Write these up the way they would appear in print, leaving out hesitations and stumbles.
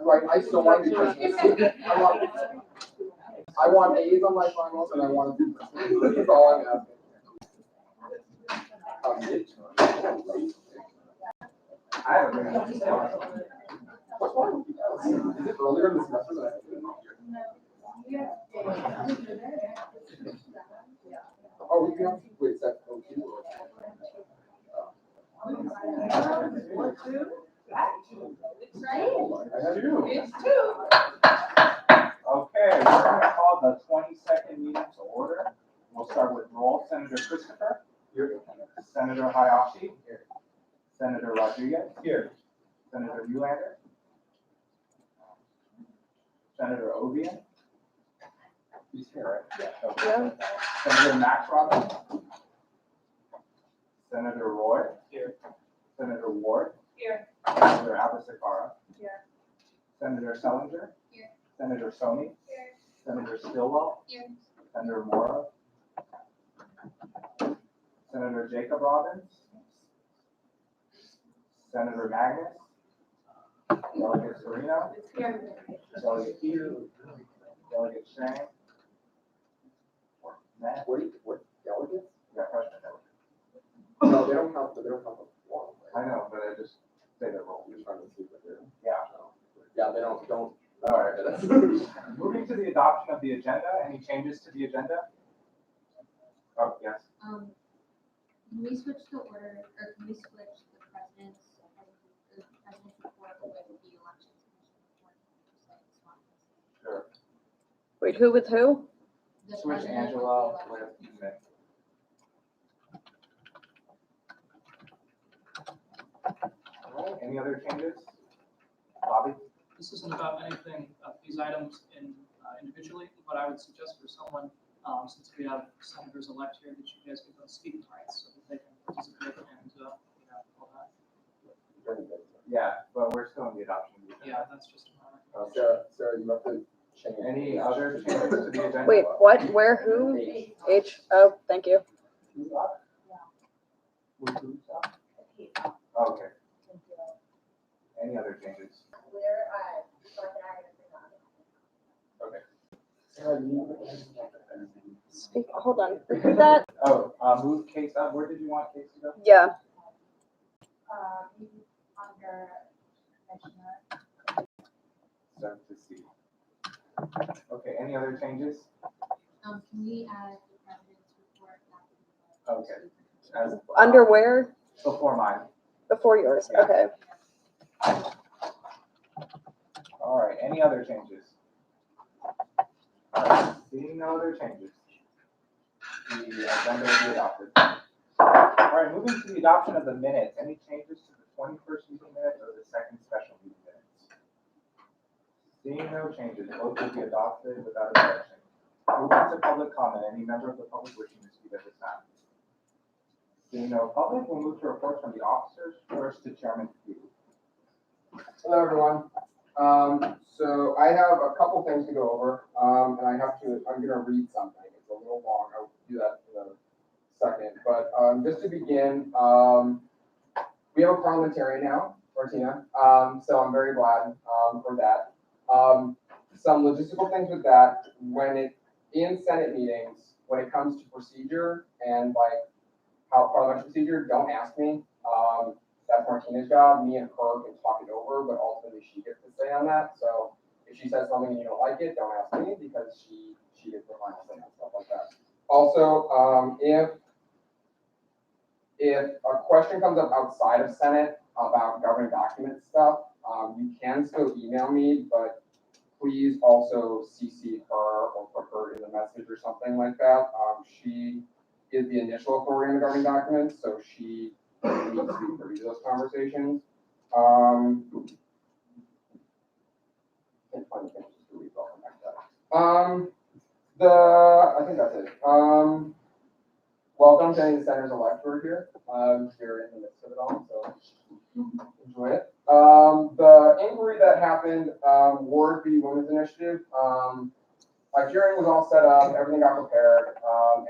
Right, I still want to be president. I want A's on my finals and I want to be president. That's all I'm asking. I haven't been able to say What's wrong? Is it earlier in the semester that I have to do it? Oh, we can, wait, is that okay? I have two. Okay, we're gonna call the 22nd meeting to order. We'll start with roll. Senator Christopher. Here. Senator Hayashi. Here. Senator Rodriguez. Here. Senator Ulander. Senator Obian. He's here, right? Yeah. Okay. Senator Max Robbins. Senator Roy. Here. Senator Ward. Here. Senator Abasakara. Here. Senator Sellinger. Here. Senator Somi. Here. Senator Stillwell. Here. Senator Mora. Senator Jacob Robbins. Senator Magnus. Delegate Serino. Here. Delegate Hughes. Delegate Shane. Matt. What delegates? Yeah, freshman delegate. No, they don't count, they don't count the one. I know, but I just say the roll. You're trying to see what they're. Yeah. Yeah, they don't. All right. Moving to the adoption of the agenda. Any changes to the agenda? Oh, yes. Can we switch the order, or can we switch the president's report with the elections commission report? Sure. Wait, who with who? The Switch president Angela the with elections Nick. All right. Any other changes? Bobby? This isn't about anything of these items individually, but I would suggest for someone, since we have senators elect here, that you guys give them speaking rights so that they can participate and, all that. Yeah, but we're still in the adoption of the agenda. Yeah, that's just a moment. Sarah, you have to change. Any other changes to the agenda? Wait, what? Where? Who? H. Oh, thank you. Okay. Any other changes? Okay. Sarah, you. Speak. Hold on. Repeat that. Oh, move case up. Where did you want case to go? Yeah. Under Commissioner. So to see. Okay, any other changes? Can we add the president's report back? Okay. As, Under where? before mine. Before yours. Yeah. Okay. All right, any other changes? All right, seeing no other changes, the agenda will be adopted. All right, moving to the adoption of the minutes. Any changes to the 21st meeting minutes or the second special meeting minutes? Seeing no changes, both will be adopted without objection. Moving to public comment. Any member of the public wishing to speak at this time? Seeing no public, we'll move to reports from the officers. First to Chairman Q. Hello, everyone. So I have a couple things to go over, and I'm gonna read something. It's a little long. I'll do that in a second. But just to begin, we have a parliamentarian now, Martina. So I'm very glad for that. Some logistical things with that. In Senate meetings, when it comes to procedure and like how parliamentary procedure, don't ask me. That's Martina's job. Me and her can talk it over, but ultimately she gets to say on that. So if she says something and you don't like it, don't ask me because she gets the final say on stuff like that. Also, if a question comes up outside of Senate about government document stuff, you can still email me, but please also CC her or put her in the message or something like that. She is the initial authority on the government documents, so she needs to be privy to those conversations. Can't find the things to read off like that. I think that's it. Welcome to any of the senators elect who are here. You're in the midst of it all, so enjoy it. The inquiry that happened, Ward v. Women's Initiative, my hearing was all set up, everything got prepared,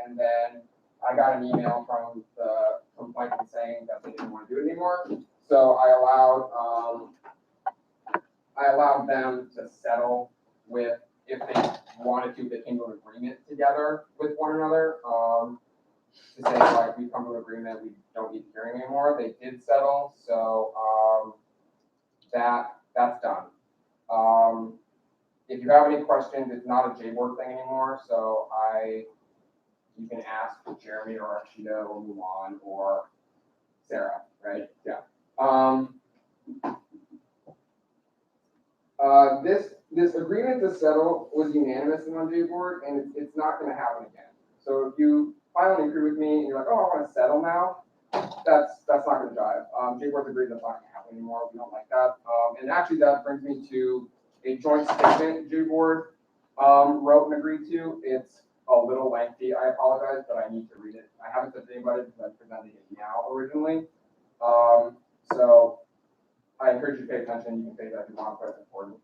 and then I got an email from the complainant saying that they didn't want to do it anymore. So I I allowed them to settle with, if they wanted to, if they came to an agreement together with one another, to say like, we come to an agreement, we don't need hearing anymore. They did settle, so, that's done. If you have any questions, it's not a J-board thing anymore, so you can ask Jeremy or Akshita or Mulan or Sarah, right? Yeah. This agreement to settle was unanimous in one J-board, and it's not gonna happen again. So if you finally agree with me and you're like, oh, I wanna settle now, that's not gonna jive. J-board's agreed that's not gonna happen anymore. We don't like that. And actually that brings me to a joint statement J-board wrote and agreed to. It's a little lengthy, I apologize, but I need to read it. I haven't said to anybody because I'm presenting it now originally. So I encourage you to pay attention. You can say that if you want, but it's important.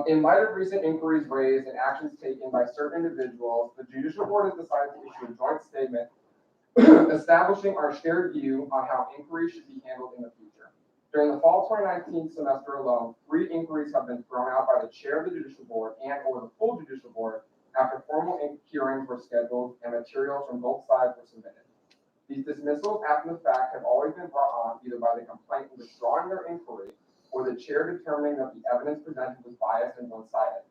In light of recent inquiries raised and actions taken by certain individuals, the Judicial Board has decided to issue a joint statement establishing our shared view on how inquiries should be handled in the future. During the fall 2019 semester alone, 3 inquiries have been thrown out by the chair of the Judicial Board and or the full Judicial Board after formal hearings were scheduled and materials from both sides were submitted. These dismissals after the fact have always been brought on either by the complainant withdrawing their inquiry or the chair determining that the evidence presented was biased and one-sided.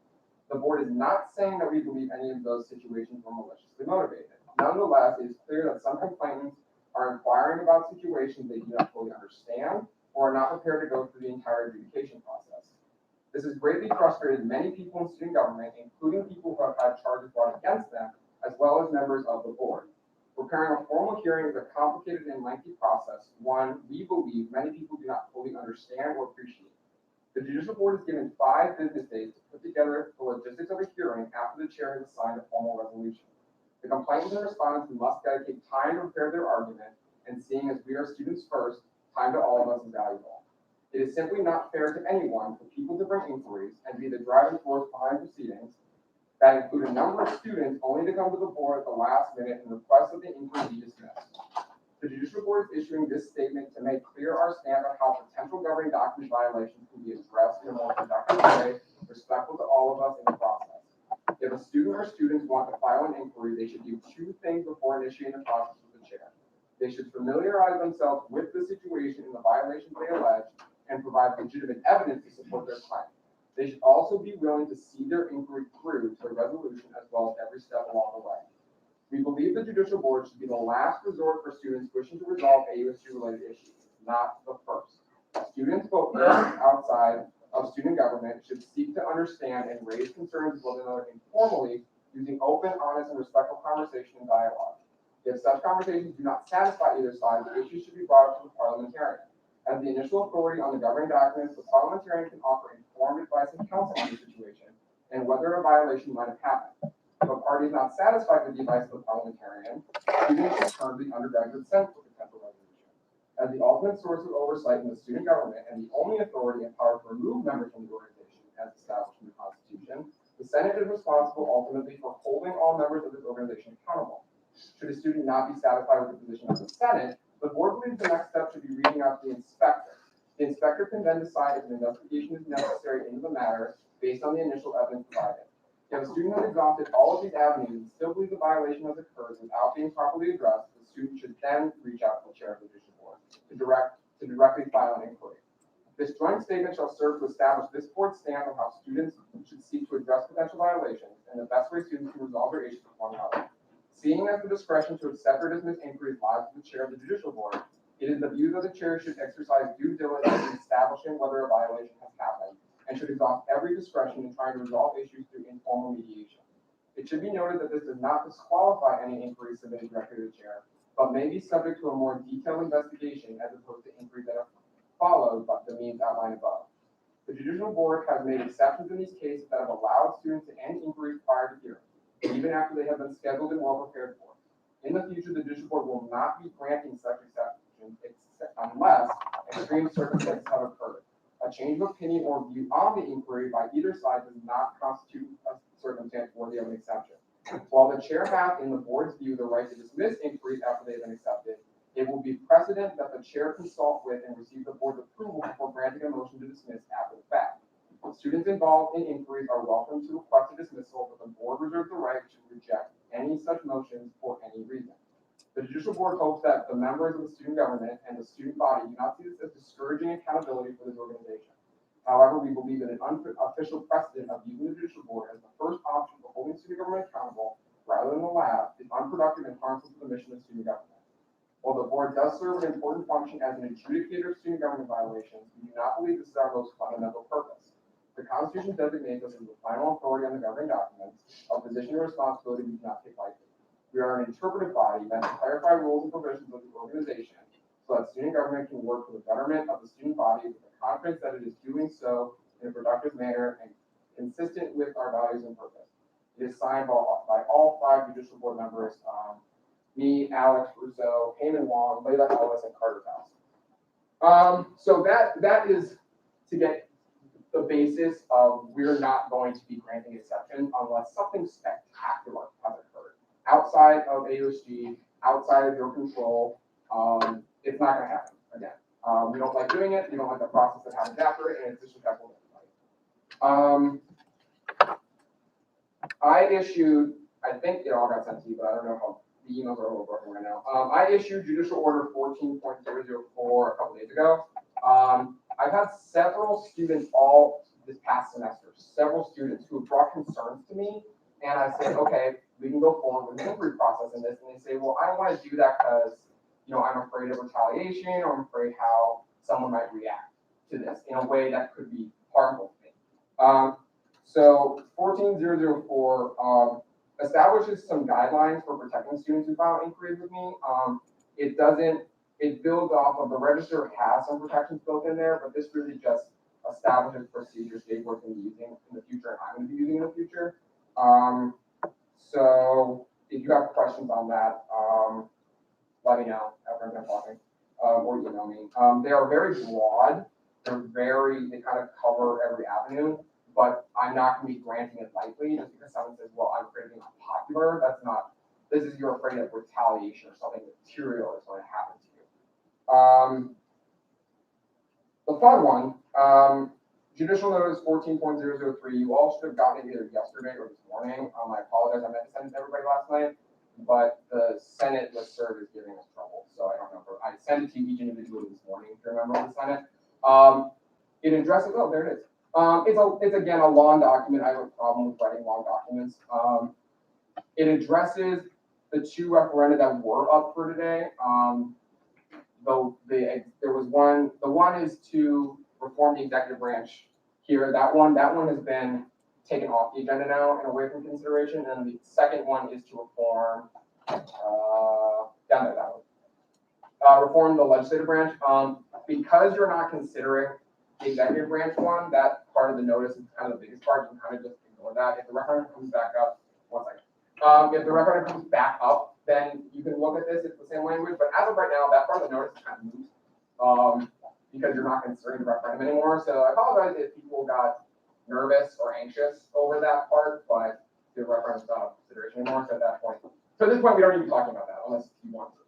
The board is not saying that we believe any of those situations were maliciously motivated. Nonetheless, it is clear that some complainants are inquiring about situations they do not fully understand or are not prepared to go through the entire adjudication process. This has greatly frustrated many people in student government, including people who have had charges brought against them, as well as members of the board. Preparing a formal hearing is a complicated and lengthy process, one we believe many people do not fully understand or appreciate. The Judicial Board is given 5 business days to put together the logistics of a hearing after the chair has assigned a formal resolution. The complainants and respondents must dedicate time to prepare their argument, and seeing as we are students first, time to all of us is valuable. It is simply not fair to anyone for people to bring inquiries and be the driving force behind proceedings that include a number of students only to come to the board at the last minute and request that the inquiry be dismissed. The Judicial Board is issuing this statement to make clear our stand on how potential governing document violations can be addressed in a more productive way, respectful to all of us in the process. If a student or students want to file an inquiry, they should do 2 things before initiating the process with the chair. They should familiarize themselves with the situation and the violations they allege and provide legitimate evidence to support their claim. They should also be willing to see their inquiry through to a resolution as well as every step along the way. We believe the Judicial Board should be the last resort for students wishing to resolve AUSG-related issues, not the first. Students, both outside of student government, should seek to understand and raise concerns with one another informally using open, honest, and respectful conversation and dialogue. If such conversations do not satisfy either side, the issue should be brought up to the parliamentarian. As the initial authority on the governing documents, the parliamentarian can offer informed advice and counsel on the situation and whether a violation might have happened. If a party is not satisfied with the advice of the parliamentarian, students should turn to the undergraduate senate for potential resolution. As the ultimate source of oversight in the student government and the only authority and power to remove members from the organization as established in the Constitution, the Senate is responsible ultimately for holding all members of this organization accountable. Should a student not be satisfied with the position of the Senate, the board believes the next step should be reaching out to the inspector. The inspector can then decide if an investigation is necessary into the matter based on the initial evidence provided. If a student has exhausted all of these avenues and still believes a violation has occurred without being properly addressed, the student should then reach out to the chair of the Judicial Board to directly file an inquiry. This joint statement shall serve to establish this board's stand on how students should seek to address potential violations and the best way students can resolve their issues with one another. Seeing as the discretion to accept or dismiss inquiries lies with the chair of the Judicial Board, it is the view that the chair should exercise due diligence in establishing whether a violation has happened and should exhaust every discretion in trying to resolve issues through informal mediation. It should be noted that this does not disqualify any inquiries submitted directly to the chair, but may be subject to a more detailed investigation as opposed to inquiries that are followed by the means outlined above. The Judicial Board has made exceptions in these cases that have allowed students to end inquiries prior to hearing, even after they have been scheduled and well prepared for. In the future, the Judicial Board will not be granting such exceptions unless extreme circumstances have occurred. A change of opinion or view on the inquiry by either side does not constitute a circumstance worthy of an exception. While the chair has, in the board's view, the right to dismiss inquiries after they have been accepted, it will be precedent that the chair consult with and receive the board's approval before granting a motion to dismiss after the fact. Students involved in inquiries are welcome to request a dismissal, but the board reserves the right to reject any such motions for any reason. The judicial board hopes that the members of the student government and the student body do not see this as discouraging accountability for this organization. However, we believe that an unofficial precedent of using the judicial board as the first option for holding student government accountable rather than the lab is unproductive and harmful to the mission of student government. While the board does serve an important function as an adjudicator of student government violations, we do not believe this is our most fundamental purpose. The Constitution designates us as the final authority on the governing documents, a position of responsibility we do not take lightly. We are an interpretive body meant to clarify rules and provisions of the organization so that student government can work for the betterment of the student body with the confidence that it is doing so in a productive manner and consistent with our values and purpose. It is signed by all 5 judicial board members, me, Alex Russo, Heyman Wong, Layla Ellis, and Carter Faust. So that is to get the basis of we're not going to be granting exceptions unless something spectacular has occurred. Outside of AUSG, outside of your control, it's not going to happen again. We don't like doing it. We don't like the process that happens after it, and it's disrespectful to everybody. I issued, I think it all got sent to you, but I don't know how the emails are a little broken right now. I issued Judicial Order 14.004 a couple days ago. I've had several students all this past semester, several students who have brought concerns to me, and I said, okay, we can go forward with the inquiry process in this, and they say, well, I don't want to do that because, you know, I'm afraid of retaliation, or I'm afraid how someone might react to this in a way that could be harmful to me. So 14.004 establishes some guidelines for protecting students who file inquiries with me. It builds off of the register has some protections built in there, but this really just establishes procedures state board can be using in the future and I'm going to be using in the future. So if you have questions on that, let me know after I'm done talking, or email me. They are very broad. They kind of cover every avenue, but I'm not going to be granting it lightly just because someone says, well, I'm afraid of being unpopular. That's not, this is you're afraid of retaliation or something material is going to happen to you. The fun one, Judicial Notice 14.003, you all should have gotten it either yesterday or this morning. I apologize, I meant to send it to everybody last night, but the Senate listserv is giving us trouble. So I don't know, I sent it to each individual this morning, if you remember the Senate. It addresses, oh, there it is. It's again a long document. I have a problem with writing long documents. It addresses the 2 referenda that were up for today. There was one. The one is to reform the executive branch here. That one has been taken off the agenda now and away from consideration. And the second one is to reform reform the legislative branch. Because you're not considering the executive branch one, that part of the notice is kind of the biggest part. You can kind of just ignore that. If the referendum comes back up, one second. If the referendum comes back up, then you can look at this. It's the same language, but as of right now, that part of the notice is kind of moot because you're not considering the referendum anymore. So I apologize if people got nervous or anxious over that part, but the referendum's not up for consideration anymore. So at that point, so at this point, we don't need to be talking about that unless you want to.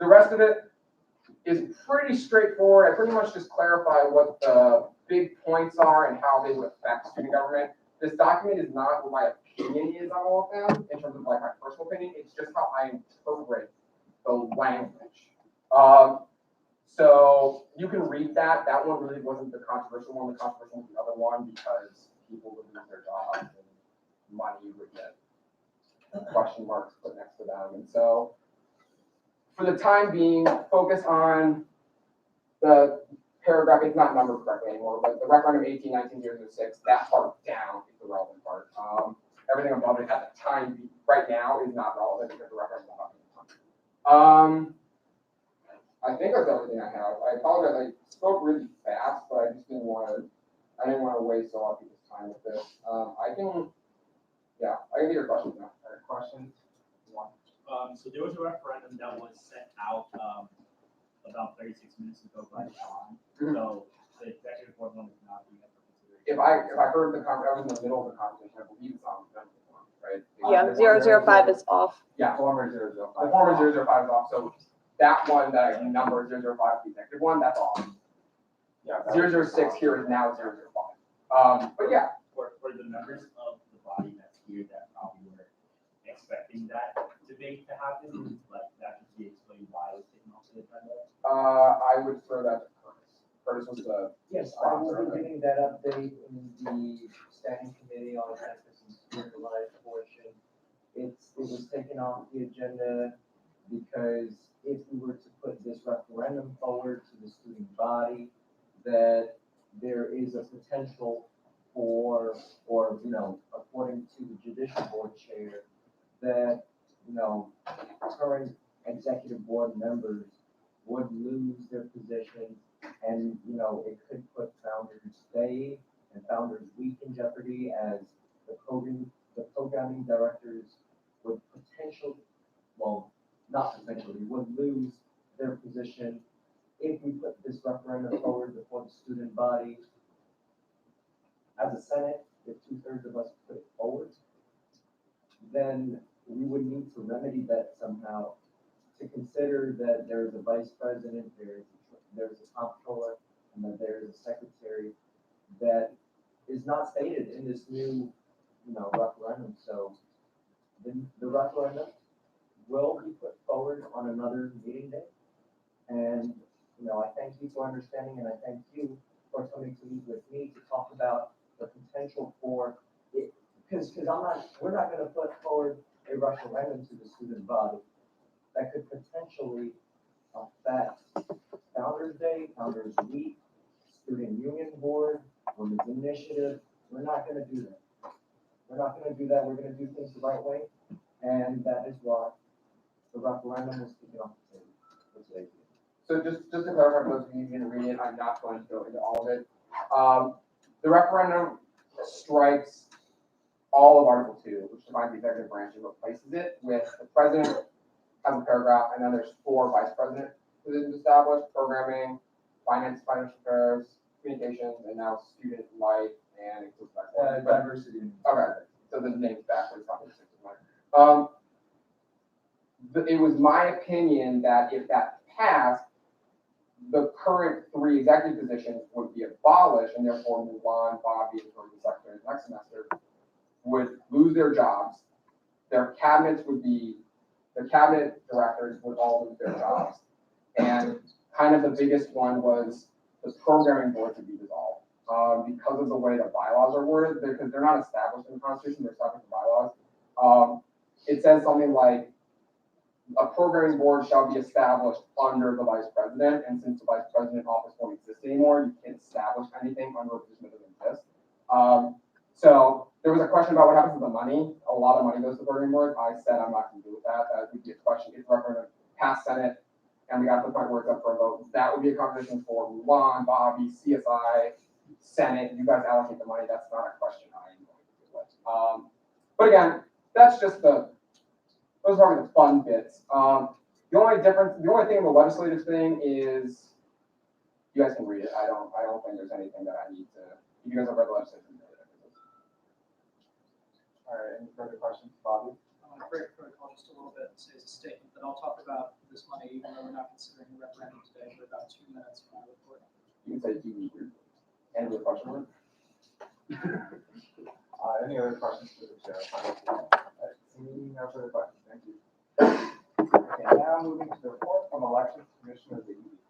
The rest of it is pretty straightforward. I pretty much just clarify what the big points are and how they would affect student government. This document is not what my opinion is on all of them in terms of like my personal opinion. It's just how I interpret the language. So you can read that. That one really wasn't the controversial one. The controversial was the other one because people would lose their jobs and money would get question marks put next to them. And so for the time being, focus on the paragraph. It's not numbered correctly anymore, but the referendum 18-19-006, that part down is the relevant part. Everything above it at the time, right now, is not relevant because the referendum is not being I think that's everything I have. I apologize. I spoke really fast, but I just didn't want to waste a lot of people's time with this. I can get your questions now. All right, questions? One. So there was a referendum that was sent out about 36 minutes ago by John. So the executive board one is not being up for consideration. If I heard the conversation, I was in the middle of the conversation. I believe it's on the form, right? Yeah, 005 is off. Yeah, former 005. The former 005 is off. So that one that I number 005, the executive one, that's off. Yeah. 006 here is now 005. But yeah, For the members of the body that's here that probably were expecting that debate to happen, like that should be explained why it was taken off the agenda. I would throw that to Curtis. Curtis was the Yes, I will be giving that update in the standing committee on campus and student life portion. It was taken off the agenda because if we were to put this referendum forward to the student body, that there is a potential for, or, according to the judicial board chair, that, current executive board members would lose their positions and, it could put Founders Day and Founders Week in jeopardy as the programming directors would not potentially, would lose their position if we put this referendum forward before the student body. As a Senate, if 2/3 of us put it forward, then we would need to remedy that somehow, to consider that there's a vice president, there's a comptroller, and that there's a secretary that is not stated in this new, referendum. So the referendum will be put forward on another meeting day. And, I thank you for understanding, and I thank you for coming to meet with me to talk about the potential for it, because we're not gonna put forward a referendum to the student body that could potentially affect Founders Day, Founders Week, Student Union Board, Women's Initiative. We're not gonna do that. We're not gonna do that. We're gonna do things the right way, and that is why the referendum was taken off the table for today's meeting. So just to clarify for those of you who didn't read it, I'm not going to go into all of it. The referendum strikes all of Article 2, which defines the executive branch, and replaces it with the president has a paragraph, and then there's 4 vice president positions established: programming, finance, financial affairs, communications, and now student life and inclusive Diversity. Okay, so the name's backwards. It was my opinion that if that passed, the current 3 executive positions would be abolished, and therefore Mulan, Bobby, and the secretary next semester would lose their jobs. Their cabinets would be, the cabinet directors would all lose their jobs. And kind of the biggest one was the programming board to be dissolved. Because of the way the bylaws are worded, because they're not established in the Constitution, they're established in bylaws. It says something like, a programming board shall be established under the vice president, and since the vice president office won't exist anymore, you can't establish anything under a position that doesn't exist. So there was a question about what happens with the money. A lot of money goes to the programming board. I said I'm not going to do with that. That would be a question if we're going to pass Senate and we got to the point where it's up for a vote. That would be a conversation for Mulan, Bobby, CSI, Senate. You guys allocate the money. That's not a question I am going to deal with. But again, that's just those are the fun bits. The only thing in the legislative thing is, you guys can read it. I don't think there's anything that I need to. If you guys have read the legislative, you know what it is. All right, any further questions, Bobby? I'm going to break protocol just a little bit and say as a statement that I'll talk about this money, even though we're not considering the referendum today, for about 2 minutes from my report. You can say you need your end of the question. Any other questions for the chair? Seeing no further questions, thank you. Okay, now moving to the report from Elections Commissioner of the East.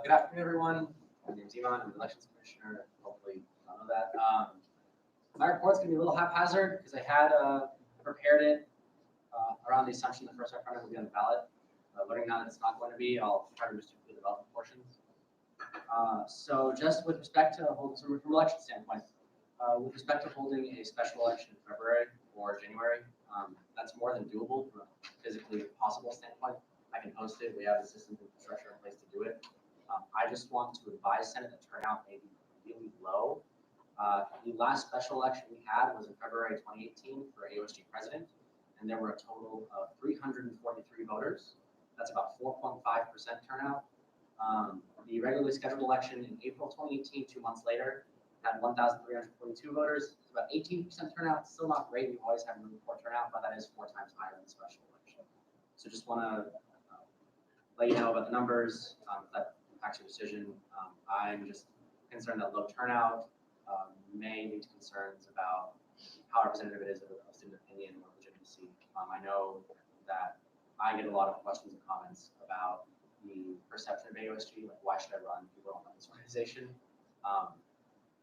Good afternoon, everyone. My name's Ivan. I'm the Elections Commissioner. Hopefully, you all know that. My report's going to be a little haphazard because I had prepared it around the assumption the first referendum would be on the ballot. Learning now that it's not going to be, I'll try to restrict the development portions. So just with respect to from an election standpoint, with respect to holding a special election in February or January, that's more than doable from a physically possible standpoint. I can host it. We have the systems and infrastructure in place to do it. I just want to advise Senate that turnout may be really low. The last special election we had was in February 2018 for AUSG president, and there were a total of 343 voters. That's about 4.5% turnout. The regularly scheduled election in April 2018, 2 months later, had 1,342 voters. It's about 18% turnout. Still not great. We've always had really poor turnout, but that is 4 times higher than the special election. So just want to let you know about the numbers. That impacts your decision. I'm just concerned that low turnout may lead to concerns about how representative it is of student opinion or legitimacy. I know that I get a lot of questions and comments about the perception of AUSG, like why should I run? People don't run this organization.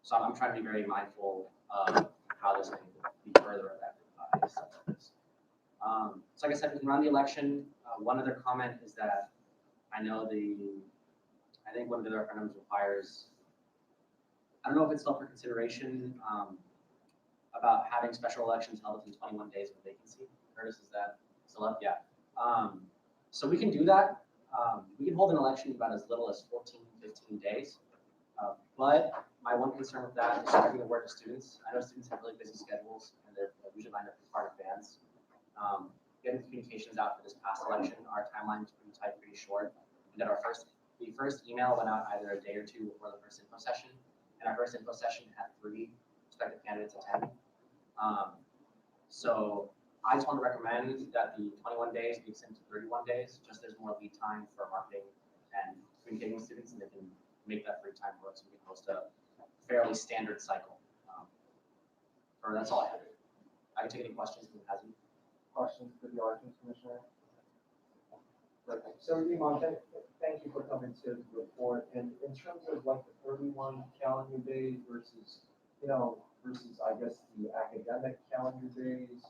So I'm trying to be very mindful of how this may be further affected by stuff like this. So like I said, we can run the election. One other comment is that I think one of the referendums requires, I don't know if it's still for consideration, about having special elections held within 21 days of a vacancy. Curtis, is that still up? Yeah. So we can do that. We can hold an election about as little as 14, 15 days. But my one concern with that is spreading the word to students. I know students have really busy schedules and they're usually lined up far in advance. Getting communications out for this past election, our timeline was pretty tight, pretty short. We did the first email went out either a day or two before the first info session, and our first info session had 3 prospective candidates attend. So I just want to recommend that the 21 days be extended to 31 days, just there's more lead time for marketing and communicating with students, and they can make that free time work so we can host a fairly standard cycle. That's all I have. I can take any questions from Hazzy. Questions for the elections commissioner? Perfect. So Iman, thank you for coming to the report. And in terms of like the 31 calendar days versus, versus I guess the academic calendar days,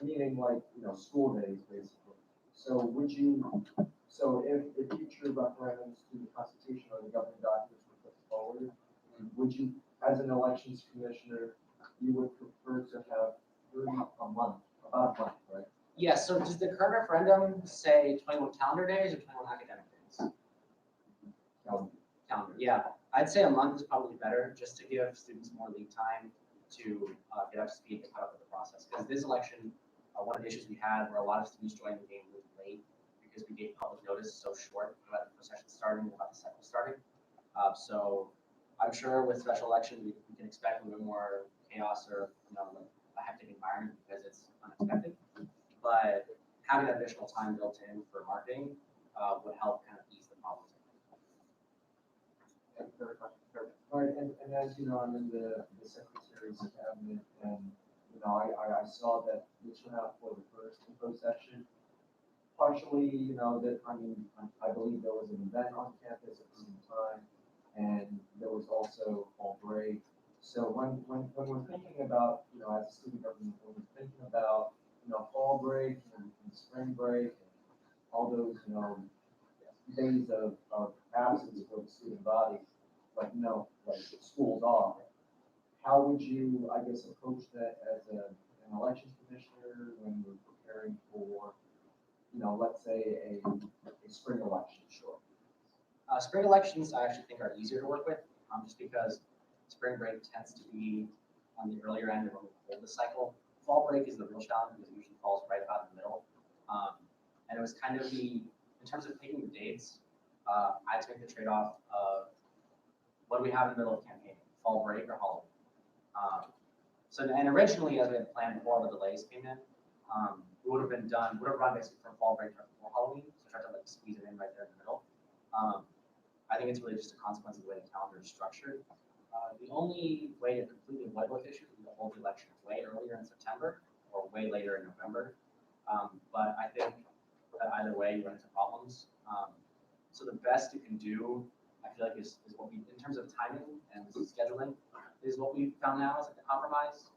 meaning like, school days basically. So if future referendums to the Constitution or the governing documents were put forward, would you, as an elections commissioner, you would prefer to have 30 a month? About a month, right? Yeah, so does the current referendum say 21 calendar days or 21 academic days? Calendar, yeah. I'd say a month is probably better, just to give students more lead time to get up to speed and cut up with the process. Because this election, one of the issues we had were a lot of students joined the game really late because we gave public notice so short about the session starting and about the cycle starting. So I'm sure with special election, we can expect a little more chaos or like a hectic environment because it's unexpected. But having that additional time built in for marketing would help kind of ease the problems. All right, and as you know, I'm in the secretary's cabinet, and I saw that you turned out for the first info session. Partially, I believe there was an event on campus at the same time, and there was also fall break. So when we're thinking about, as a student government, when we're thinking about, fall break and spring break, and all those, days of absence for the student body, like schools off, how would you, I guess, approach that as an elections commissioner when we're preparing for, let's say a spring election? Sure. Spring elections, I actually think are easier to work with, just because spring break tends to be on the earlier end of when we hold the cycle. Fall break is the real challenge because it usually falls right about in the middle. And it was kind of in terms of picking the dates, I had to make the trade-off of what do we have in the middle of campaign, fall break or Halloween. And originally, as we had planned before all the delays came in, we would have run basically from fall break right before Halloween, so try to like squeeze it in right there in the middle. I think it's really just a consequence of the way the calendar is structured. The only way to completely avoid both issues would be to hold the election way earlier in September or way later in November. But I think that either way you run into problems. So the best you can do, I feel like, is what we, in terms of timing and scheduling, is what we found now is like the compromise.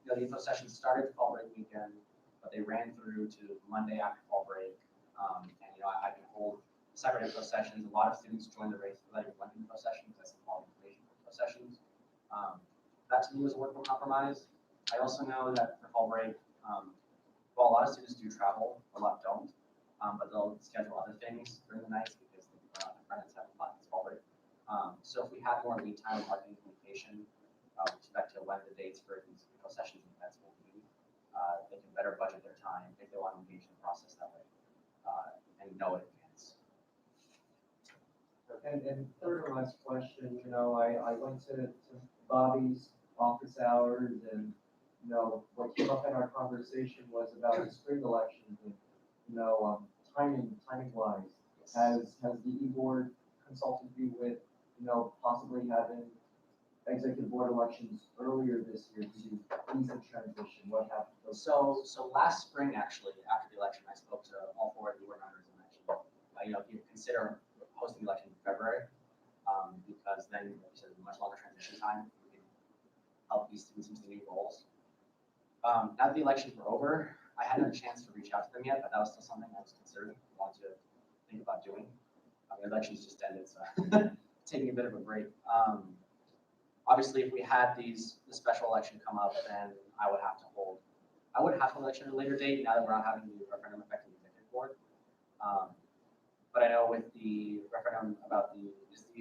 The info session started fall break weekend, but they ran through to Monday after fall break. And I can hold separate info sessions. A lot of students joined the race for letting one info session because that's all information info sessions. That to me was a workable compromise. I also know that for fall break, while a lot of students do travel, a lot don't, but they'll schedule other things during the nights because their friends have fun this fall break. So if we had more lead time marketing communication with respect to when the dates for these info sessions and events will be, they can better budget their time if they want to engage in the process that way and know it in advance. And third and last question, I went to Bobby's office hours, and what came up in our conversation was about the spring elections and timing wise. Has the e-board consulted you with possibly having executive board elections earlier this year to ease the transition? What happened? So last spring, actually, after the election, I spoke to all four of the board members and mentioned, if you consider hosting the election in February, because then, like you said, a much longer transition time, we can help these students into new roles. Now that the elections were over, I hadn't had a chance to reach out to them yet, but that was still something I was considering, wanted to think about doing. The elections just ended, so taking a bit of a break. Obviously, if we had the special election come up, then I would have to hold an election at a later date, now that we're not having the referendum affecting the executive board. But I know with the referendum about the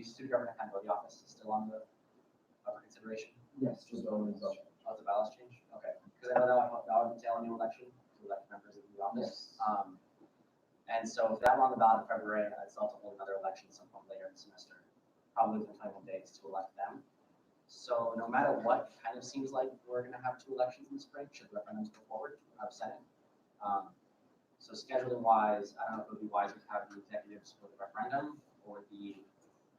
student government accountability office is still on the consideration. Yes, just always up. Oh, the ballots change? Okay, because I know that would entail a new election to elect members of the office. Yes. And so if that were on the ballot in February, I'd still have to hold another election sometime later in the semester, probably within 21 days to elect them. So no matter what, it kind of seems like we're going to have 2 elections in the spring, should the referendums go forward, out of Senate. So scheduling wise, I don't know if it would be wiser to have the executives for the referendum or the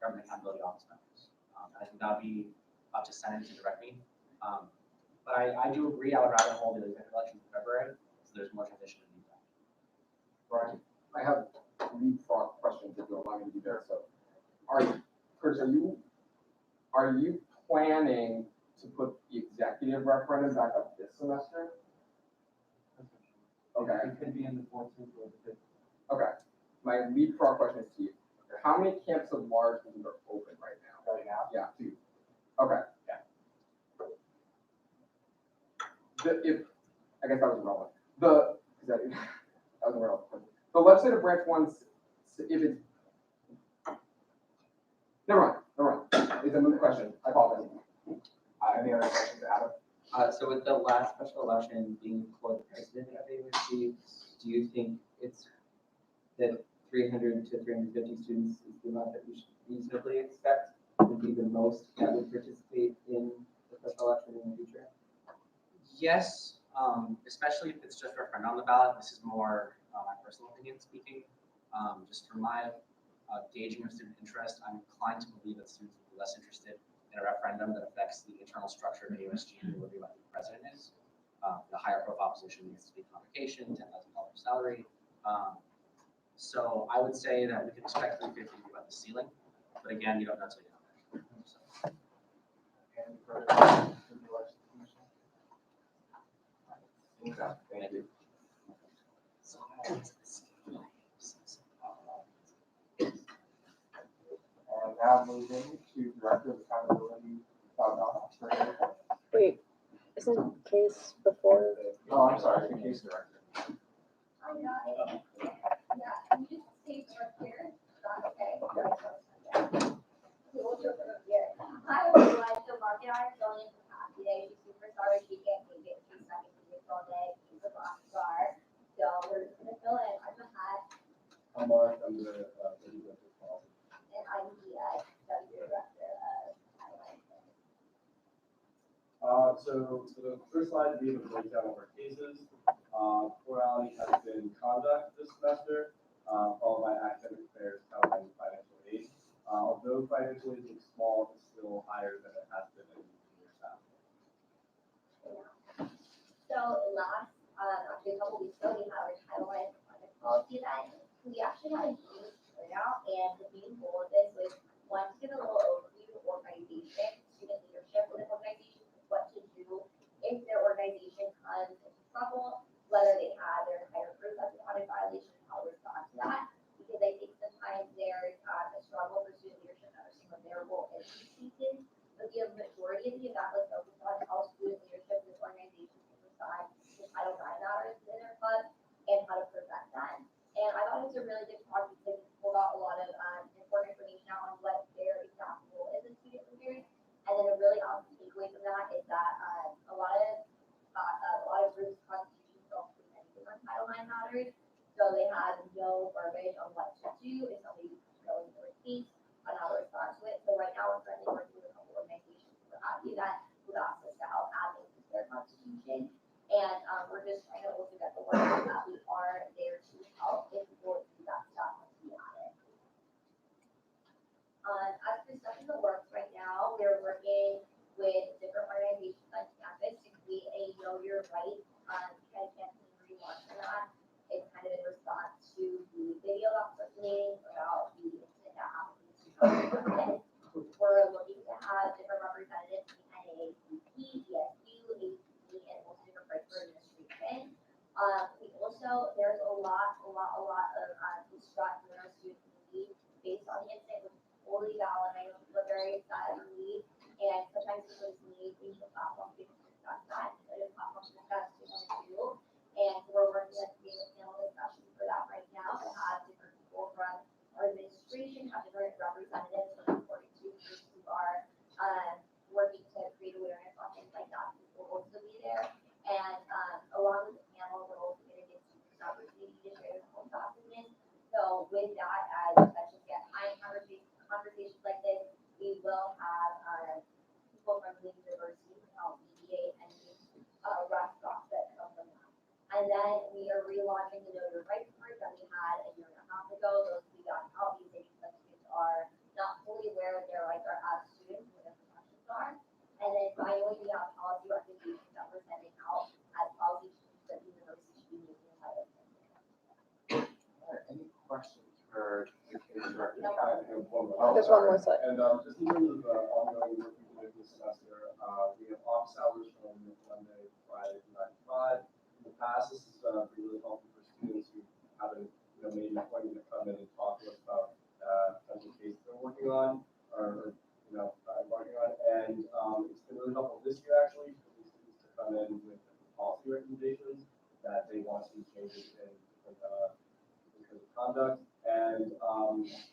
government accountability office members. I think that would be up to Senate to direct me. But I do agree, I would rather hold the executive elections in February, so there's more transition in the time. Brian, I have 3 thought questions if you'll allow me to be there. So, Chris, are you planning to put the executive referendum back up this semester? Okay. It could be in the 14th or the 15th. Okay. My lead thought question is to you. How many camps of large ones are open right now? Right now? Yeah, 2. Okay. Yeah. I guess that was relevant. That was relevant. The legislative branch wants, if it's, never mind. It's a moot question. I apologize. Any other questions, Adam? So with the last special election being for the president of AUSG, do you think it's that 300 to 350 students is the amount that we should reasonably expect would be the most that would participate in the special election in the future? Yes, especially if it's just referendum on the ballot. This is more my personal opinion speaking. Just from my gauging of student interest, I'm inclined to believe that students will be less interested in a referendum that affects the internal structure of AUSG and who the president is. The higher profile position needs to be convocation, $10,000 salary. So I would say that we can expect 350 to be about the ceiling, but again, you don't know until you know. So. Any further questions from the election commission? Thank you. And now moving to Director of Accountability, Donna. Wait, isn't case before? Oh, I'm sorry, the case director. Hi guys. Yeah, can you just stay right here? Okay. We'll do it from here. Hi everyone, so Mark and I are filling in for Pat today. She's super sorry she can't make it. She's stuck in meetings all day. She's a rock star. So we're just gonna fill in. I'm the hat I'm Mark, I'm the director of policy. and I'm the deputy director of Highline. So the first slide, we have a breakdown of our cases. Plurality has been conduct this semester, followed by academic affairs, followed by financial aid. Although financial aid looks small, it's still higher than it has been in years past. So last, actually a couple weeks ago, we had our Highline policy event. We actually had a huge turnout, and the main goal of this was one, to give a little overview of organization, student leadership within organizations, what to do if their organization comes into trouble, whether they had their entire group as a conduct violation, how to respond to that. Because I think sometimes there's a struggle for student leadership to understand what their role is in pieces. But the majority of the event was focused on how student leadership in organizations can respond to Title IX matters in their club and how to prevent that. And I thought it was a really good talk because it pulled out a lot of important information out on what their exact role is as student leaders. And then a really awesome takeaway from that is that a lot of groups' constitutions don't include anything on Title IX matters. So they have no verbiage on what to do if somebody goes into a case on how to respond to it. So right now we're currently working with a couple organizations who are happy that would ask us to help add things to their constitution. And we're just trying to also get the word out that we are there to help if people do that stuff once we add it. As for stuff in the works right now, we're working within diversity to help mediate any rough drafts that come from that. And then we are relaunching the Know Your Rights card that we had a year and a half ago. Those we got out using that students are not fully aware of their rights are as students, what their protections are. And then finally, we have policy recommendations that we're sending out as policy changes that the university should be making in light of this. Any questions for the education director? No. There's one more slide. And just in terms of the ongoing work we've been doing this semester, we have office hours from Monday, Friday, 9 to 5. In the past, this has been really helpful for students who haven't, made an appointment to come in and talk to us about potential cases they're working on or embarking on. And it's been really helpful this year actually for these students to come in with policy recommendations that they want to see changes in different conduct. And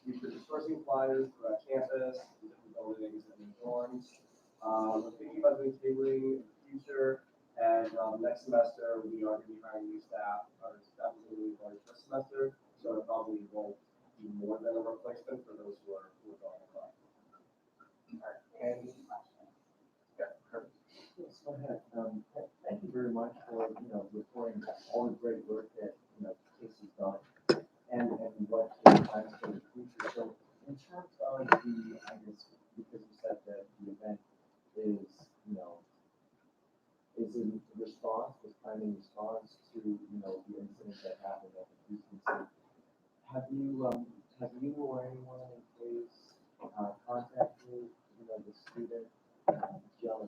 we've been sourcing flyers throughout campus, in different buildings and in dorms. We're thinking about doing tabling in the future. And next semester, we are going to be hiring new staff. Our staff is going to be going this semester, so it probably won't be more than a replacement for those who are going across. And, yeah, Kurt. Yes, go ahead. Thank you very much for, reporting all the great work that, Casey's done and what he plans for the future. So in terms of the, I guess, because you said that the event is, is in response, was planned in response to, the incident that happened at the Houston. Have you or anyone in case contacted, the student, Gianna?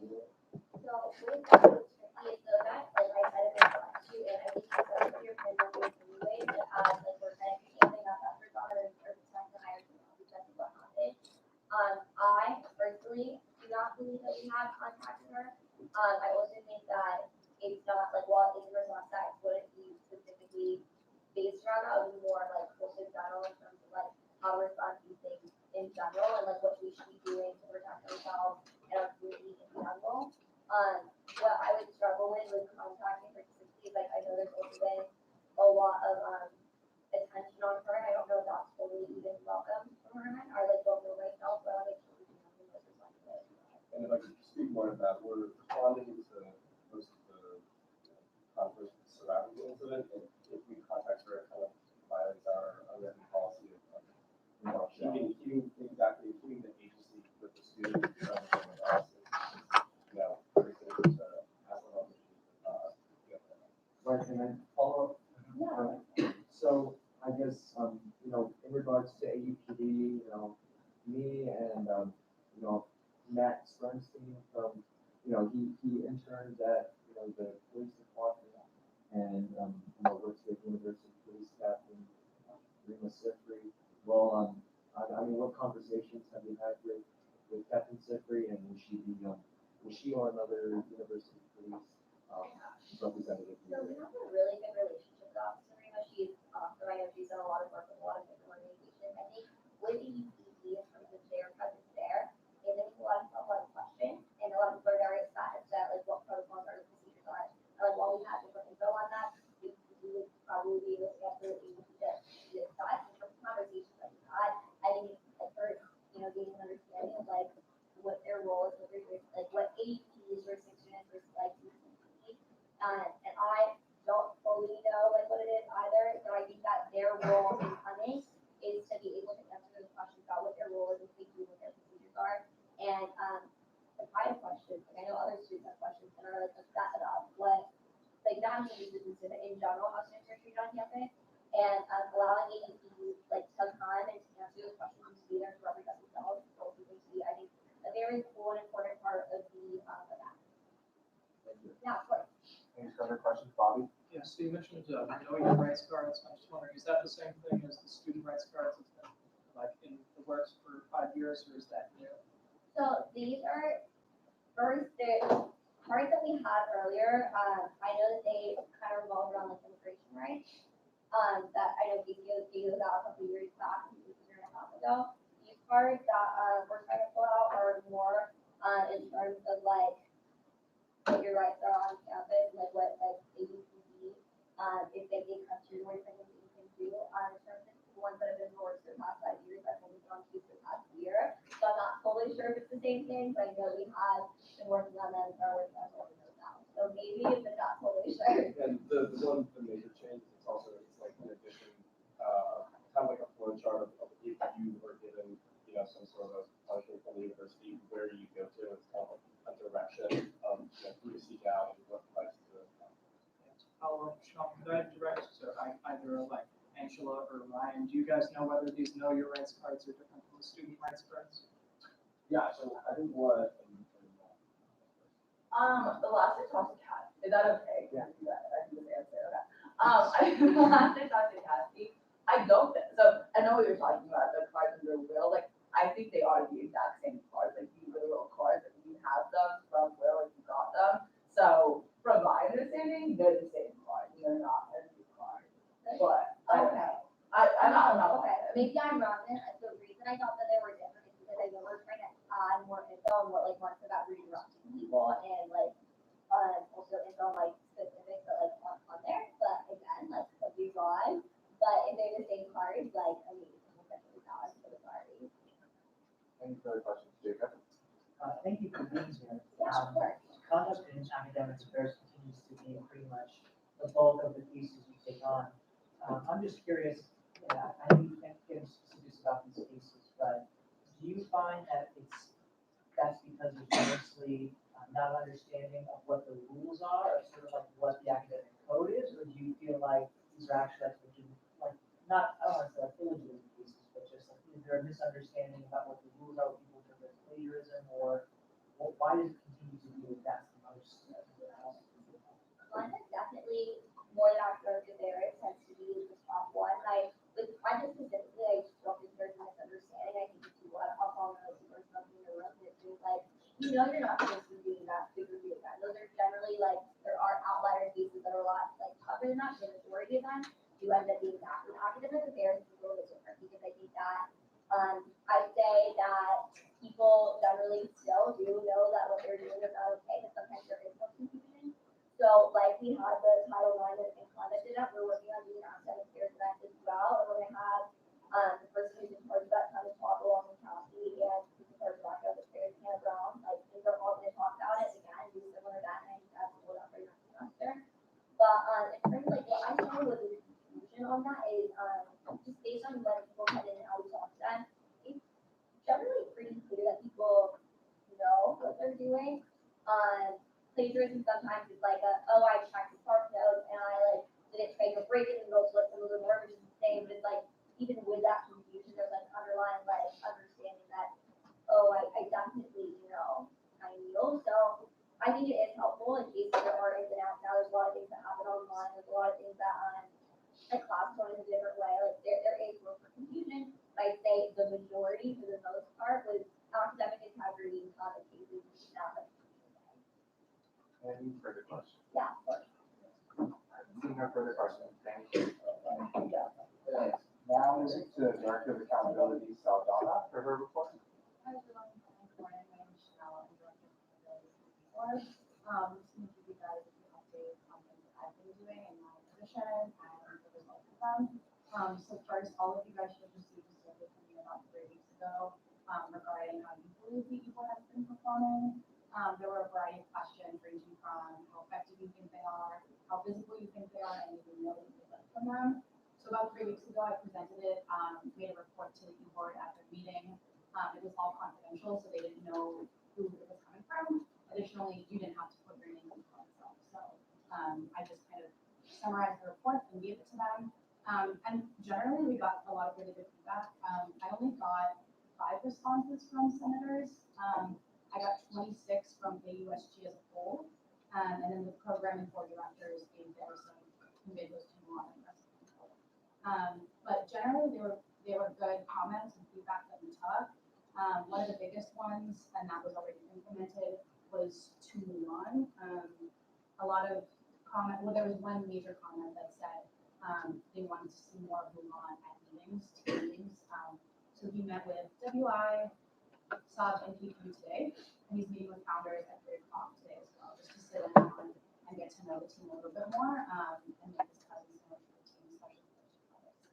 So with that, it's the event, like I said, it was last year, and I think it's like your friends anyway, to add like we're kind of camping up after daughter or the time to hire someone because of what happened. I personally do not believe that we have contacted her. I also think that it's not like while it's a response that wouldn't be specifically based around that, it would be more like close in general in terms of like how to respond to these things in general and like what we should be doing to protect ourselves and our community in general. What I would struggle with contacting her specifically, like I know there's also been a lot of attention on her, and I don't know if that's totally even welcome from her end, or like don't know myself, but I like to be having those responsibilities. And if I could speak more to that, we're responding to most of the conflicts surrounding the incident, and if we contact her, it kind of violates our unwritten policy of keeping the agency with the student rather than with us. Everything is Right, and then follow up. So I guess, in regards to AUPD, me and, Matt Sternstein from, he interned at, the police department and, works with University Police Captain Rima Sifri. Well, what conversations have you had with Captain Sifri, and will she or another University Police representative? So we have a really good relationship with Officer Rima. She's awesome. I know she's done a lot of work with a lot of different organizations. I think with the UPD in terms of their presence there, is I think a lot of people have questions, and a lot of people are very excited that like what protocols are, the procedures are. And like while we have different info on that, we would probably be able to get the agency to decide in terms of conversations that we've had. I think it's like first, getting an understanding of like what their role is, like what AUPD's jurisdiction is versus like UPD. And I don't fully know like what it is either. So I think that their role in coming is to be able to answer those questions about what their role is, what they do, what their procedures are. And if I have questions, like I know other students have questions and are like upset about what like not only the students in general how students are treated on campus, and allowing AUPD like to come and to answer those questions and to be there to represent themselves is also going to be, I think, a very cool and important part of the event. Yeah, of course. Any other questions, Bobby? Yeah, so you mentioned know your rights cards. I'm just wondering, is that the same thing as the student rights cards that's been like in the works for 5 years, or is that new? So these are first the cards that we had earlier. I know that they kind of revolve around like immigration rights. That I know gave those out a couple years back, a year and a half ago. These cards that we're trying to pull out are more in terms of like what your rights are on campus, like what like AUPD, if they come to your work, like what you can do. In terms of the ones that have been worked for the past 5 years, I've only been on to the past year. So I'm not totally sure if it's the same thing, but I know we have been working on them, are working on rolling those out. So maybe, but not totally sure. And the major change is also, it's like in addition, kind of like a flow chart of if you were given, you know, some sort of punishment from the university, where do you go to? It's kind of like a direction of, you know, who to seek out and what advice to. Sean, could I direct to either like Angela or Ryan? Do you guys know whether these know your rights cards are different from the student rights cards? Yeah, so I think what. The last I talked to Kat, is that okay? Yeah. Do that, I can just answer, okay. The last I talked to Kathy, I don't think, so I know what you're talking about, the cards and the will, like, I think they are the exact same cards, like the literal cards, like you have them from will, like you got them. So from my understanding, they're the same card, they're not a new card. But I don't know. I'm not. Okay, maybe I'm wrong then. The reason I thought that they were different is because I know we're trying to add more info on what like ones about redirecting people and like also info on like specifics that like on there. But again, like could be wrong. But if they're the same cards, like I mean, we'll definitely balance for the party. Any further questions, Jacob? Thank you for being here. Yeah, of course. Conduct in academic affairs continues to be pretty much the bulk of the pieces you take on. I'm just curious, I know you can't get into specifics about these cases, but do you find that that's because there's mostly not understanding of what the rules are, or sort of like what the academic code is, or do you feel like these are actually like not, I don't want to say like illegitimate cases, but just like, is there a misunderstanding about what the rules are, what people interpret as plagiarism, or why does it continue to be that that's the most? One is definitely more than academic affairs tends to be the top one. With content specifically, I just don't think there's a misunderstanding. I think people at all know the person in the room that is like, you know, you're not supposed to be doing that, but you're doing that. Those are generally like, there are outlier cases that are a lot like tougher than that, but the majority of them do end up being that. With academic affairs, it's a little bit different because I think that I'd say that people generally still do know that what they're doing is not okay, but sometimes there is some confusion. So like we had the Title IX and conduct event, we're working on doing academic affairs event as well, and we're gonna have the person who's in charge of that kind of talk along with Kathy and who's in charge of academic affairs, Hannah Brown, like they're all gonna talk about it again, do similar to that, and I think that's what up for next semester. But in terms of like what I struggle with the confusion on that is just based on when people come in and how we talk to them, it's generally pretty clear that people know what they're doing. Plagiarism sometimes is like I checked the spark notes and I like didn't try to break it and go to like some of the work, which is the same, but it's like even with that confusion, there's like underlying like understanding that I definitely I knew. So I think it is helpful in case there are ins and outs. Now there's a lot of things that happen online. There's a lot of things that like class going in a different way. Like there is room for confusion. But I'd say the majority, for the most part, was academic integrity in common cases, not like. Any further questions? Yeah, of course. Seeing no further questions, thank you. Now moving to Director of Accountability, Saldana, for her report. Hi everyone, good morning. My name is Chanel. I'm Director of Accountability for just to give you guys an update on things that I've been doing in my position and the results of them. So first, all of you guys should have received a survey from me about 3 weeks ago regarding how you believe the e-board has been performing. There were a variety of questions ranging from how effective you think they are, how visible you think they are, and even know what you like from them. So about 3 weeks ago, I presented it, made a report to the e-board at their meeting. It was all confidential, so they didn't know who it was coming from. Additionally, you didn't have to put your name in for itself. So I just kind of summarized the report and gave it to them. And generally, we got a lot of really good feedback. I only got 5 responses from senators. I got 26 from AUSG as a whole, and then the program and board directors gave theirs and conveyed those to me on the rest of the people. But generally, they were good comments and feedback that we took. One of the biggest ones, and that was already implemented, was to Mulan. A lot of there was one major comment that said they wanted to see more of Mulan at meetings, team meetings. So he met with WI, SOB, and PQ today, and he's meeting with founders at 3 o'clock today as well, just to sit down and get to know the team a little bit more and make his presence known to the team, especially for those products.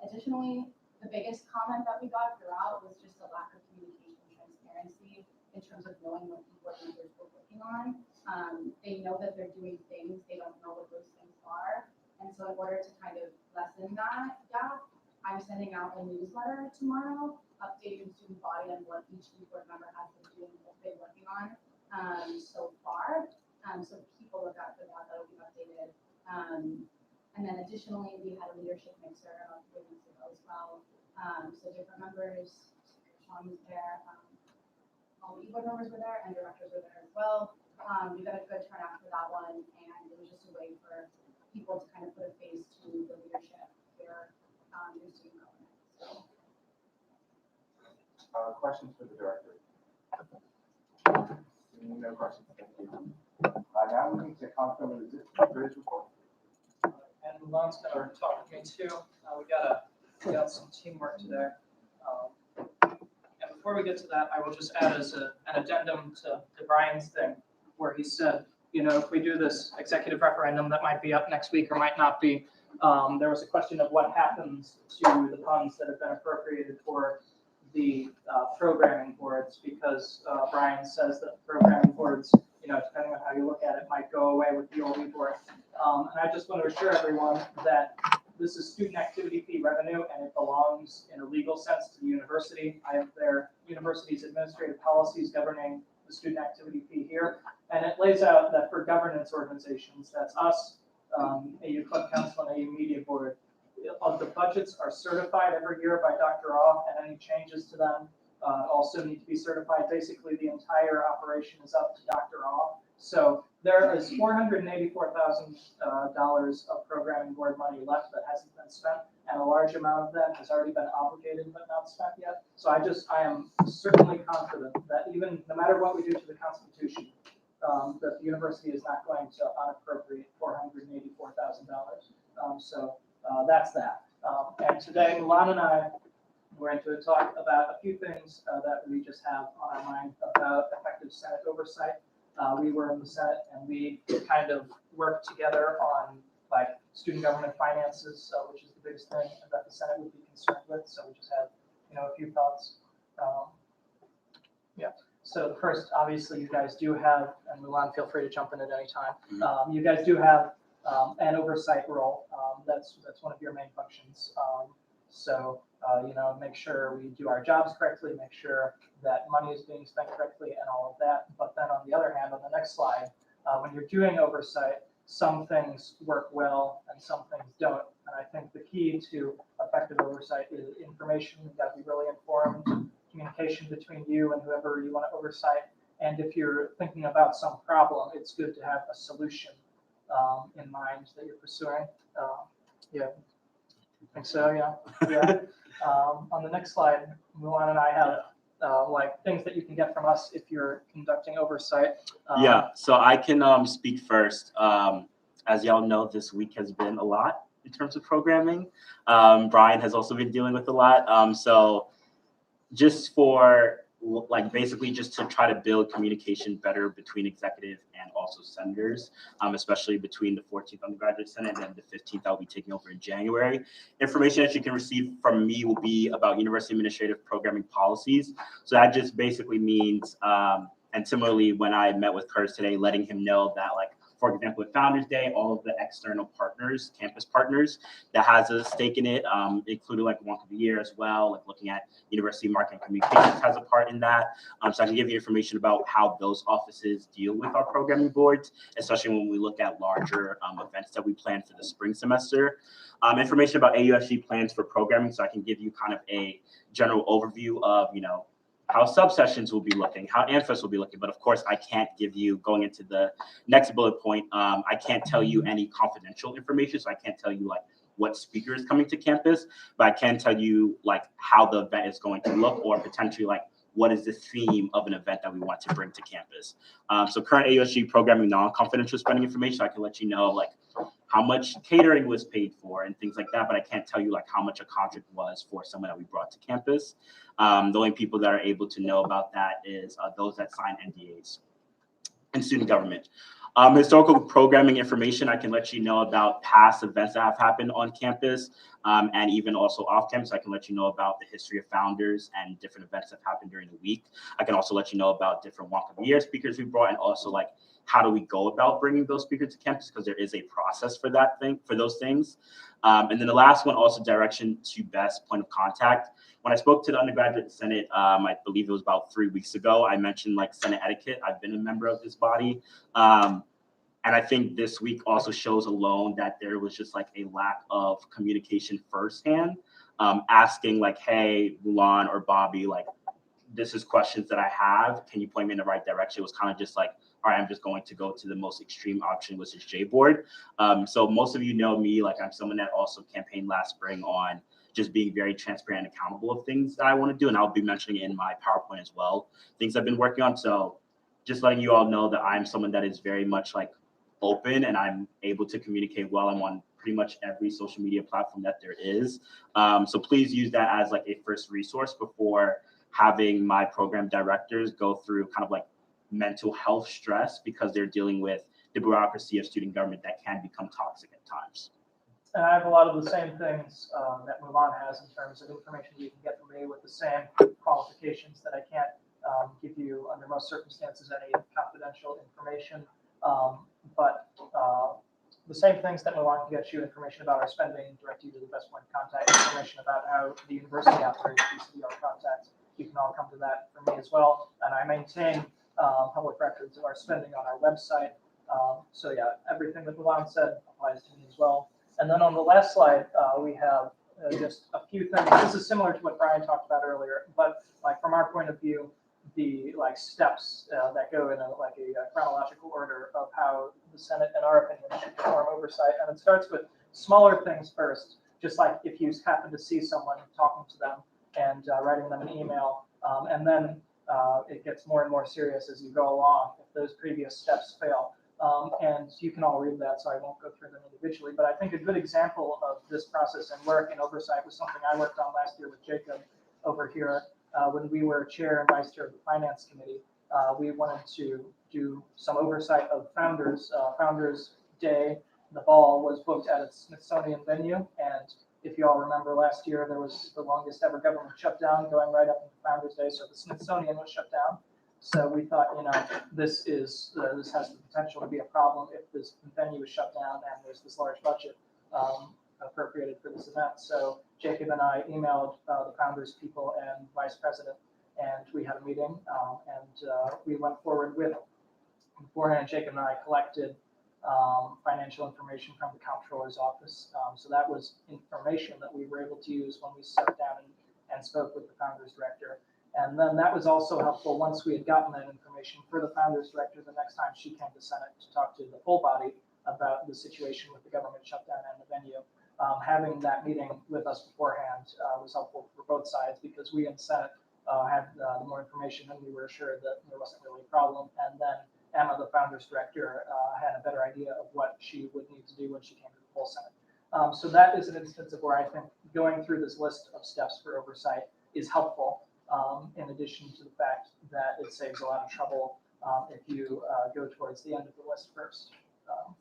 Additionally, the biggest comment that we got throughout was just a lack of communication and transparency in terms of knowing what board members were working on. They know that they're doing things, they don't know what those things are. And so in order to kind of lessen that gap, I'm sending out a newsletter tomorrow, updating the student body on what each board member has been doing, what they've been working on so far. So people look out for that, that'll be updated. And then additionally, we had a leadership mixer about 3 weeks ago as well. So different members, Sean was there, all the board members were there and directors were there as well. We got a good turnout for that one, and it was just a way for people to kind of put a face to the leadership here in student government. So. Questions for the director? No questions, thank you. Now moving to council and bridge report. And Milan's gonna talk with me too. We got some teamwork today. And before we get to that, I will just add as an addendum to Brian's thing, where he said, you know, if we do this executive referendum that might be up next week or might not be, there was a question of what happens to the funds that have been appropriated for the programming boards, because Brian says that programming boards, you know, depending on how you look at it, might go away with the OE board. And I just want to assure everyone that this is student activity fee revenue, and it belongs in a legal sense to the university. I have their university's administrative policies governing the student activity fee here, and it lays out that for governance organizations, that's us, AU Club Council and AU Media Board, the budgets are certified every year by Dr. Awe, and any changes to them also need to be certified. Basically, the entire operation is up to Dr. Awe. So there is $484,000 of programming board money left that hasn't been spent, and a large amount of that has already been obligated but not spent yet. So I am certainly confident that even no matter what we do to the Constitution, that the university is not going to unappropriate $484,000. So that's that. And today, Milan and I were going to talk about a few things that we just have on our mind about effective Senate oversight. We were in the Senate and we kind of worked together on like student government finances, which is the biggest thing that the Senate would be concerned with. So we just had, you know, a few thoughts. Yeah. So the first, obviously, you guys do have, and Milan, feel free to jump in at any time. You guys do have an oversight role. That's one of your main functions. You know, make sure we do our jobs correctly, make sure that money is being spent correctly and all of that. But then on the other hand, on the next slide, when you're doing oversight, some things work well and some things don't. And I think the key to effective oversight is information. You've got to be really informed, communication between you and whoever you want to oversight. And if you're thinking about some problem, it's good to have a solution in mind that you're pursuing. Yeah, I think so, yeah. On the next slide, Milan and I have like things that you can get from us if you're conducting oversight. Yeah, so I can speak first. As y'all know, this week has been a lot in terms of programming. Brian has also been dealing with a lot. So just for like basically just to try to build communication better between executive and also senators, especially between the 14th undergraduate senate and the 15th that will be taking over in January. Information that you can receive from me will be about university administrative programming policies. So that just basically means, and similarly when I met with Curtis today, letting him know that like, for example, with Founders Day, all of the external partners, campus partners that has a stake in it, including like Wonk of the Year as well, like looking at University Marketing Communications has a part in that. So I can give you information about how those offices deal with our programming boards, especially when we look at larger events that we plan for the spring semester. Information about AUSG plans for programming, so I can give you kind of a general overview of, you know, how subsessions will be looking, how AmFest will be looking. But of course, I can't give you, going into the next bullet point, I can't tell you any confidential information. So I can't tell you like what speaker is coming to campus, but I can tell you like how the event is going to look, or potentially like what is the theme of an event that we want to bring to campus. So current AUSG programming non-confidential spending information, so I can let you know like how much catering was paid for and things like that, but I can't tell you like how much a contract was for someone that we brought to campus. The only people that are able to know about that is those that sign NDAs. and student government. Historical programming information, I can let you know about past events that have happened on campus and even also off campus. I can let you know about the history of founders and different events that happened during the week. I can also let you know about different Walk of the Year speakers we brought, and also like how do we go about bringing those speakers to campus, because there is a process for those things. And then the last one, also direction to best point of contact. When I spoke to the undergraduate Senate, I believe it was about 3 weeks ago, I mentioned like Senate etiquette. I've been a member of this body. And I think this week also shows alone that there was just like a lack of communication firsthand, asking like, hey, Mulan or Bobby, like, this is questions that I have. Can you point me in the right direction? It was kind of just like, all right, I'm just going to go to the most extreme option, which is J-board. So most of you know me, like I'm someone that also campaigned last spring on just being very transparent and accountable of things that I want to do. And I'll be mentioning it in my PowerPoint as well, things I've been working on. So just letting you all know that I'm someone that is very much like open and I'm able to communicate well. I'm on pretty much every social media platform that there is. So please use that as like a first resource before having my program directors go through kind of like mental health stress because they're dealing with the bureaucracy of student government that can become toxic at times. And I have a lot of the same things that Mulan has in terms of information you can get from me with the same qualifications that I can't give you under most circumstances any confidential information. But the same things that Mulan can get you information about our spending, direct you to the best point of contact, information about how the university operates BCDR contacts. You can all come to that from me as well. And I maintain public records of our spending on our website. So yeah, everything that Mulan said applies to me as well. And then on the last slide, we have just a few things. This is similar to what Brian talked about earlier, but like from our point of view, the like steps that go in a chronological order of how the Senate, in our opinion, should perform oversight. And it starts with smaller things first, just like if you happen to see someone, talking to them and writing them an email, and then it gets more and more serious as you go along if those previous steps fail. And you can all read that, so I won't go through them individually. But I think a good example of this process and work and oversight was something I worked on last year with Jacob over here when we were chair and vice chair of the finance committee. We wanted to do some oversight of Founders. Founders Day, the ball was booked at a Smithsonian venue. And if you all remember last year, there was the longest ever government shutdown going right up into Founders Day. So the Smithsonian was shut down. So we thought, this has the potential to be a problem if this venue is shut down and there's this large budget appropriated for this event. So Jacob and I emailed the Founders people and vice president, and we had a meeting, and we went forward with it. Beforehand, Jacob and I collected financial information from the comptroller's office. So that was information that we were able to use when we sat down and spoke with the Founders director. And then that was also helpful once we had gotten that information for the Founders director the next time she came to Senate to talk to the full body about the situation with the government shutdown and the venue. Having that meeting with us beforehand was helpful for both sides because we in the Senate had more information and we were assured that there wasn't really a problem. And then Emma, the Founders director, had a better idea of what she would need to do when she came to the full Senate. So that is an instance of where I think going through this list of steps for oversight is helpful. In addition to the fact that it saves a lot of trouble if you go towards the end of the list first.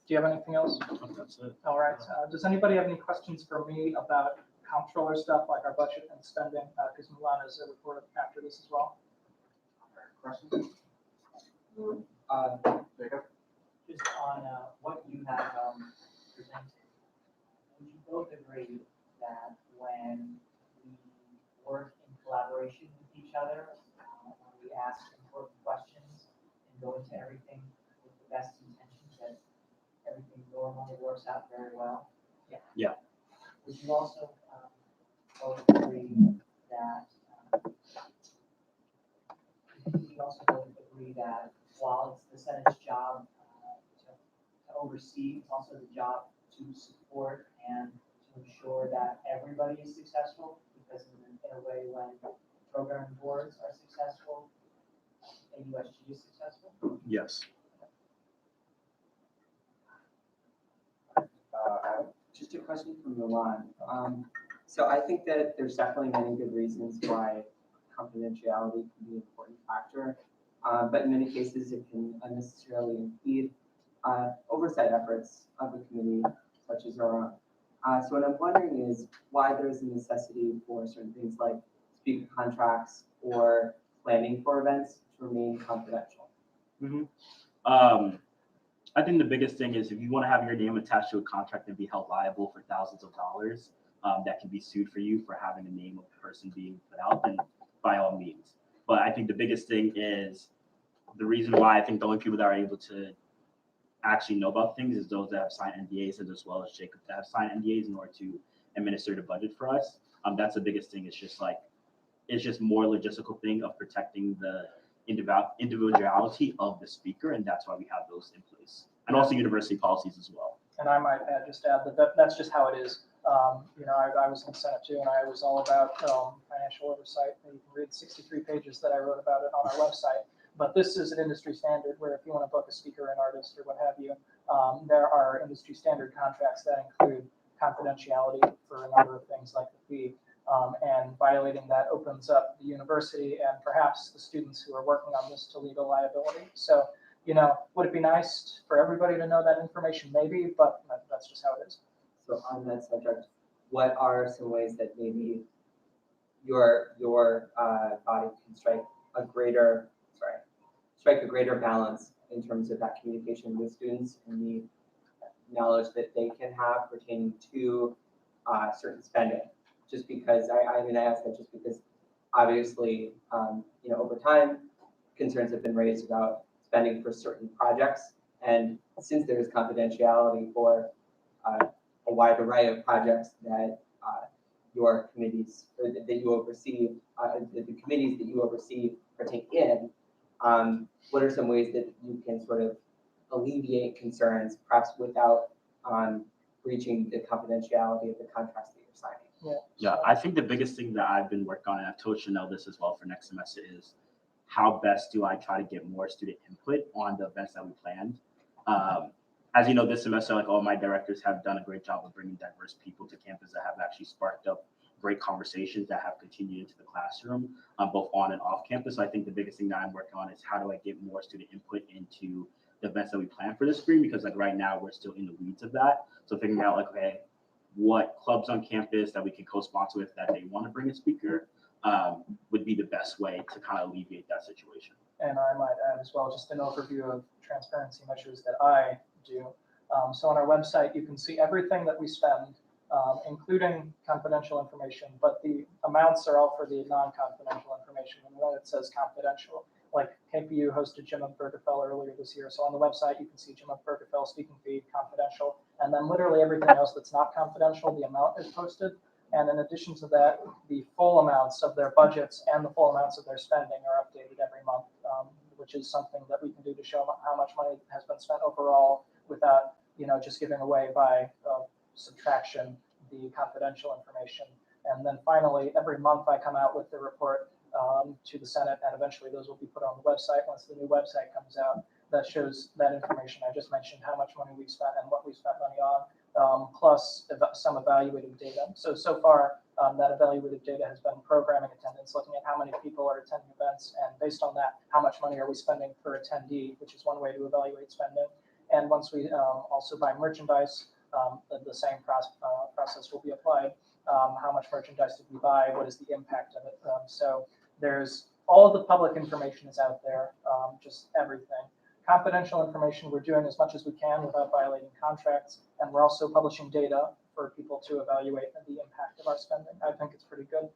Do you have anything else? That's it. All right. Does anybody have any questions for me about comptroller stuff like our budget and spending? Because Mulan is a report after this as well. Questions? Jacob? Just on what you have presented, would you both agree that when we work in collaboration with each other, when we ask important questions and go into everything with the best intentions, that everything normally works out very well? Yeah. Would you also both agree that while it's the Senate's job to oversee, it's also the job to support and to ensure that everybody is successful? Because in a way, when program boards are successful, AUSG is successful? Yes. Just a question from Milan. So I think that there's definitely many good reasons why confidentiality can be an important factor. but in many cases it can unnecessarily impede oversight efforts of the committee, such as our own. So what I'm wondering is why there's a necessity for certain things like speaker contracts or planning for events to remain confidential. I think the biggest thing is if you want to have your name attached to a contract and be held liable for thousands of dollars, that can be sued for you for having the name of the person being put out, then by all means. But I think the biggest thing is the reason why I think the only people that are able to actually know about things is those that have signed NDAs, and as well as Jacob that have signed NDAs in order to administer the budget for us. That's the biggest thing. It's just more logistical thing of protecting the individuality of the speaker, and that's why we have those in place, and also university policies as well. And I might add that's just how it is. I was in the Senate too, and I was all about financial oversight. And you can read 63 pages that I wrote about it on our website. But this is an industry standard where if you want to book a speaker, an artist, or what have you, there are industry standard contracts that include confidentiality for a number of things like the fee. And violating that opens up the university and perhaps the students who are working on this to legal liability. So, would it be nice for everybody to know that information? Maybe, but that's just how it is. So on that subject, what are some ways that maybe your body can strike a greater balance in terms of that communication with students and the knowledge that they can have pertaining to certain spending? Just because I ask that just because obviously, over time, concerns have been raised about spending for certain projects. And since there is confidentiality for a wide array of projects that your committees or that you oversee, the committees that you oversee partake in, what are some ways that you can sort of alleviate concerns, perhaps without breaching the confidentiality of the contracts that you're signing? Yeah, I think the biggest thing that I've been working on, and I've told Chanel this as well for next semester, is how best do I try to get more student input on the events that we planned. As you know, this semester, like all my directors have done a great job of bringing diverse people to campus that have actually sparked up great conversations that have continued into the classroom, both on and off campus. So I think the biggest thing that I'm working on is how do I get more student input into the events that we plan for the spring, because like right now we're still in the weeds of that. So figuring out like, okay, what clubs on campus that we can co-sponsor with that they want to bring a speaker would be the best way to kind of alleviate that situation. And I might add as well, just an overview of transparency measures that I do. So on our website, you can see everything that we spend, including confidential information, but the amounts are all for the non-confidential information, and then it says confidential. Like KPU hosted Jim Obergefell earlier this year. So on the website, you can see Jim Obergefell speaking fee, confidential, and then literally everything else that's not confidential, the amount is posted. And in addition to that, the full amounts of their budgets and the full amounts of their spending are updated every month, which is something that we can do to show how much money has been spent overall without, just giving away by subtraction the confidential information. And then finally, every month I come out with the report to the Senate, and eventually those will be put on the website once the new website comes out. That shows that information I just mentioned, how much money we spent and what we spent money on, plus some evaluated data. So far, that evaluated data has been programming attendance, looking at how many people are attending events, and based on that, how much money are we spending per attendee, which is one way to evaluate spending. And once we also buy merchandise, the same process will be applied. How much merchandise did we buy? What is the impact of it? So there's all of the public information is out there, just everything. Confidential information, we're doing as much as we can without violating contracts, and we're also publishing data for people to evaluate the impact of our spending. I think it's pretty good.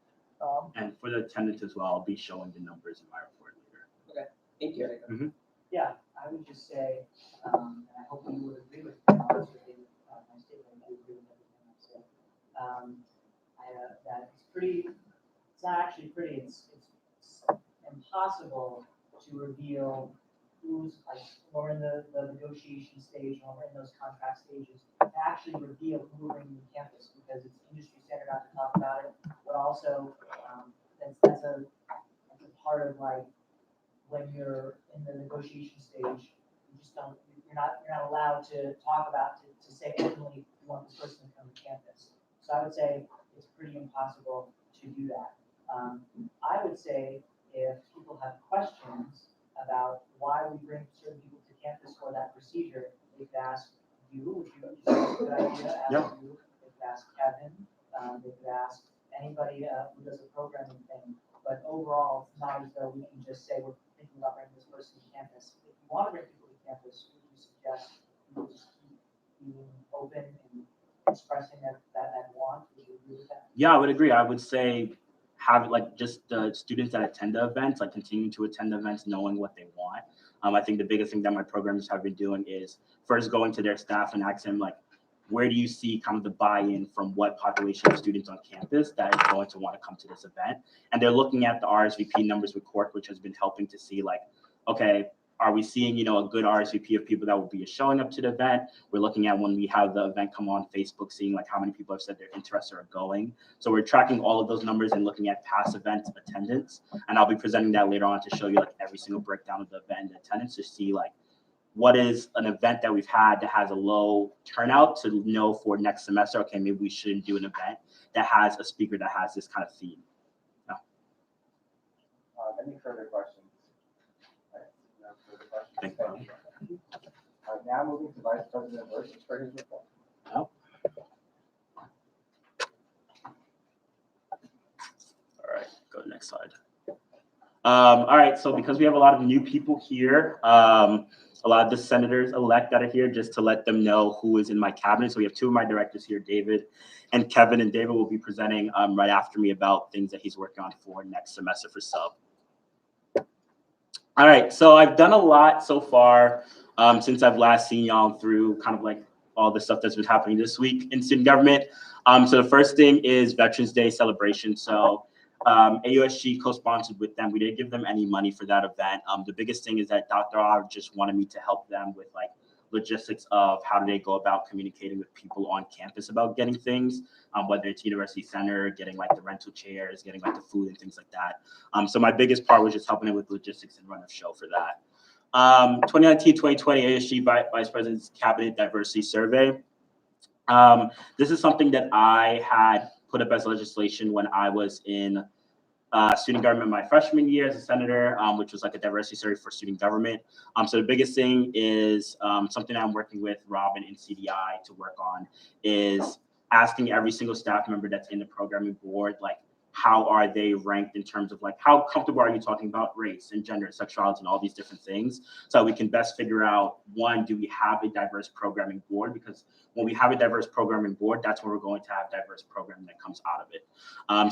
And for the attendance as well, I'll be showing the numbers in my report later. Okay, thank you. Mm-hmm. Yeah, I would just say, and I hope you would agree with me, honestly, my statement, I agree with everything I said. That it's not actually pretty, it's impossible to reveal who's like, or in the negotiation stage or in those contract stages, to actually reveal who we're bringing to campus, because it's industry standard not to talk about it, but also that's a part of like when you're in the negotiation stage, you're not allowed to talk about to say openly you want this person to come to campus. So I would say it's pretty impossible to do that. I would say if people have questions, about why we bring certain people to campus for that procedure. They could ask you, which you think is a good idea, ask Yeah. you, they could ask Kevin, they could ask anybody who does a programming thing. But overall, it's not as though we can just say we're thinking about bringing this person to campus. If you want to bring people to campus, would you suggest people just keep being open and expressing that want? Would you agree with that? Yeah, I would agree. I would say have like just the students that attend the events, like continuing to attend the events, knowing what they want. I think the biggest thing that my programs have been doing is first going to their staff and asking them like, where do you see kind of the buy-in from what population of students on campus that is going to want to come to this event? And they're looking at the RSVP numbers with Cork, which has been helping to see like, okay, are we seeing, a good RSVP of people that will be showing up to the event? We're looking at when we have the event come on Facebook, seeing like how many people have said they're interested or going. So we're tracking all of those numbers and looking at past event attendance. And I'll be presenting that later on to show you like every single breakdown of the event attendance to see like what is an event that we've had that has a low turnout to know for next semester, okay, maybe we shouldn't do an event that has a speaker that has this kind of theme. Yeah. Any further questions? No further questions. Thank you. Now moving to Vice President Burgess for his report. Oh. All right, go to the next slide. All right, so because we have a lot of new people here, a lot of the senators-elect that are here, just to let them know who is in my cabinet. So we have two of my directors here, David and Kevin, and David will be presenting right after me about things that he's working on for next semester for sub. All right, so I've done a lot so far since I've last seen y'all through kind of like all the stuff that's been happening this week in student government. So the first thing is Veterans Day celebration. So AUSG co-sponsored with them. We didn't give them any money for that event. The biggest thing is that Dr. R just wanted me to help them with like logistics of how do they go about communicating with people on campus about getting things, whether it's University Center, getting like the rental chairs, getting like the food and things like that. So my biggest part was just helping them with logistics and run a show for that. 2019-2020 AUSG Vice President's Cabinet Diversity Survey. This is something that I had put up as legislation when I was in student government my freshman year as a senator, which was like a diversity survey for student government. So the biggest thing is something I'm working with Robin and CDI to work on is asking every single staff member that's in the programming board, like, how are they ranked in terms of like, how comfortable are you talking about race and gender and sexuality and all these different things? So we can best figure out, one, do we have a diverse programming board? Because when we have a diverse programming board, that's when we're going to have diverse programming that comes out of it.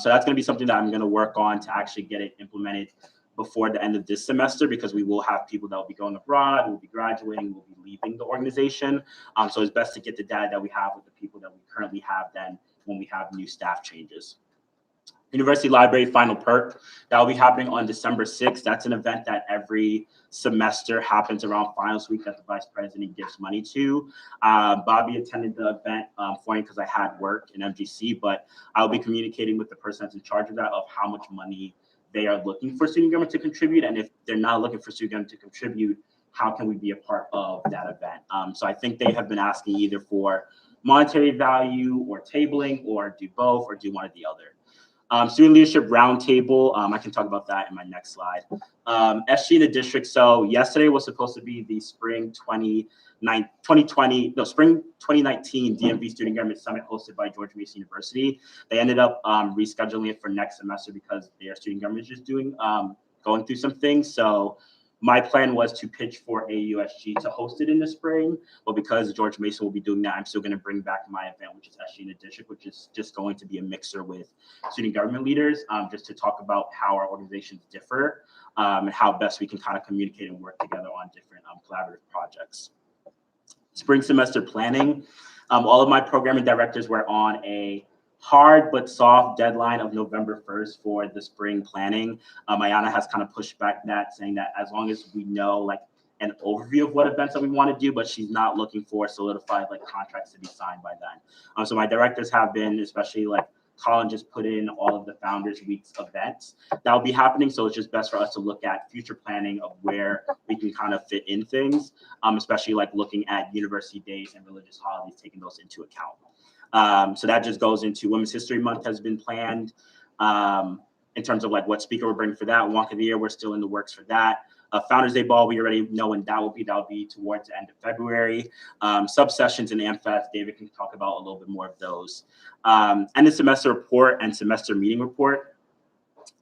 So that's going to be something that I'm going to work on to actually get it implemented before the end of this semester, because we will have people that will be going abroad, will be graduating, will be leaving the organization. So it's best to get the data that we have with the people that we currently have then when we have new staff changes. University Library Final Perk, that will be happening on December 6th. That's an event that every semester happens around finals week that the vice president gives money to. Bobby attended the event for me because I had work in MGC, but I'll be communicating with the person that's in charge of that of how much money they are looking for student government to contribute. And if they're not looking for student government to contribute, how can we be a part of that event? So I think they have been asking either for monetary value or tabling, or do both, or do one or the other. Student Leadership Roundtable, I can talk about that in my next slide. SG in the district, so yesterday was supposed to be the spring 2019 DMV Student Government Summit hosted by George Mason University. They ended up rescheduling it for next semester because their student government is just going through some things. So my plan was to pitch for AUSG to host it in the spring, but because George Mason will be doing that, I'm still going to bring back my event, which is SG in the district, which is just going to be a mixer with student government leaders, just to talk about how our organizations differ and how best we can kind of communicate and work together on different collaborative projects. Spring semester planning. All of my programming directors were on a hard but soft deadline of November 1st for the spring planning. Ayana has kind of pushed back that, saying that as long as we know like an overview of what events that we want to do, but she's not looking for solidified like contracts to be signed by then. So my directors have been, especially like Colin just put in all of the Founders Week's events that will be happening. So it's just best for us to look at future planning of where we can kind of fit in things, especially like looking at university days and religious holidays, taking those into account. So that just goes into Women's History Month has been planned in terms of like what speaker we're bringing for that. Wonk of the Year, we're still in the works for that. Founders Day Ball, we already know when that will be. That will be towards the end of February. Sub-sessions and AmFest, David can talk about a little bit more of those. End of semester report and semester meeting report.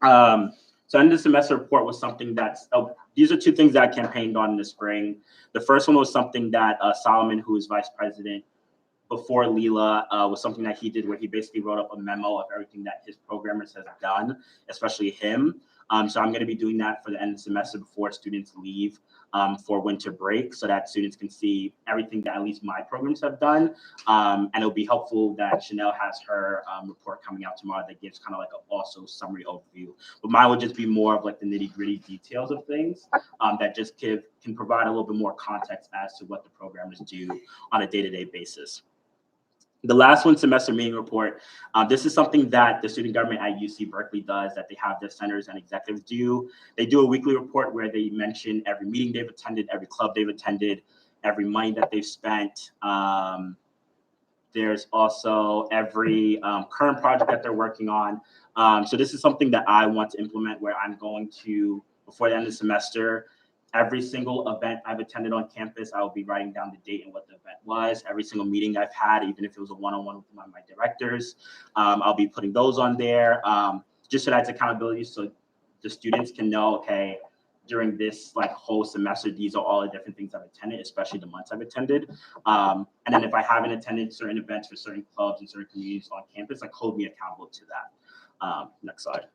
So end of semester report was something that's, these are two things that I campaigned on in the spring. The first one was something that Solomon, who is vice president before Leela, was something that he did where he basically wrote up a memo of everything that his programmers has done, especially him. So I'm going to be doing that for the end of the semester before students leave for winter break, so that students can see everything that at least my programs have done. And it'll be helpful that Chanel has her report coming out tomorrow that gives kind of like a also summary overview. But mine will just be more of like the nitty gritty details of things that just can provide a little bit more context as to what the programmers do on a day-to-day basis. The last one, semester meeting report. This is something that the student government at UC Berkeley does, that they have their senators and executives do. They do a weekly report where they mention every meeting they've attended, every club they've attended, every money that they've spent. There's also every current project that they're working on. So this is something that I want to implement, where I'm going to, before the end of the semester, every single event I've attended on campus, I will be writing down the date and what the event was. Every single meeting I've had, even if it was a one-on-one with my directors, I'll be putting those on there, just so that's accountability, so the students can know, okay, during this like whole semester, these are all the different things I've attended, especially the months I've attended. And then if I haven't attended certain events for certain clubs and certain communities on campus, like hold me accountable to that. Next slide.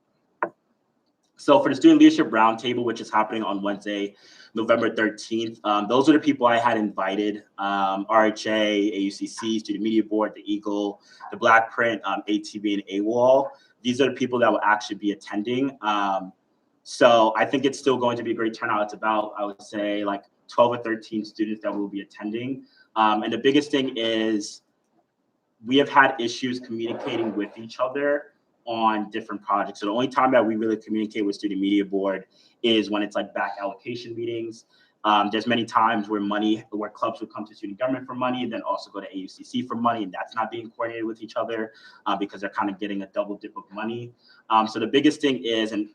So for the Student Leadership Roundtable, which is happening on Wednesday, November 13th, those are the people I had invited: RHA, AUCC, Student Media Board, the Eagle, the Black Print, ATB, and AWOL. These are the people that will actually be attending. So I think it's still going to be a great turnout. It's about, I would say, like 12 or 13 students that will be attending. And the biggest thing is we have had issues communicating with each other on different projects. So the only time that we really communicate with Student Media Board is when it's like back allocation meetings. There's many times where clubs would come to student government for money and then also go to AUCC for money, and that's not being coordinated with each other because they're kind of getting a double dip of money. So the biggest thing is, and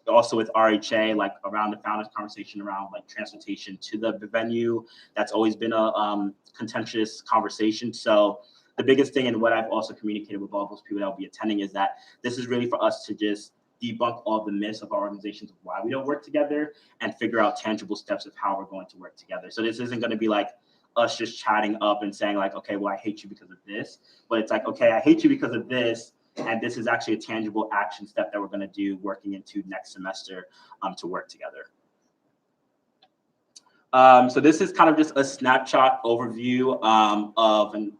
also with RHA, like around the founders conversation around like transportation to the venue, that's always been a contentious conversation. So the biggest thing, and what I've also communicated with all those people that will be attending, is that this is really for us to just debunk all the myths of our organizations of why we don't work together and figure out tangible steps of how we're going to work together. So this isn't going to be like us just chatting up and saying like, okay, well, I hate you because of this, but it's like, okay, I hate you because of this, and this is actually a tangible action step that we're going to do working into next semester to work together. So this is kind of just a snapshot overview of, and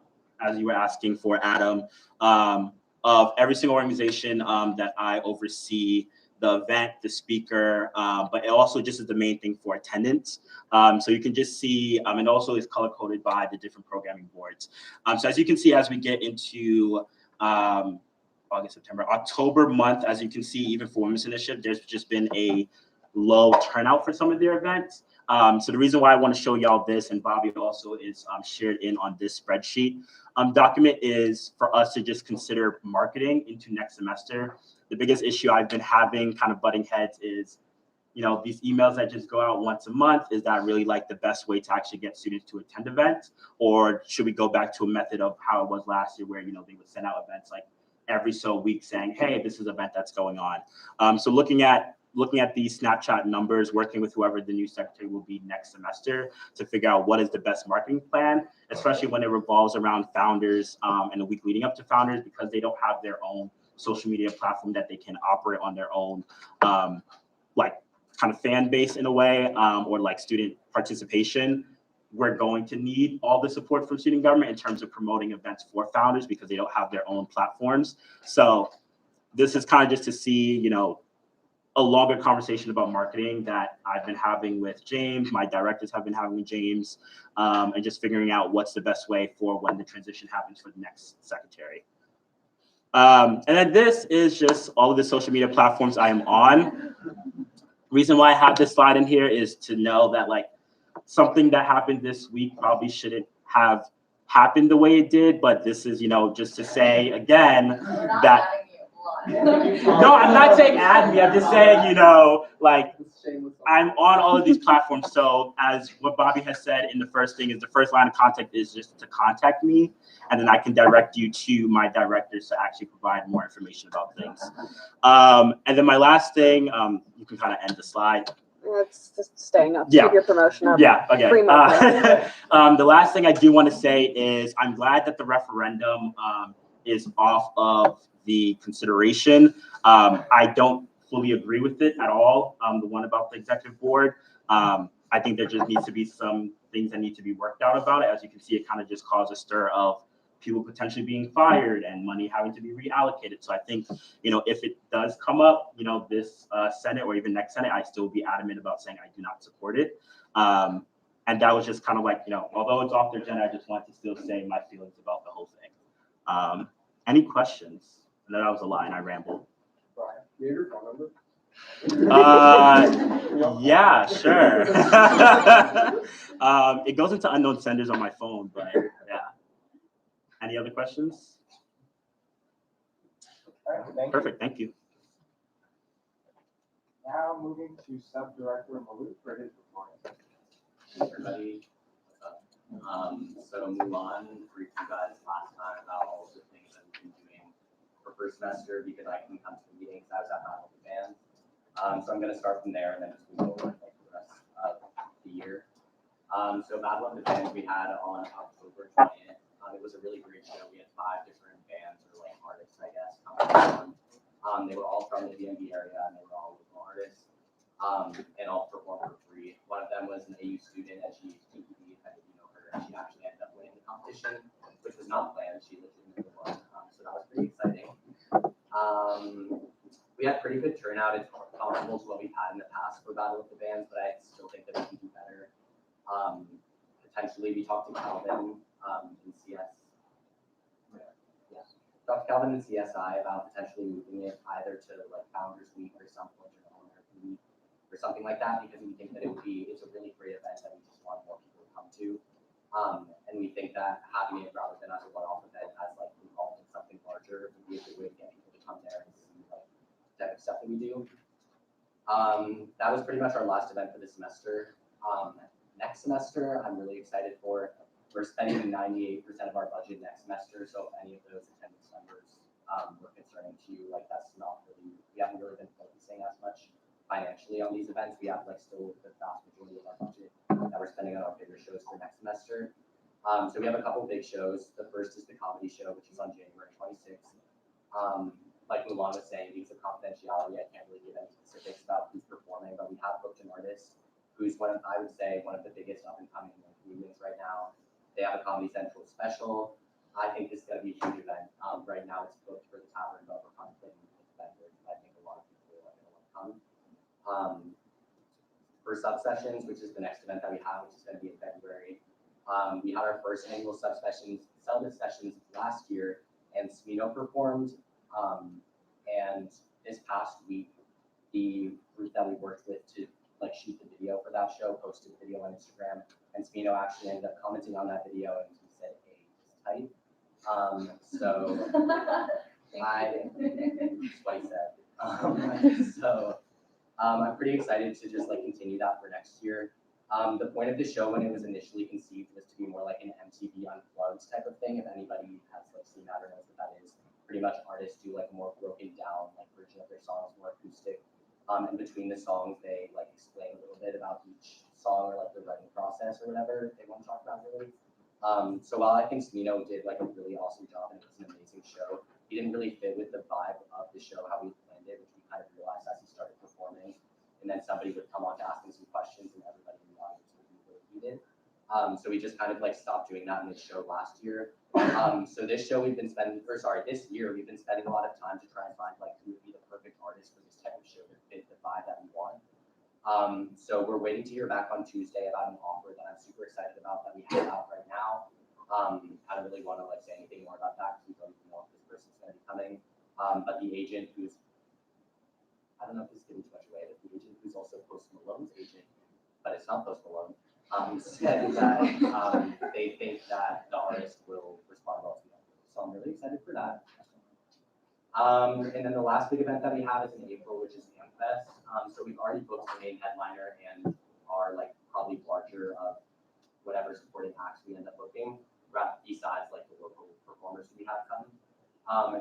as you were asking for, Adam, of every single organization that I oversee, the event, the speaker, but it also just is the main thing for attendance. So you can just see, and also is color coded by the different programming boards. So as you can see, as we get into August, September, October month, as you can see, even for Women's Initiative, there's just been a low turnout for some of their events. So the reason why I want to show y'all this, and Bobby also is shared in on this spreadsheet document, is for us to just consider marketing into next semester. The biggest issue I've been having, kind of butting heads, is, you know, these emails that just go out once a month, is that really like the best way to actually get students to attend events? Or should we go back to a method of how it was last year, where, you know, they would send out events like every so week saying, hey, this is an event that's going on. So looking at these snapshot numbers, working with whoever the new secretary will be next semester to figure out what is the best marketing plan, especially when it revolves around founders and the week leading up to founders, because they don't have their own social media platform that they can operate on their own, like kind of fan base in a way, or like student participation. We're going to need all the support from student government in terms of promoting events for founders because they don't have their own platforms. So this is kind of just to see, you know, a longer conversation about marketing that I've been having with James, my directors have been having with James, and just figuring out what's the best way for when the transition happens for the next secretary. And then this is just all of the social media platforms I am on. Reason why I have this slide in here is to know that like something that happened this week probably shouldn't have happened the way it did, but this is, you know, just to say again that No, I'm not saying add me. I'm just saying, you know, like It's shameless. I'm on all of these platforms. So as what Bobby has said in the first thing is the first line of contact is just to contact me. And then I can direct you to my directors to actually provide more information about things. And then my last thing, you can kind of end the slide. It's just staying up. Yeah. Keep your promotion up. Yeah, okay. 3 months. The last thing I do want to say is I'm glad that the referendum is off of the consideration. I don't fully agree with it at all, the one about the executive board. I think there just needs to be some things that need to be worked out about it. As you can see, it kind of just caused a stir of people potentially being fired and money having to be reallocated. So I think, you know, if it does come up, you know, this Senate or even next Senate, I still be adamant about saying I do not support it. And that was just kind of like, you know, although it's off the agenda, I just want to still say my feelings about the whole thing. Any questions? I know that was a lie and I rambled. Brian, you have your phone number? Yeah, sure. It goes into unknown senders on my phone, but yeah. Any other questions? All right, thank you. Perfect, thank you. Now moving to Sub-Director Malou for his report. Everybody, so Mulan briefed you guys last time about all of the things that we've been doing for first semester because I couldn't come to the meetings. I was at Battle of the Band. So I'm going to start from there and then just move over like the rest of the year. So Battle of the Bands we had on October 20th. It was a really great show. We had 5 different bands or like artists, I guess, coming on. They were all from the DMV area and they were all local artists. And all performed for free. One of them was an AU student and she TPD, if you know her, and she actually ended up winning the competition, which was not planned. She legitimately won. So that was pretty exciting. We had pretty good turnout. It's comparable to what we've had in the past for Battle of the Bands, but I still think that we can do better. Potentially, we talked to Calvin in CS. Yeah, talked to Calvin in CSI about potentially moving it either to like Founders Week or some point or Owner Week or something like that, because we think that it's a really great event that we just want more people to come to. And we think that having it rather than as a one-off event as like involved in something larger would be a good way to get people to come there and see like the type of stuff that we do. That was pretty much our last event for the semester. Next semester, I'm really excited for. We're spending 98% of our budget next semester, so if any of those attendance numbers were concerning to you, like that's not really, we haven't really been focusing as much financially on these events. We have like still the vast majority of our budget that we're spending on our bigger shows for next semester. So we have a couple big shows. The first is the comedy show, which is on January 26th. Like Mulan was saying, because of confidentiality, I can't really give any specifics about who's performing, but we have booked an artist who's I would say one of the biggest up and coming comedians right now. They have a Comedy Central special. I think this is going to be a huge event. Right now it's booked for the Tavern of Overconfident vendors. I think a lot of people are going to want to come. For Subsessions, which is the next event that we have, which is going to be in February. We had our first annual Subsessions last year, and Smino performed. And this past week, the group that we worked with to like shoot the video for that show posted a video on Instagram, and Smino actually ended up commenting on that video, and he said, "Hey, it's tight." So that's what he said. I'm pretty excited to just like continue that for next year. The point of the show when it was initially conceived was to be more like an MTV Unplugged type of thing. If anybody has like seen that or knows what that is, pretty much artists do like a more broken down like version of their songs, more acoustic. And between the songs, they like explain a little bit about each song or like the writing process or whatever they want to talk about really. So while I think Smino did like a really awesome job and it was an amazing show, he didn't really fit with the vibe of the show, how we planned it, which we kind of realized as he started performing. And then somebody would come on to ask him some questions and everybody in the audience would be really heated. So we just kind of like stopped doing that in this show last year. So this year we've been spending a lot of time to try and find like who would be the perfect artist for this type of show to fit the vibe that we want. So we're waiting to hear back on Tuesday about an offer that I'm super excited about that we have out right now. I don't really want to like say anything more about that because we don't even know if this person's going to be coming. But the agent who's, I don't know if this is giving too much away, but the agent who's also Post Malone's agent, but it's not Post Malone, said that they think that the artist will respond well to the offer. So I'm really excited for that. And then the last big event that we have is in April, which is AmFest. So we've already booked the main headliner and our like probably larger of whatever supporting acts we end up booking, besides like the local performers we have coming.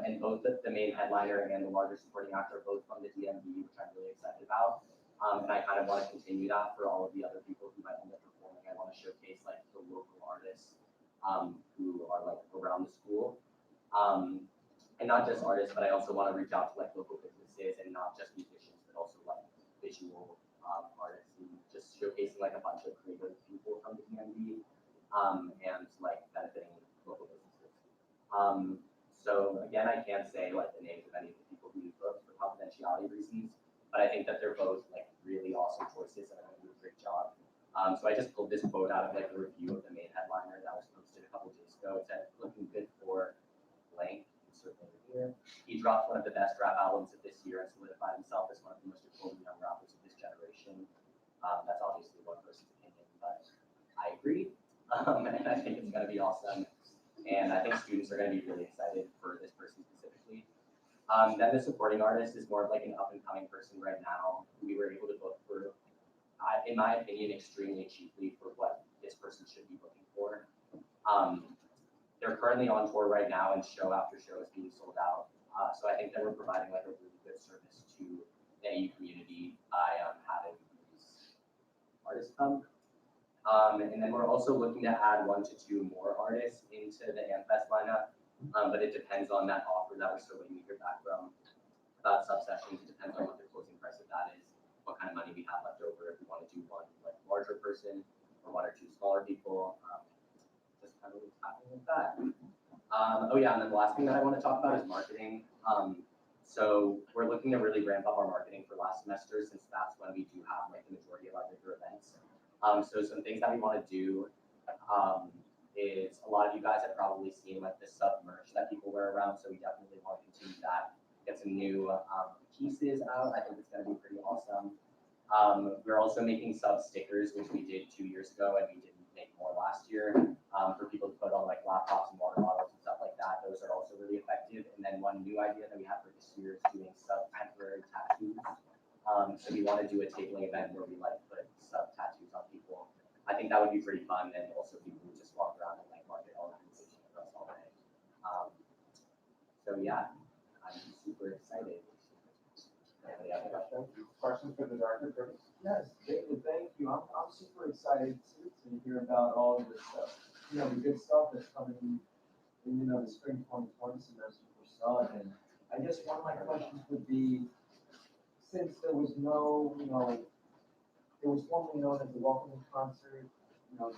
And both the main headliner and the larger supporting act are both from the DMV, which I'm really excited about. And I kind of want to continue that for all of the other people who might end up performing. I want to showcase like the local artists who are like around the school. And not just artists, but I also want to reach out to like local businesses and not just musicians, but also like visual artists and just showcasing like a bunch of creative people from the DMV and like benefiting local businesses. So again, I can't say like the names of any of the people who we booked for confidentiality reasons, but I think that they're both like really awesome choices and are going to do a great job. So I just pulled this quote out of like the review of the main headliner that was posted a couple days ago. It said, "Looking good for blank." Certainly here. He dropped one of the best rap albums of this year and solidified himself as one of the most important young rappers of this generation. That's obviously one person's opinion, but I agree. And I think it's going to be awesome. And I think students are going to be really excited for this person specifically. Then the supporting artist is more of like an up and coming person right now. We were able to book for, in my opinion, extremely cheaply for what this person should be looking for. They're currently on tour right now, and show after show is being sold out. So I think that we're providing like a really good service to the AU community by having these artists come. And then we're also looking to add 1 to 2 more artists into the AmFest lineup, but it depends on that offer that we're still waiting to hear back from about subsessions. It depends on what the closing price of that is, what kind of money we have left over, if we want to do one like larger person or 1 or 2 smaller people. Just kind of what's happening with that. Oh yeah, and then the last thing that I want to talk about is marketing. So we're looking to really ramp up our marketing for last semester, since that's when we do have like the majority of our bigger events. So some things that we want to do is a lot of you guys have probably seen like the sub merch that people wear around. So we definitely want to continue that. Get some new pieces out. I think it's going to be pretty awesome. We're also making sub stickers, which we did 2 years ago, and we didn't make more last year for people to put on like laptops and water bottles and stuff like that. Those are also really effective. And then one new idea that we have for this year is doing sub temporary tattoos. So we want to do a tabling event where we like put sub tattoos on people. I think that would be pretty fun, and also people would just walk around and like market our organization across all day. So yeah, I'm super excited. Any other questions? Questions for the director, Curtis? Yes, David, thank you. I'm super excited to hear about all of this stuff. You know, the good stuff that's coming in, the spring 2020 semester for Sud. And I guess one of my questions would be, since there was no, it was formerly known as the welcoming concert,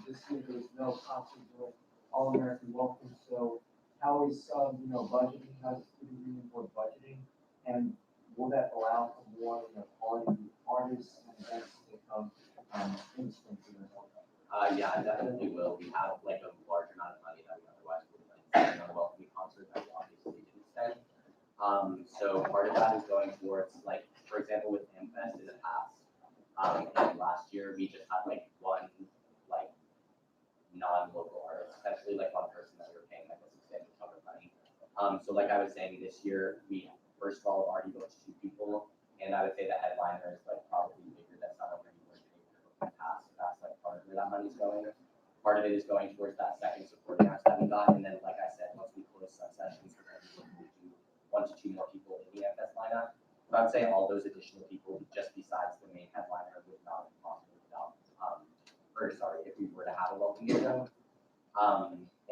this year there was no concert during All-American Welcome. So how is Sud, budgeting, how is the Union Board budgeting? And will that allow for more, artists and events to come in the spring semester? Yeah, it definitely will. We have like a large amount of money that we otherwise would have been spending on a welcoming concert that we obviously didn't spend. So part of that is going towards like, for example, with AmFest in the past, and last year we just had like one like non-local artist, essentially like one person that we were paying like a substantial chunk of money. So like I was saying, this year we first of all already booked 2 people, and I would say the headliner is like probably bigger than some of the past. So that's like part of where that money's going. Part of it is going towards that second supporting act that we got, and then like I said, once we close some sessions, we're going to be looking to do 1 to 2 more people in the AmFest lineup. But I'd say all those additional people, just besides the main headliner, would not be possible without, if we were to have a welcoming show.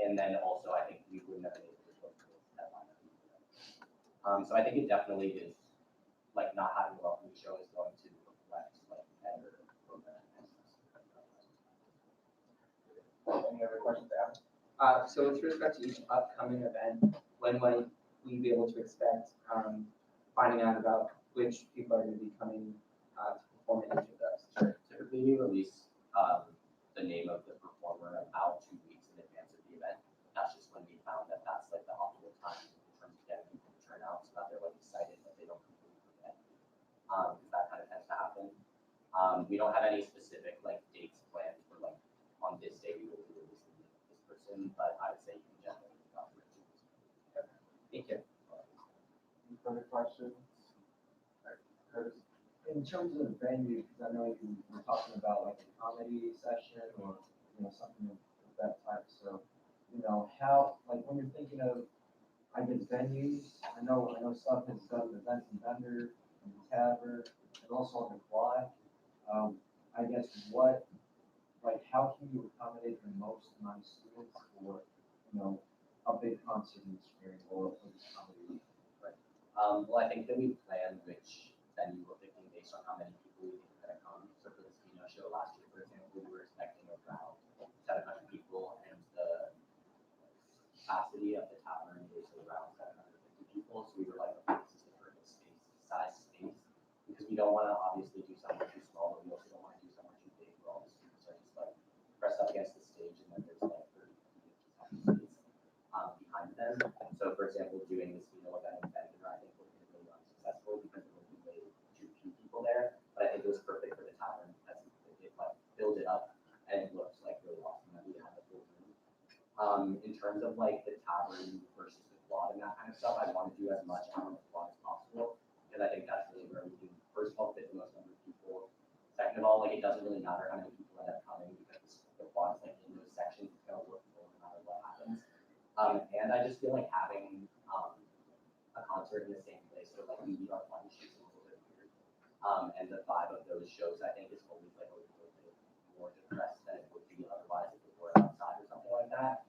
And then also I think we wouldn't have been able to book the headliner. So I think it definitely is, like not having a welcoming show is going to reflect like better program. Any other questions, Adam? So with respect to each upcoming event, when might we be able to expect finding out about which people are going to be coming to perform in each of those? Sure. Typically we release the name of the performer about 2 weeks in advance of the event. That's just when we found that that's like the optimal time in terms of getting people to turn out, so that they're like excited that they don't completely forget. That kind of tends to happen. We don't have any specific like dates planned for like on this day we will be releasing this person, but I would say you can generally about 2 weeks. Thank you. further questions? Curtis? In terms of venue, because I know you were talking about like a comedy session or, something of that type. So, how, like when you're thinking of, I guess, venues, I know Sub has done events and vendor and the tavern and also on the quad. I guess how can you accommodate the most amount of students for, a big concert experience or a big comedy? Well, I think that we planned which venue we're picking based on how many people we think are gonna come. So for this Kino show last year, for example, we were expecting around 700 people, and the capacity of the tavern is around 750 people. So we were like, okay, this is the perfect size space, because we don't want to obviously do something too small, but we also don't want to do something too big where all the students are just like pressed up against the stage, and then there's like 30 people behind them. So for example, doing this event in Denver, I think would have been really unsuccessful because there would be way too few people there. But I think it was perfect for the tavern because it like filled it up and it looks like really awesome that we had the full room. In terms of like the tavern versus the quad and that kind of stuff, I want to do as much on the quad as possible because I think that's really where we can first of all fit the most number of people. Second of all, like it doesn't really matter how many people end up coming because the quad is like in those sections, it's gonna look full no matter what happens. And I just feel like having a concert in the same place, so like we meet our fun shoots a little bit weird. And the vibe of those shows, I think, is always like a little bit more depressed than it would be otherwise if it were outside or something like that.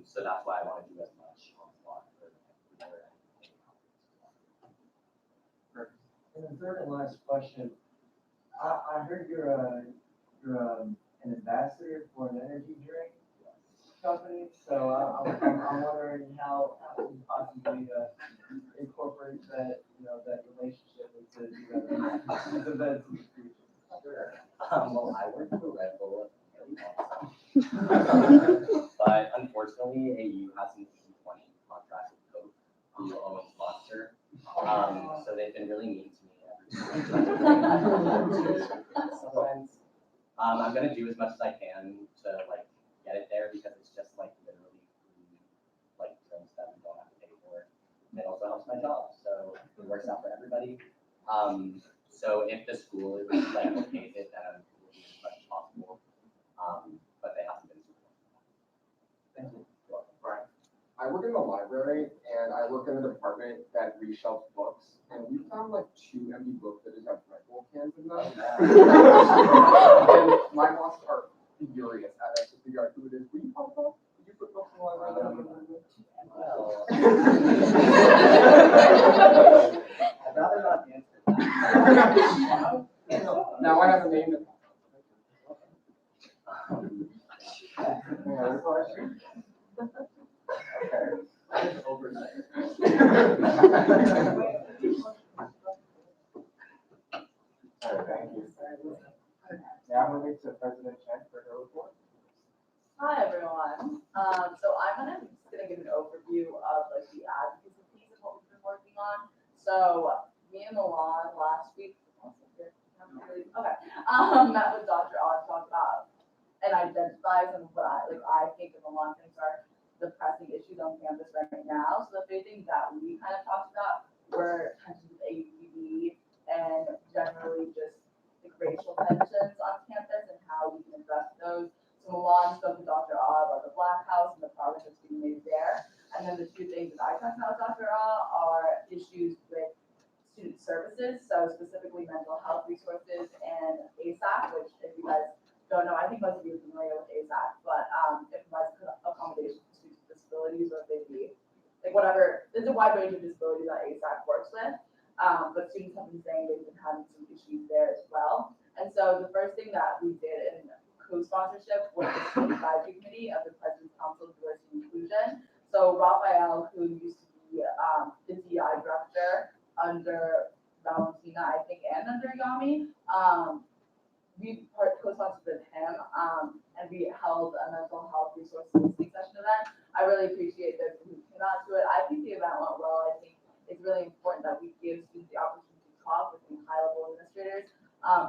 So that's why I want to do as much on the spot for whatever. And the third and last question, I heard you're an ambassador for an energy drink company, so I'm wondering how you possibly incorporate that, that relationship into these events in the future. Sure. Well, I work for Red Bull, but unfortunately, AU has an 80-20 contract with Coke, who owns Monster. So they've been really mean to me sometimes. I'm gonna do as much as I can to like get it there because it's just like literally free like drinks that we don't have to pay for. It also helps my job, so it works out for everybody. So if the school is like okays it, then I'm will do as much as possible. But they haven't been super. Thank you. Right. I work in the library and I work in the department that reshelves books, and we found like 2 empty books that just have Red Bull cans in them. And my boss are furious at us to figure out who it is. Will you pop up? Did you put books in the library that have Red Bull? I'd rather not answer that. Now I have a name. Any other questions? Okay. That is overnight. All right, thank you. Now moving to President Chen for her report. Hi, everyone. So I'm just gonna give an overview of like the advocacy piece of what we've been working on. So me and Milan last week, okay, met with Dr. Oz, talked about and identify some of what I think and Milan thinks are the pressing issues on campus right now. So the big things that we kind of talked about were tensions with AUPD and generally just the racial tensions on campus and how we can address those. So Milan spoke to Dr. Ah about the Black House and the progress that's being made there. And then the 2 things that I talked about with Dr. Ah are issues with student services, so specifically mental health resources and ASAC, which if you guys don't know, I think most of you are familiar with ASAC, but it provides accommodations for students with disabilities or if they be like whatever, there's a wide range of disabilities that ASAC works with. But students have been saying they've been having some issues there as well. And so the first thing that we did in co-sponsorship was the advisory committee of the President's Council of Diversity and Inclusion. So Raphael, who used to be the DI director under Valentina, I think, and under Yami, we co-sponsored with him, and we held a mental health resource listening session event. I really appreciate those who came out to it. I think the event went well. I think it's really important that we give students the opportunity to talk with these high-level administrators,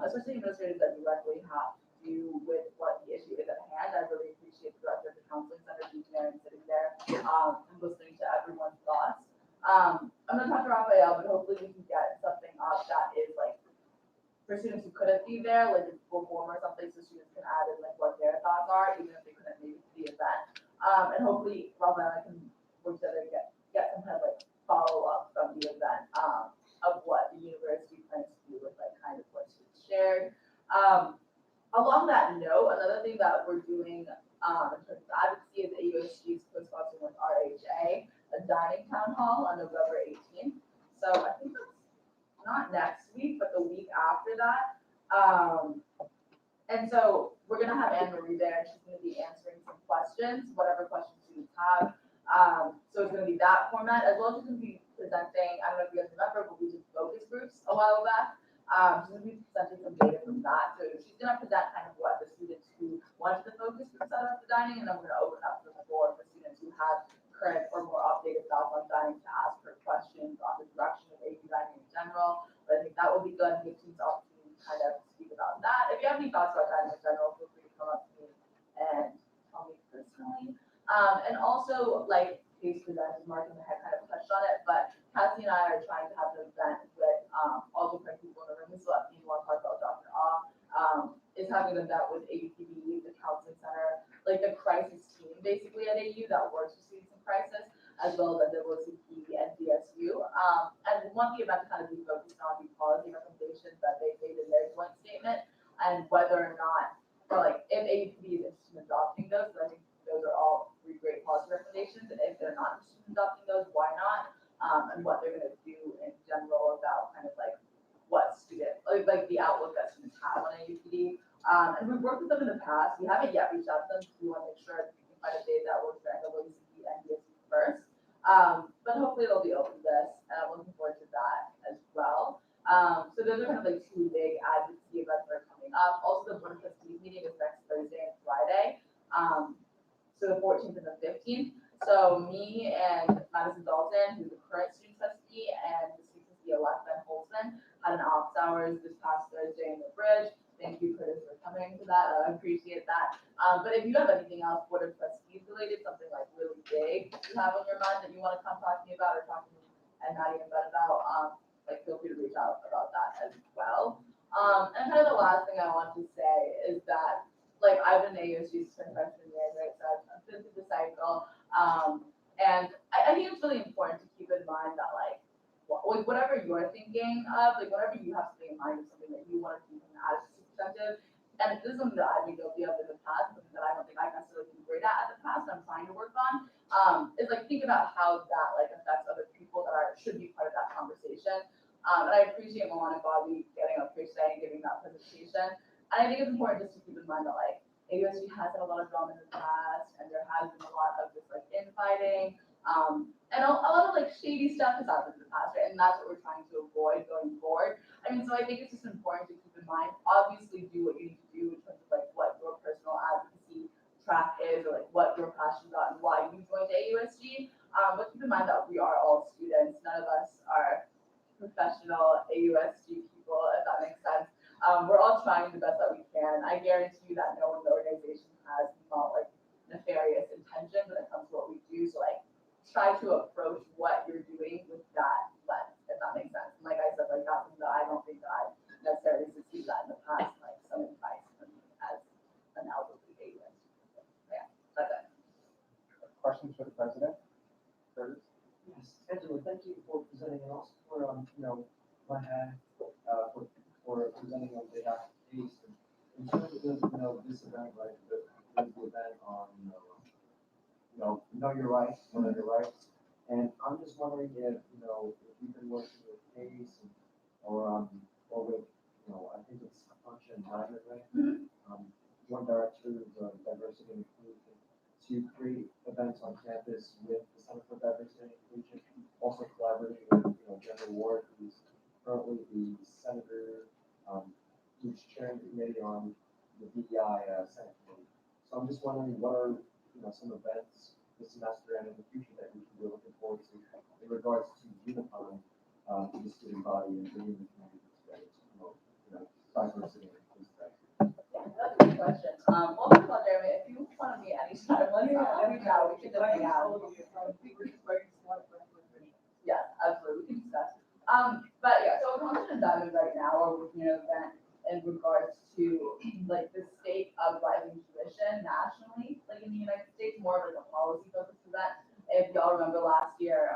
especially administrators that directly have to do with what the issue is at hand. I really appreciate the director of the counseling center being there and sitting there and listening to everyone's thoughts. I'm going to talk to Raphael there, like a Google form or something, so students can add in like what their thoughts are, even if they couldn't make it to the event. And hopefully, Rob and I can work together to get some kind of like follow-up from the event, of what the university plans to do with like kind of what students shared. Along that note, another thing that we're doing, in terms of advocacy is AUSG is co-sponsoring with RHA, a dining town hall on November 18th. So I think that's not next week, but the week after that. And so we're gonna have Anne Marie there, and she's gonna be answering some questions, whatever questions students have. So it's gonna be that format, as well as she's gonna be presenting, I don't know if you guys remember, but we did focus groups a while back. She's gonna be presenting some data from that. So she's gonna present kind of what the students who wanted the focus group set up the dining, and then we're gonna open up the floor for students who have current or more updated thoughts on dining to ask her questions on the direction of AU dining in general. But I think that will be good and give students the opportunity to kind of speak about that. If you have any thoughts about dining in general, feel free to come up to me and tell me personally. And also, like Paige presented, Mark and I had kind of touched on it, but Cassie and I are trying to have an event with all different people in the room. We still have people want to talk about Dr. Is having an event with AUPB, the counseling center, like the crisis team basically at AU that works with students in crisis, as well as NAACP and DSU. And we want the event to kind of be focused on the policy recommendations that they made in their joint statement, and whether or not, or like if AUPB is interested in adopting those, I think those are all three great policy recommendations, and if they're not interested in adopting those, why not? And what they're gonna do in general about kind of like what student, like the outlook that students have on AUPD. And we've worked with them in the past. We haven't yet reached out to them, so we want to make sure that we can find a date that works for NAACP and DSU first. But hopefully they'll be open to this, and I'm looking forward to that as well. So those are kind of like two big advocacy events that are coming up. Also, the Board of Trustees meeting is next Thursday and Friday. So the 14th and the 15th. So me and Madison Dalton, who's the current student trustee, and the student trustee elect Ben Holtzman, had an office hours this past Thursday in the bridge. Thank you, Curtis, for coming to that. I appreciate that. But if you have anything else Board of Trustees related, something like really big you have on your mind that you want to come talk to me about, or talk to me and not even bet about, like feel free to reach out about that as well. And kind of the last thing I want to say is that, like, I've been AUSG since freshman year, right? So I've been through the cycle. And I think it's really important to keep in mind that, like whatever you're thinking of, like whenever you have something in mind of something that you want to do from an advocacy perspective, and this is something that I've been guilty of in the past, something that I don't think I necessarily been great at the past, I'm trying to work on, is like think about how that like affects other people that should be part of that conversation. And I appreciate Milan and Bobby getting up here today and giving that presentation. And I think it's important just to keep in mind that like AUSG has had a lot of drama in the past, and there has been a lot of just like infighting, and a lot of like shady stuff has happened in the past, right? And that's what we're trying to avoid going forward. I mean, so I think it's just important to keep in mind, obviously do what you need to do in terms of like what your personal advocacy track is, or like what you're passionate about and why you joined AUSG. But keep in mind that we are all students. None of us are professional AUSG people, if that makes sense. We're all trying the best that we can. I guarantee you that no one in the organization has not like nefarious intention when it comes to what we do. So like try to approach what you're doing with that lens, if that makes sense. And like I said, like that's something that I don't think that I necessarily succeeded at in the past, like some advice from me as an elderly AUSG. So, yeah, that's it. Questions for the president? Curtis? Yes, Angela, thank you for presenting, and also for, my hand, for presenting on behalf of Case. In terms of, this event, right, the event on, know your rights, know your rights. And I'm just wondering if, if you've been working with Case or with, I think it's Function and Diamond, right? One director of diversity and inclusion, to create events on campus with the Center for Diversity and Inclusion, also collaborating with, General Ward, who's currently the senator, who's chairing the committee on the DEI Senate committee. So I'm just wondering what are, some events this semester and in the future that we should be looking forward to in regards to unifying the student body and bringing the community together to promote, diversity and inclusion. Yeah, that's a good question. Well, first of all, Jeremy, if you want to be anytime, let's reach out. We can just hang out. Yeah, absolutely. We can discuss. But yeah, so Function and Diamond right now are working an event in regards nationally, like in the United States, more of like a policy focused event. If y'all remember last year,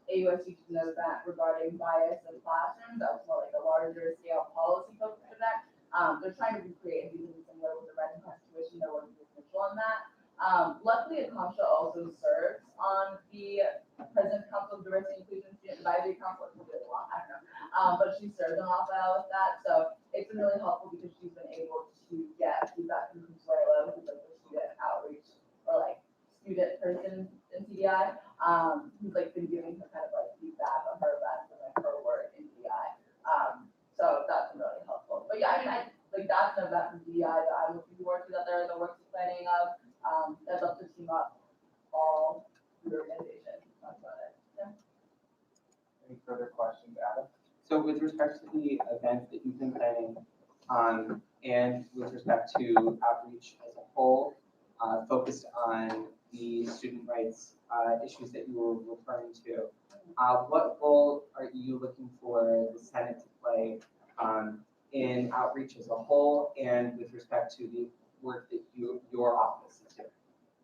AUSG did an event regarding bias in classrooms. That was more like a larger scale policy focused event. They're trying to recreate and do something similar with the Red Cross tuition. There wasn't official on that. Luckily, Akamsha also serves on the President's Council of Diversity and Inclusion Student Advisory Council. It's really long, I don't know. But she serves on OFL with that. So it's been really helpful because she's been able to get feedback from Consuelo, who's like the student outreach or like student person in CDI, who's like been giving her kind of like feedback on her events and like her work in CDI. So that's been really helpful. But yeah, I mean, like that's an event from CDI that I'm looking forward to that they're in the works of planning of. I'd love to team up all the organization. Talk about it. Yeah. Any further questions, Adam? So with respect to the events that you've been planning, and with respect to outreach as a whole, focused on the student rights issues that you were referring to, what role are you looking for the Senate to play in outreach as a whole and with respect to the work that your office is doing?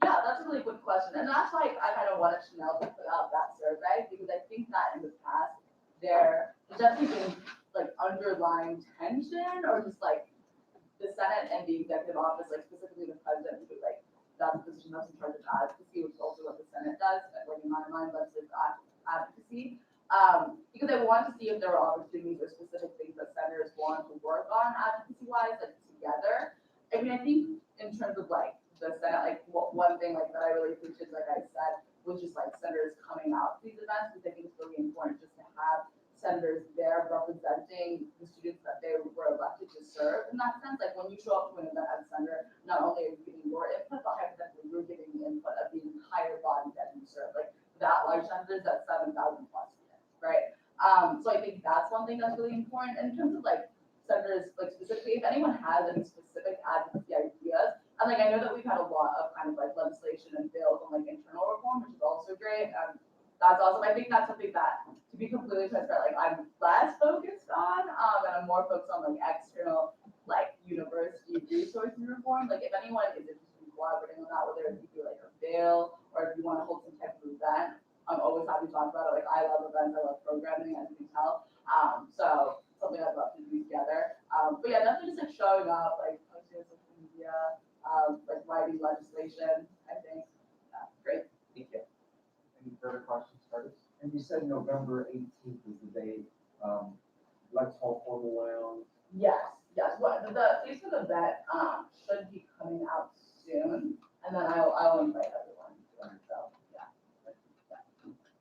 Yeah, that's a really good question. And that's why I kind of wanted Chanel to put out that survey, because I think that in the past, there's definitely been like underlying tension or just like the Senate and the executive office, like specifically the president, who like that's the position that's in charge of advocacy, which is also what the Senate does, like in my mind, legislative advocacy. Because I wanted to see if there were opportunities or specific things that senators wanted to work on advocacy-wise, like together. I mean, I think in terms of like the Senate, like one thing like that I really appreciated, like I said, was just like senators coming out to these events, because I think it's really important just to have senators there representing the students that they were elected to serve. In that sense, like when you show up to an event as a senator, not only are you giving your input, but hypothetically you're giving the input of the entire body that you serve. Like that large senators, that's 7,000 plus students, right? So I think that's one thing that's really important. And in terms of like senators, like specifically, if anyone has any specific advocacy ideas, and like I know that we've had a lot of kind of like legislation and bills on like internal reform, which is also great. That's awesome. I think that's something that, to be completely transparent, like I'm less focused on, and I'm more focused on like external, like university resources reform. Like if anyone is interested in collaborating on that, whether it be like a bill or if you want to hold some type of event, I'm always happy to talk about it. Like I love events, I love programming, as you can tell. So something I'd love to do together. But yeah, definitely just like showing up, like posting on social media, like writing legislation, I think. Yeah, great. Thank you. Any further questions, Curtis? And you said November 18th is the day, let's hold formal round. Yes, yes. What the Facebook event should be coming out soon, and then I'll invite everyone to it. So yeah.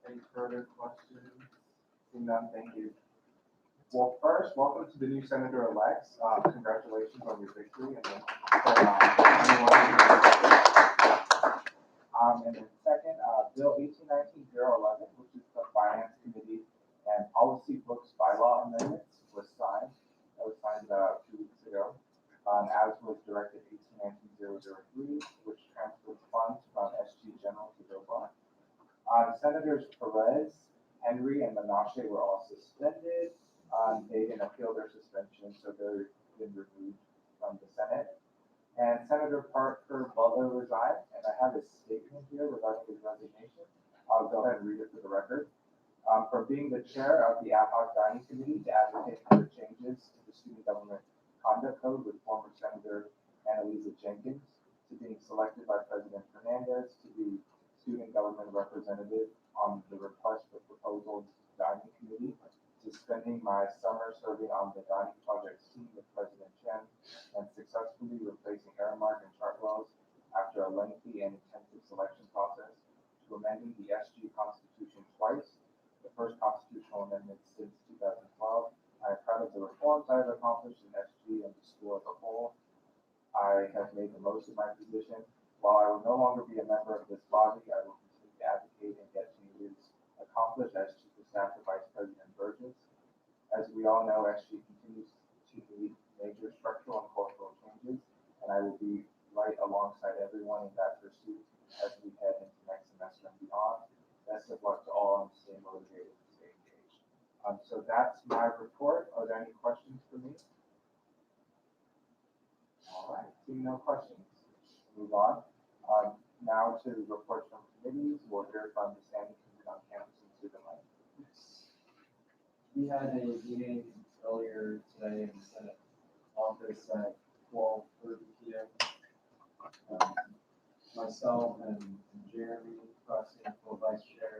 Any further questions? Seeing none, thank you. Well, first, welcome to the new senator-elects. Congratulations on your victory. And then second, Bill 1819-011, which is the Finance Committee and Policy Books Bylaw Amendments, was signed. That was signed 2 weeks ago, as was Directive 1819-003, which transfers funds from SG General to Bill. Senators Perez, Henry, and Menashe were all suspended. They didn't appeal their suspension, so they've been removed from the Senate. And Senator Parker Butler resigned, and I have a statement here regarding his resignation. I'll go ahead and read it for the record. For being the chair of the Ad hoc Dining Committee to advocate for changes to the Student Government Conduct Code with former Senator Annalisa Jenkins, to being selected by President Fernandez to be Student Government Representative on the Request for Proposals Dining Committee, to spending my summer serving on the dining project team with President Chen and successfully replacing Aramark and Chartwells after a lengthy and intensive selection process, to amending the SG Constitution twice, the first constitutional amendment since 2012. I am proud of the reforms I have accomplished in SG and the school as a whole. I have made the most of my position. While I will no longer be a member of this body, I will continue to advocate and get changes accomplished as Chief of Staff to Vice President Burgess. As we all know, SG continues to need major structural and cultural changes, and I will be right alongside everyone in that pursuit as we head into next semester and beyond. Best of luck to all, and stay motivated and stay engaged. So that's my report. Are there any questions for me? All right, seeing no questions. move on. Now to reports from committees, we'll hear from the Standing Committee on Campus and Student Life. We had a meeting earlier today in the Senate office at 12:30 p.m. Myself and Jeremy Preston, co-vice chair,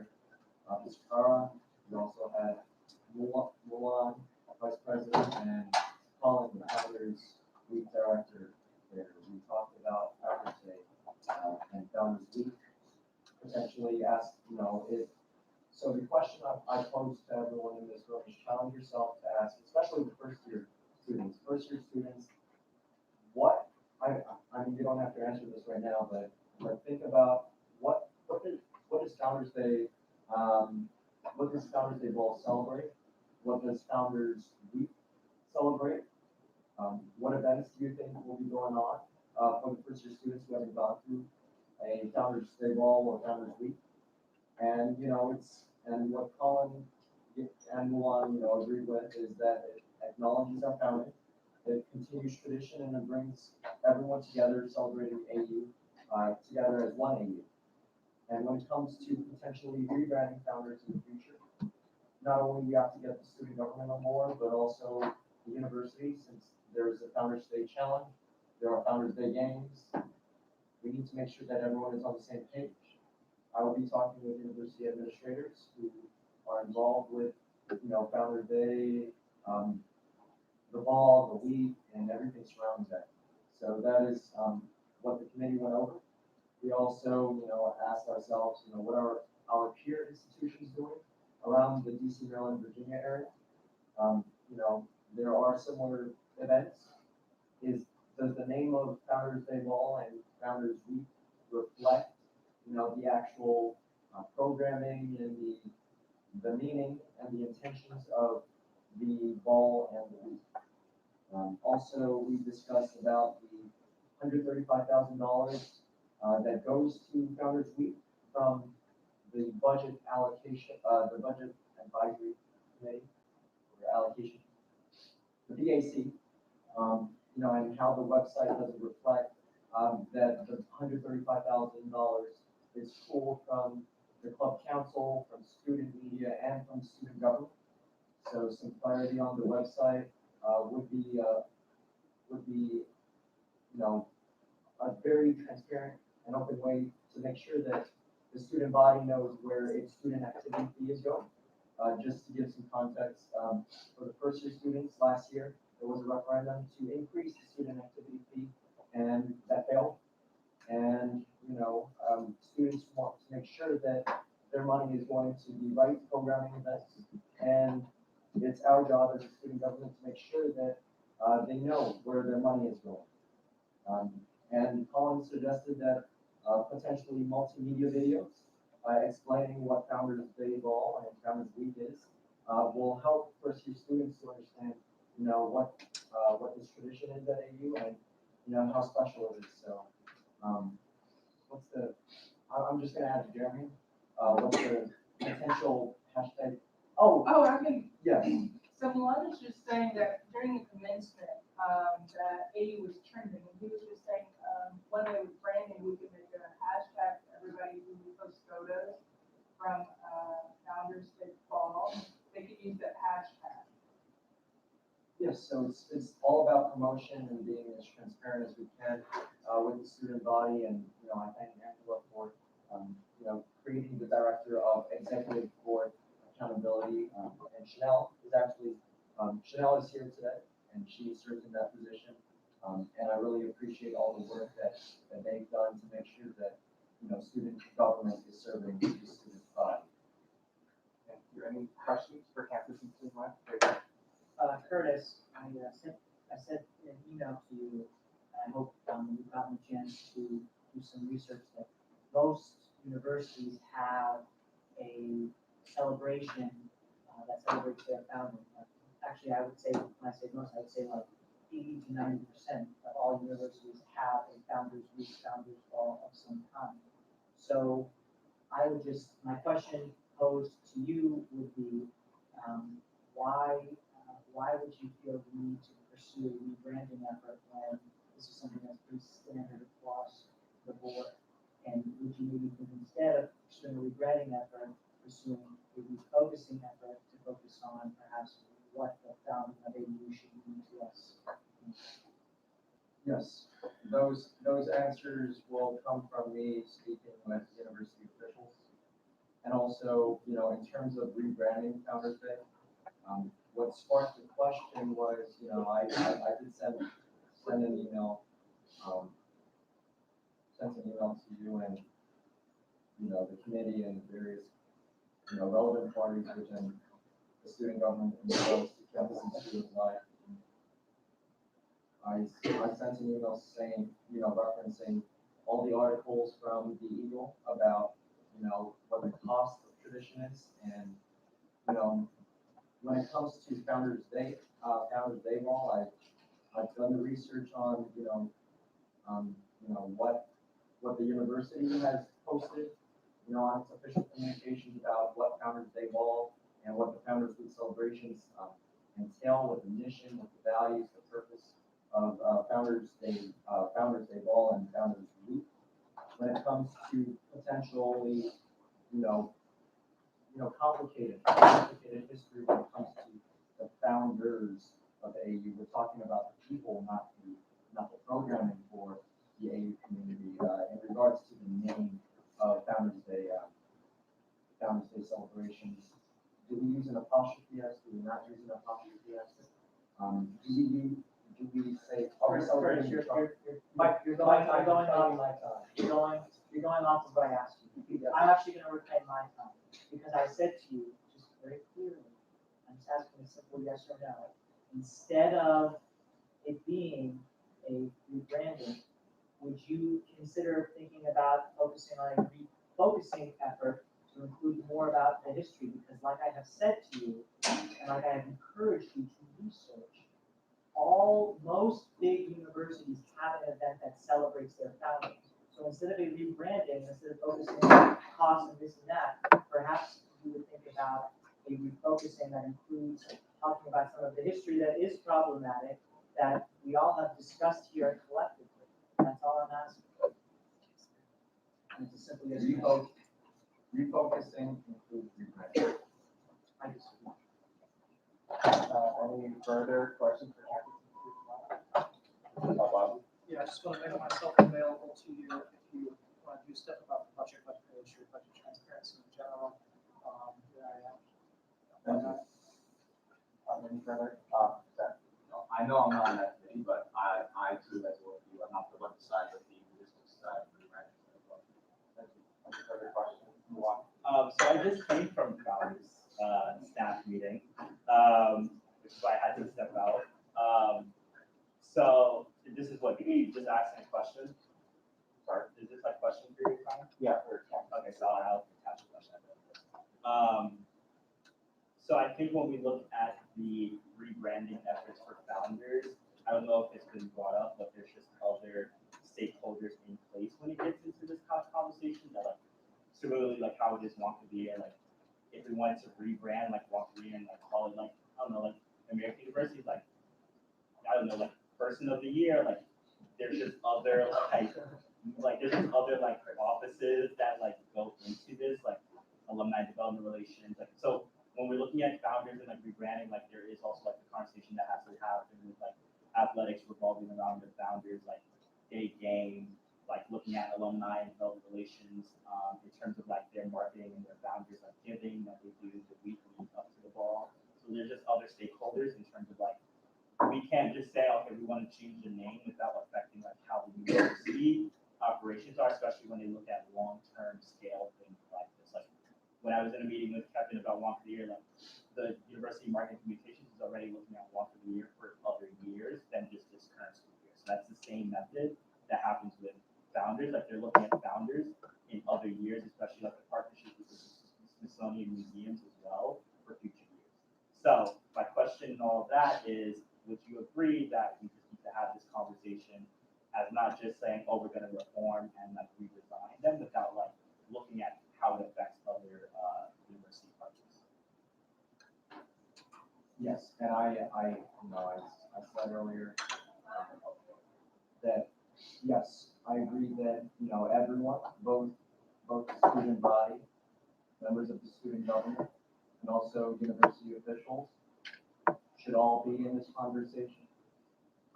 Ms. Cara. We also had Mulan, vice president, and Colin, the founders week director there. We talked about Founders Day and Founders Week. Potentially asked, so the question I posed to everyone in this room is challenge yourself to ask, especially the first year students, what, I mean, you don't have to answer this right now, but think about what does Founders Day, what does Founders Day Ball celebrate? What does Founders Week celebrate? What events do you think will be going on for the first year students who haven't gone through a Founders Day Ball or Founders Week? And, and what Colin and Mulan, agreed with is that it acknowledges our founding, it continues tradition, and it brings everyone together celebrating AU together as one AU. And when it comes to potentially rebranding Founders in the future, not only do we have to get the student government on board, but also the university, since there's a Founders Day challenge, there are Founders Day games, we need to make sure that everyone is on the same page. I will be talking with university administrators who are involved with, Founders Day, the ball, the week, and everything surrounds that. So that is what the committee went over. We also, asked ourselves, what are our peer institutions doing around the DC, Maryland, Virginia area? There are similar events. Does the name of Founders Day Ball and Founders Week reflect, the actual programming and the meaning and the intentions of the ball and the week? Also, we discussed about the $135,000 that goes to Founders Week from the budget allocation, the budget advisory committee or allocation, the BAC, and how the website doesn't reflect that the $135,000 is pulled from the club council, from student media, and from student government. So some clarity on the website would be a very transparent and open way to make sure that the student body knows where its student activity fee is going. Just to give some context, for the first year students last year, there was a referendum to increase the student activity fee, and that failed. And, students want to make sure that their money is going to the right programming events. And it's our job as a student government to make sure that they know where their money is going. And Colin suggested that potentially multimedia videos explaining what Founders Day Ball and Founders Week is will help first year students to understand, what this tradition is at AU and, how special it is. So, I'm just gonna ask Jeremy, what's the potential hashtag? Oh, I can. Yes. So Milan was just saying that during the commencement, that AU was trending, and he was just saying, one way with branding, we could make a hashtag for everybody who posts photos from, Founders Day Fall, they could use that hashtag. Yes, so it's all about promotion and being as transparent as we can with the student body. And, I thank Angela for, creating the director of executive board accountability. And Chanel is here today, and she serves in that position. And I really appreciate all the work that they've done to make sure that, student government is serving the student body. Thank you. Any questions for campus and student life? Curtis, I sent an email to you. I hope you've gotten a chance to do some research that most universities have a celebration that celebrates their founding. Actually, I would say, when I say most, I would say like 80 to 90% of all universities have a Founders Week, Founders Ball of some kind. So my question posed to you would be, why would you feel the need to pursue a rebranding effort when this is something that's pretty standard across the board? And would you maybe think instead of pursuing a rebranding effort, pursuing a refocusing effort to focus on perhaps what the founding of AU should mean to us? Yes, those answers will come from me speaking with university officials. And also, you know, in terms of rebranding Founders Day, what sparked the question was, you know, I did send an email, sent an email to you and, you know, the committee and various, you know, relevant parties within the student government and regards to campus and student life. I sent an email saying, you know, referencing all the articles from the Eagle about, you know, what the cost of tradition is. And, you know, when it comes to Founders Day Ball, I've done the research on, you know, what the university has posted, you know, on its official communications about what Founders Day Ball and what the Founders Week celebrations entail, what the mission, what the values, the purpose of Founders Day Ball and Founders Week. When it comes to potentially, complicated history when it comes to the founders of AU, we're talking about the people, not the programming for the AU community. In regards to the name of Founders Day celebrations, do we use an apostrophe S? Do we not use an apostrophe S? Do we say? You're going off of what I asked you. I'm actually going to reclaim my time because I said to you just very clearly, I'm just asking a simple yes or no. Instead of it being a rebranding, would you consider thinking about focusing on a refocusing effort to include more about the history? Because like I have said to you, and like I have encouraged you to research, most big universities have an event that celebrates their founding. So instead of a rebranding, instead of focusing on costs and this and that, perhaps you would think about a refocusing that includes talking about some of the history that is problematic that we all have discussed here collectively. That's all I'm asking. And it's a simple yes or no. Refocusing includes rebranding. I disagree. Any further questions for Kathy? Yeah, I just want to make myself available to you if you want to do stuff about the budget page or budget transparency in general. Here I am. Any further? I know I'm not on that committee, but I too, as well as you, I'm not the budget side, but the business side. Any further questions? Move on. So I just came from Founders staff meeting, which is why I had to step out. So this is what you just asked a question. Sorry, is this like question period time? Yeah. Okay, so I'll attach a question. So I think when we look at the rebranding efforts for Founders, I don't know if it's been brought up, but there's just other stakeholders in place when it gets into this kind of conversation that like similarly like how it is Wonka-Beer, like if we wanted to rebrand like Wonka-Beer and like call it like I don't know like American University, like I don't know like Person of the Year, like there's just other there's just other like offices that like go into this like alumni development relations, like so when we're looking at Founders and like rebranding, like there is also like the conversation that has to happen with like athletics revolving around the Founders, like day game, like looking at alumni and development relations in terms of like their marketing and their Founders like giving that they do the week leading up to the ball. So there's just other stakeholders in terms of like we can't just say okay we want to change the name without affecting like how the university operations are, especially when they look at long-term scale things like this. Like when I was in a meeting with Kevin about Wonka-Beer, like the University Marketing Communications is already looking at Wonka-Beer for other years than just this current school year. So that's the same method that happens with Founders. Like they're looking at Founders in other years, especially like the partnerships with the Smithsonian museums as well for future years. So my question in all of that is, would you agree that we just need to have this conversation as not just saying, oh, we're going to reform and like redesign them without like looking at how it affects other university budgets? Yes, and I said earlier that yes, I agree that everyone, both the student body, members of the student government, and also university officials should all be in this conversation.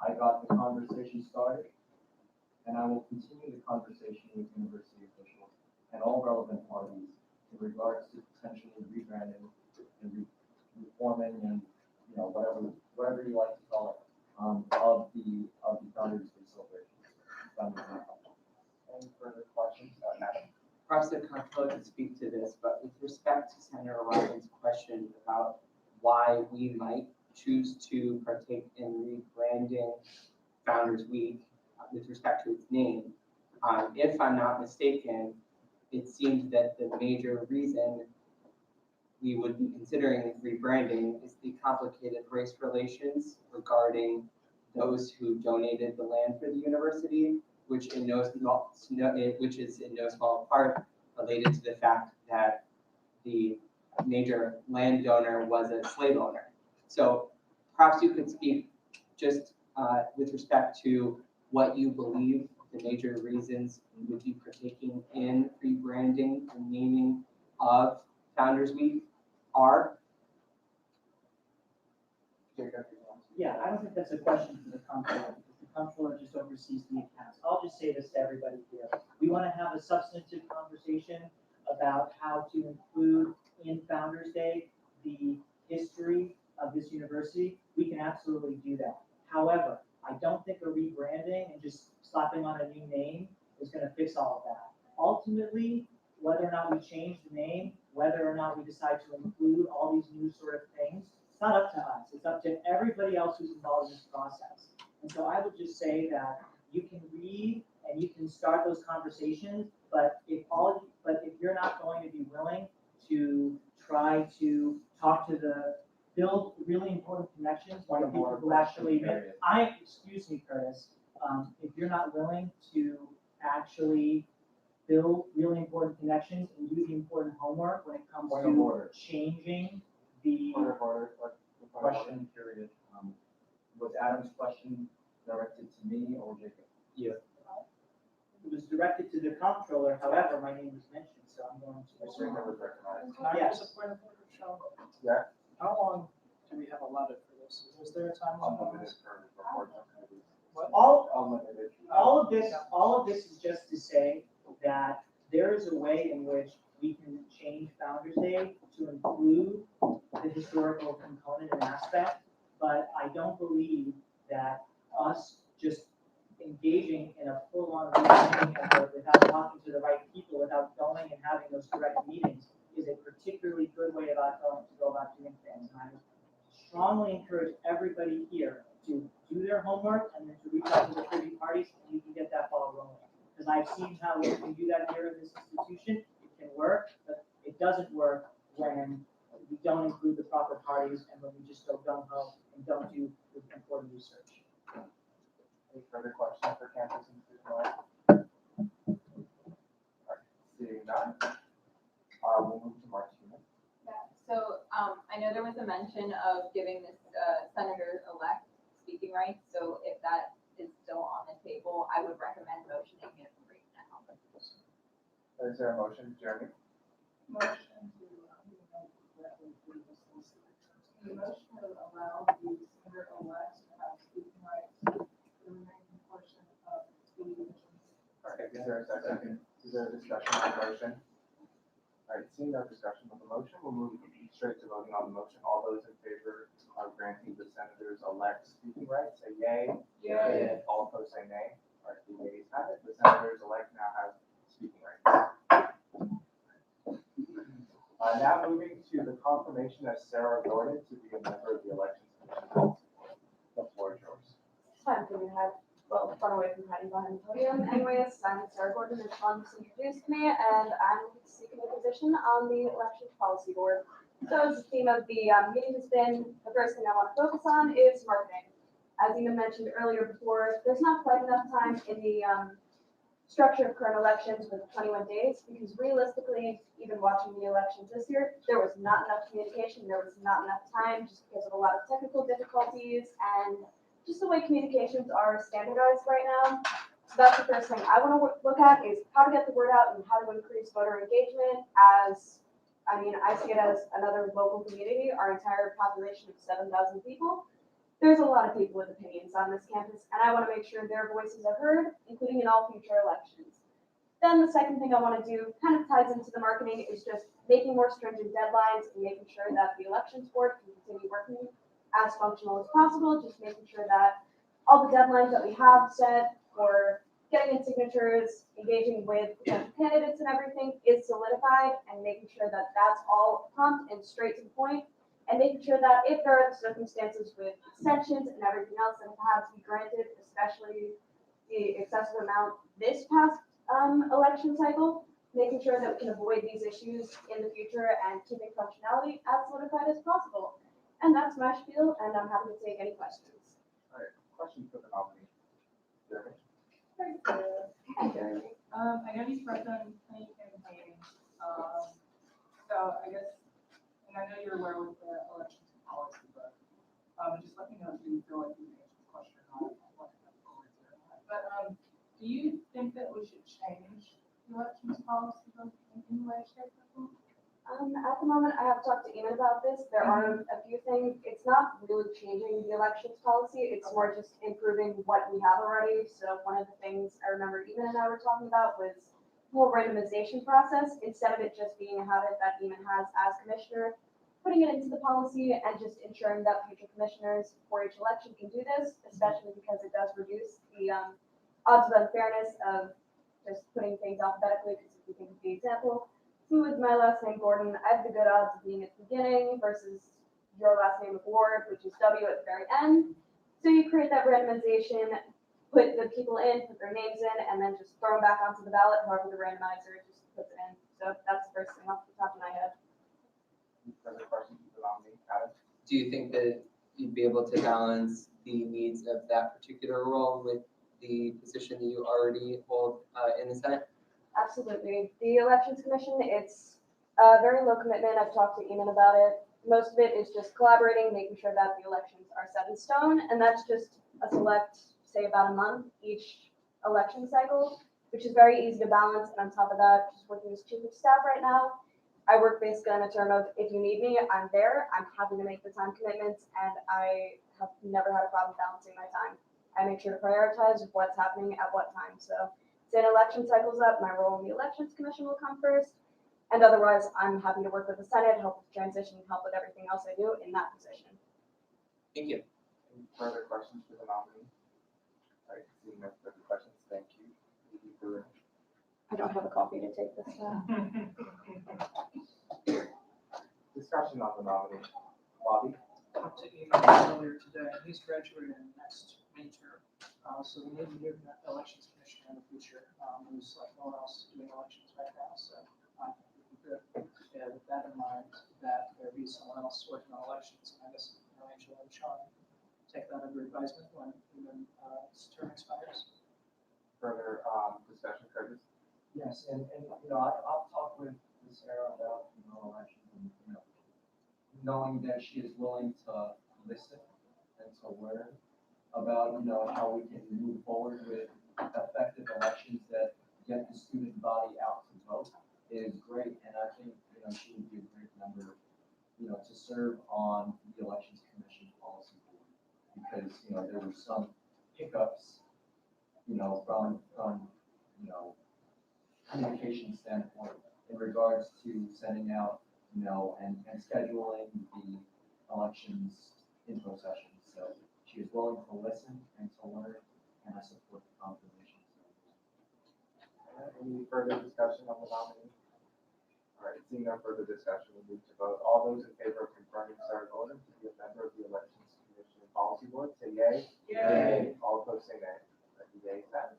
I got the conversation started, and I will continue the conversation with university officials and all relevant parties in regards to potentially rebranding and reforming and, you know, whatever you like to call it, of the Founders Day celebration. Any further questions, Madam? Perhaps the comptroller could speak to this, but with respect to Senator Ryan's question about why we might choose to partake in rebranding Founders Week with respect to its name, if I'm not mistaken, it seems that the major reason we would be considering rebranding is the complicated race relations regarding those who donated the land for the university, which is in no small part related to the fact that the major landowner was a slave owner. So perhaps you could speak just with respect to what you believe the major reasons you would be partaking in rebranding and naming of Founders Week are. Yeah, I don't think that's a question for the comptroller, because the comptroller just oversees the accounts. I'll just say this to everybody here. We want to have a substantive conversation about how to include in Founders Day the history of this university. We can absolutely do that. However, I don't think a rebranding and just slapping on a new name is going to fix all of that. Ultimately, whether or not we change the name, whether or not we decide to include all these new sort of things, it's not up to us. It's up to everybody else who's involved in this process. And so I would just say that you can read and you can start those conversations, but if you're not going to be willing to try to talk to build really important connections with the people who actually, excuse me, Curtis, if you're not willing to actually build really important connections and do the important homework when it comes to changing the Question period. Was Adam's question directed to me or Jacob? Yeah. It was directed to the comptroller, however, my name was mentioned, so I'm going to. Mr. Ringo was recognized. Can I Yes. just a point of order, Sean? Yeah. How long do we have allotted for this? Was there a time limit on Unlimited this? for report. What? Unlimited. All of this is just to say that there is a way in which we can change Founders Day to include the historical component and aspect, but I don't believe that us just engaging in a full-on rebranding effort without talking to the right people, without going and having those direct meetings, is a particularly good way to go about doing things. And I would strongly encourage everybody here to do their homework and then to reach out to the privy parties, and you can get that ball rolling. Because I've seen how we can do that here in this institution. It can work, but it doesn't work when we don't include the proper parties and when we just go gung-ho and don't do the important research. Any further questions for campus and student life? Seeing none, we'll move to Martina. Yeah, so I know there was a mention of giving this senator-elect speaking rights, so if that is still on the table, I would recommend motioning it right now. Is there a motion, Jeremy? Motion to allow the senator-elect to have speaking rights for the remaining portion of the meeting. All right, is there a second? Is there a discussion on the motion? All right, seeing no discussion of the motion, we'll move straight to voting on the motion. All those in favor of granting the senators-elect speaking rights, say yay. Yay. All opposed, say nay. All right, the yeas have it. The senators-elect now have speaking rights. Now moving to the confirmation of Sarah Gordon to be a member of the Elections Commission. The floor is yours. Time for me to have, well, run away from hiding behind the podium. Anyways, I'm Sarah Gordon, as Sean just introduced me, and I'm seeking a position on the Elections Policy Board. So as the theme of the meeting has been, the first thing I want to focus on is marketing. As Ina mentioned earlier before, there's not quite enough time in the structure of current elections with 21 days, because realistically, even watching the elections this year, there was not enough communication, there was not enough time, just because of a lot of technical difficulties and just the way communications are standardized right now. So that's the first thing I want to look at is how to get the word out and how to increase voter engagement as, I mean, I see it as another local community, our entire population of 7,000 people. There's a lot of people with opinions on this campus, and I want to make sure their voices are heard, including in all future elections. Then the second thing I want to do kind of ties into the marketing is just making more stringent deadlines and making sure that the elections board can continue working as functional as possible, just making sure that all the deadlines that we have set for getting in signatures, engaging with potential candidates and everything is solidified, and making sure that that's all prompt and straight to the point, and making sure that if there are circumstances with extensions and everything else that have to be granted, especially the excessive amount this past election cycle, making sure that we can avoid these issues in the future and keeping functionality as solidified as possible. And that's my spiel, and I'm happy to take any questions. All right, questions for the nominee? Jeremy? Hi, Jeremy. I know you've worked on plenty campaigns, so I guess, and I know you're aware with the elections policy, but just let me know if you feel like you can answer the question or not. But do you think that we should change the elections policy in any way, shape, or form? At the moment, I have talked to Eamon about this. There are a few things. It's not really changing the elections policy. It's more just improving what we have already. So one of the things I remember Eamon and I were talking about was the whole randomization process. Instead of it just being a habit that Eamon has as commissioner, putting it into the policy and just ensuring that future commissioners for each election can do this, especially because it does reduce the odds of unfairness of just putting things alphabetically. Because if you think of the example, who is my last name Gordon? I have the good odds of being at the beginning versus your last name of Ward, which is W at the very end. So you create that randomization, put the people in, put their names in, and then just throw them back onto the ballot, however the randomizer just puts it in. So that's the first thing off the top of my head. Further questions for the nominee? Adam? Do you think that you'd be able to balance the needs of that particular role with the position that you already hold in the Senate? Absolutely. The Elections Commission, it's a very low commitment. I've talked to Eamon about it. Most of it is just collaborating, making sure that the elections are set in stone, and that's just a select, say about a month each election cycle, which is very easy to balance. And on top of that, just working as chief of staff right now, I work basically on a term of if you need me, I'm there. I'm happy to make the time commitments, and I have never had a problem balancing my time. I make sure to prioritize what's happening at what time. So say an election cycle's up, my role in the Elections Commission will come first. And otherwise, I'm happy to work with the Senate, help with transition, help with everything else I do in that position. Thank you. Any further questions for the nominee? All right, seeing no further questions, thank you. I don't have a copy to take this down. Discussion on the nominee. Bobby? Talked to Eamon earlier today, and he's graduating next May term. So we need to give that elections commissioner in the future. There's like no one else doing elections right now, so I think it would be good, yeah, with that in mind, that there be someone else working on elections. And I guess Angela and Sean take that under advisement when his term expires. Further discussion, Curtis? Yes, and you know, I've talked with Sarah about, you know, elections and, you know, knowing that she is willing to listen and to learn about, you know, how we can move forward with effective elections that get the student body out to vote is great. And I think, you know, she would be a great member, you know, to serve on the Elections Commission Policy Board. Because, you know, there were some hiccups, you know, from you know, communication standpoint in regards to sending out, you know, and scheduling the elections info sessions. So she is willing to listen and to learn, and I support the confirmation. Any further discussion on the nominee? All right, seeing no further discussion, we'll move to vote. All those in favor of confirming Sarah Golden to be a member of the Elections Commission Policy Board, say yay. Yay. All opposed, say nay. That the yay has.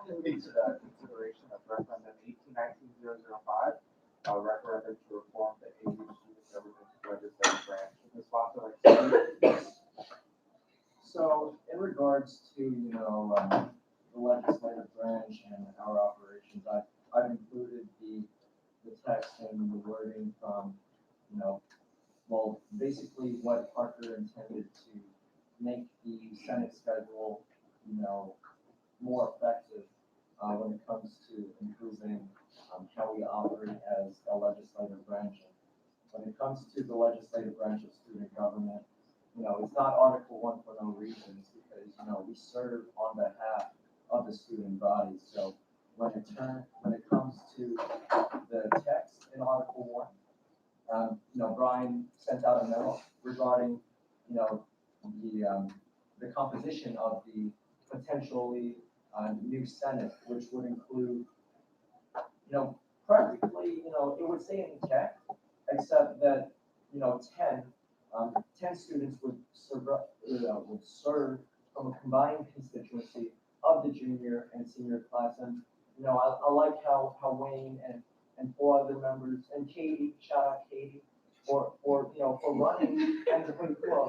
Moving to the consideration of referendum 1819-005, a referendum to reform the AUSG government legislative branch. The sponsor, like to speak? So in regards to, you know, the legislative branch Parker intended to make the Senate schedule, more effective when it comes to improving how we operate as a legislative branch. When it comes to the legislative branch of student government, it's not Article 1 for no reason. It's because, we serve on behalf of the student body. So when it comes to the text in Article 1, Brian sent out a memo regarding, the composition of the potentially new Senate, which would include, practically, it would stay intact, except that, 10 students would serve from a combined constituency of the junior and senior class. And, I like how Wayne and 4 other members, and Katie, shout out Katie, for running, and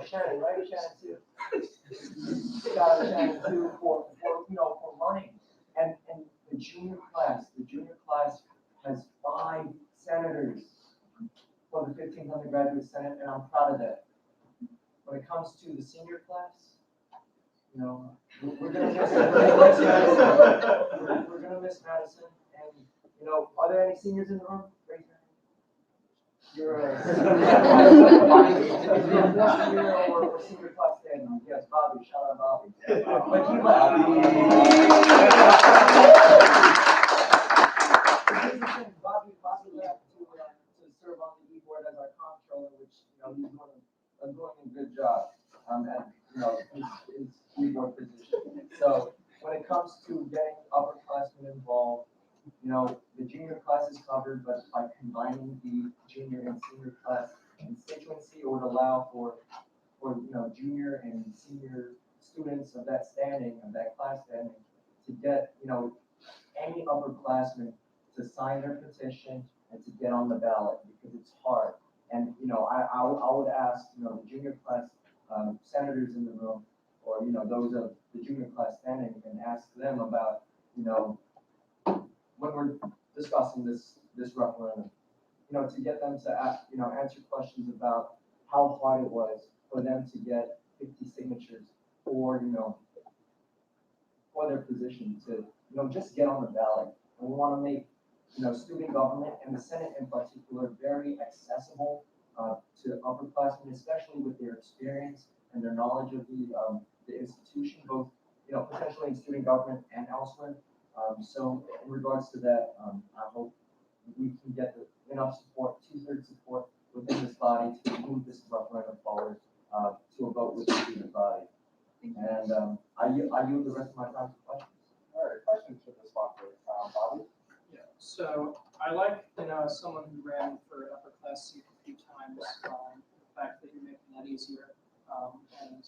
Shannon, right, Shannon too. Shout out Shannon too, for running. And the junior class has 5 senators for the 15th Undergraduate Senate, and I'm proud of that. When it comes to the senior class, we're gonna miss Madison. We're gonna miss Madison, and are there any seniors in the room? Raise your hand. You're a freshman year or senior class standing. Yes, Bobby. Shout out Bobby. But he left. Bobby left to serve on the e-board as our comptroller, which he's doing a good job at his e-board position. So when it comes to getting upperclassmen involved, the junior class is covered, but by combining the junior and senior class constituency, it would allow for junior and senior students of that standing, of that class standing, to get any upperclassmen to sign their petition and to get on the ballot, because it's hard. And I would ask the junior class senators in the room, or those of the junior class standing, and ask them about when we're discussing this referendum, to get them to ask, answer questions about how hard it was for them to get 50 signatures for for their position to just get on the ballot. And we want to make student government and the Senate in particular very accessible to upperclassmen, especially with their experience and their knowledge of the institution, both potentially in student government and elsewhere. So in regards to that, I hope we can get enough support, 2/3 support within this body to move this referendum forward to a vote with the student body. And I yield the rest of my time for questions. All right, questions for this sponsor, Bobby? Yeah, so I like, as someone who ran for an upper class seat a few times, the fact that you're making that easier. And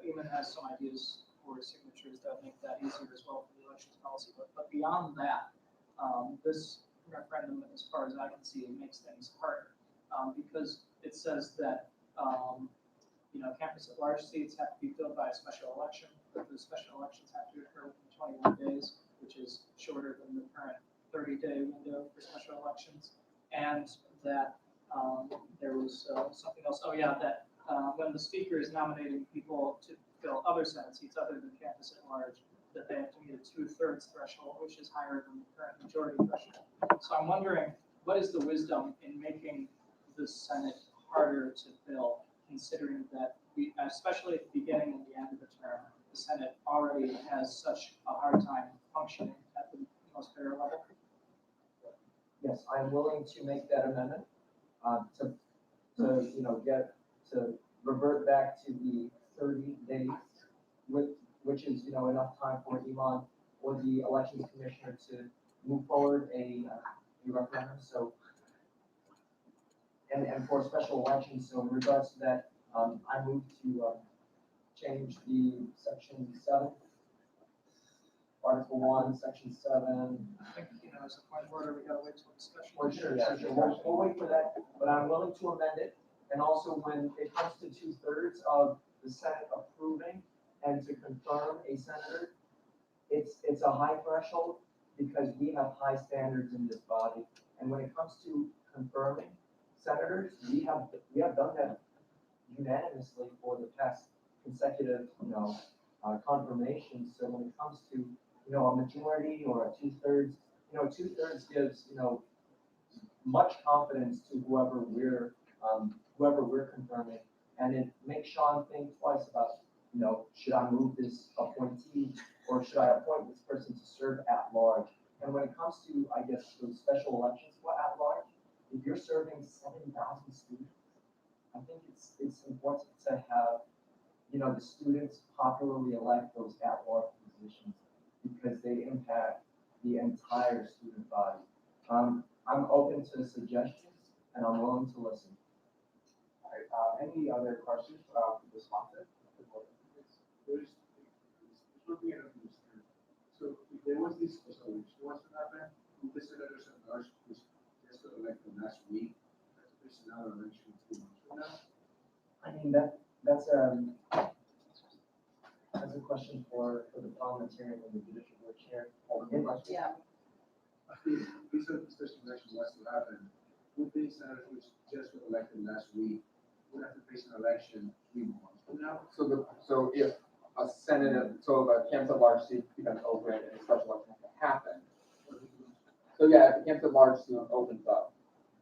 Eamon has some ideas for signatures that make that easier as well for the elections policy. But beyond that, this referendum, as far as I can see, makes things harder because it says that campus at large seats have to be filled by a special election. But those special elections have to occur within 21 days, which is shorter than the current 30-day window for special elections. And that there was something else. Oh yeah, that when the speaker is nominating people to fill other Senate seats other than campus at large, that they have to meet a 2/3 threshold, which is higher than the current majority threshold. So I'm wondering, what is the wisdom in making the Senate harder to fill, considering that we, especially at the beginning and the end of the term, the Senate already has such a hard time functioning at the most fair level? Yes, I'm willing to make that amendment to revert back to the 30 days, which is enough time for Iman or the elections commissioner to move forward a referendum. So and for special elections. So in regards to that, I move to change the section 7. Article 1, Section 7. I think, as a point of order, we gotta wait till discussion. Or sure. We'll wait for that, but I'm willing to amend it. And also when it comes to 2/3 of the Senate approving and to confirm a senator, it's a high threshold because we have high standards in this body. And when it comes to confirming senators, we have done that unanimously for the past consecutive, confirmations. So when it comes to, a majority or a two-thirds, two-thirds gives, much confidence to whoever we're confirming. And it makes Sean think twice about, should I move this appointee or should I appoint this person to serve at large? And when it comes to, I guess, those special elections for at large, if you're serving 7,000 students, I think it's important to have, the students popularly elect those at large positions because they impact the entire student body. I'm open to suggestions and I'm willing to listen. All right, any other questions, responsive? There's looking at it. So if there was this special election was to happen, would the senators at large just to elect them last week? There's another election 2 months from now. I mean, that's a question for the parliamentarian and the judicial board chair. Yeah. If this special election was to happen, would the senators which just were elected last week would have to face an election 3 months from now? So if a Senate, so if a campus at large seat becomes open and a special election has to happen. So yeah, if the campus at large seat opens up,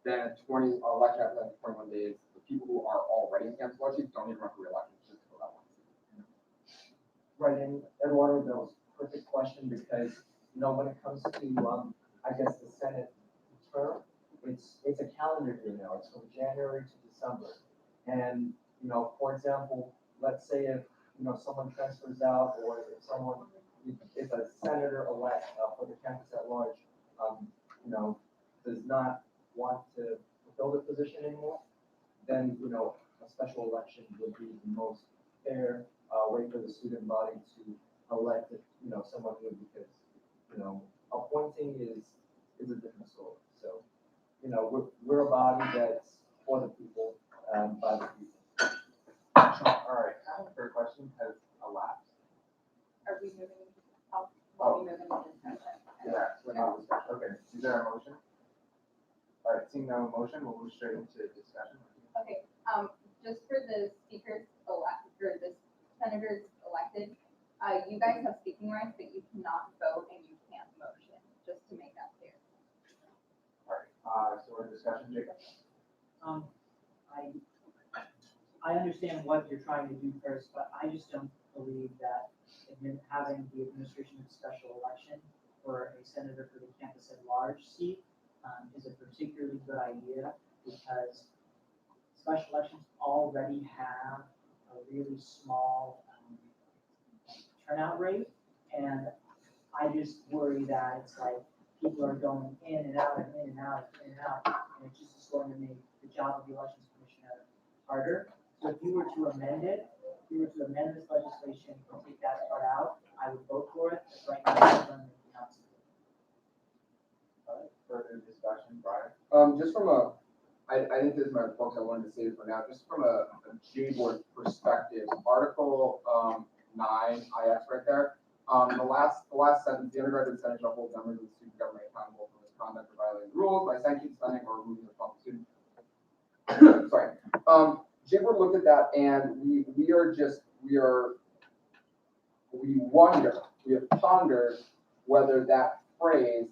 then 20 election after 21 days, the people who are already in campus at large seats don't even run for re-election, just for that one seat. Right, and Eduardo, that was a perfect question because, when it comes to, I guess the Senate term, it's a calendar year now. It's from January to December. And, for example, let's say if, someone transfers out or if a senator-elect for the campus at large, does not want to fulfill the position anymore, then, a special election would be the most fair way for the student body to elect, someone new because, appointing is a different story. So, we're a body that's for the people, by the people. All right, third question has elapsed. Are we moving, are we moving into discussion? Yeah, we're now discussion. Okay, is there a motion? All right, seeing no motion, we'll move straight into discussion. Okay, just for the speakers elected, or the senators elected, you guys have speaking rights, but you cannot vote and you can't motion, just to make that clear. All right, so we're in discussion, Jacob? I understand what you're trying to do first, but I just don't believe that having the administration of special election for a senator for the campus at large seat is a particularly good idea because special elections already have a really small turnout rate, and I just worry that it's like people are going in and out and in and out and in and out, and it just is going to make the job of the elections commissioner harder. So if you were to amend it, if you were to amend this legislation and take that part out, I would vote for it. But right now, I'm not supporting it. All right, further discussion, Brian? Just from I think this is my folks, I wanted to say it for now, just from a J board perspective, Article 9, IX right there. The last sentence, the undergraduate senate shall hold members of the student government accountable for misconduct or violating the rules by sanctioning, suspending, or removing the from student. Sorry. J board looked at that and we have pondered whether that phrase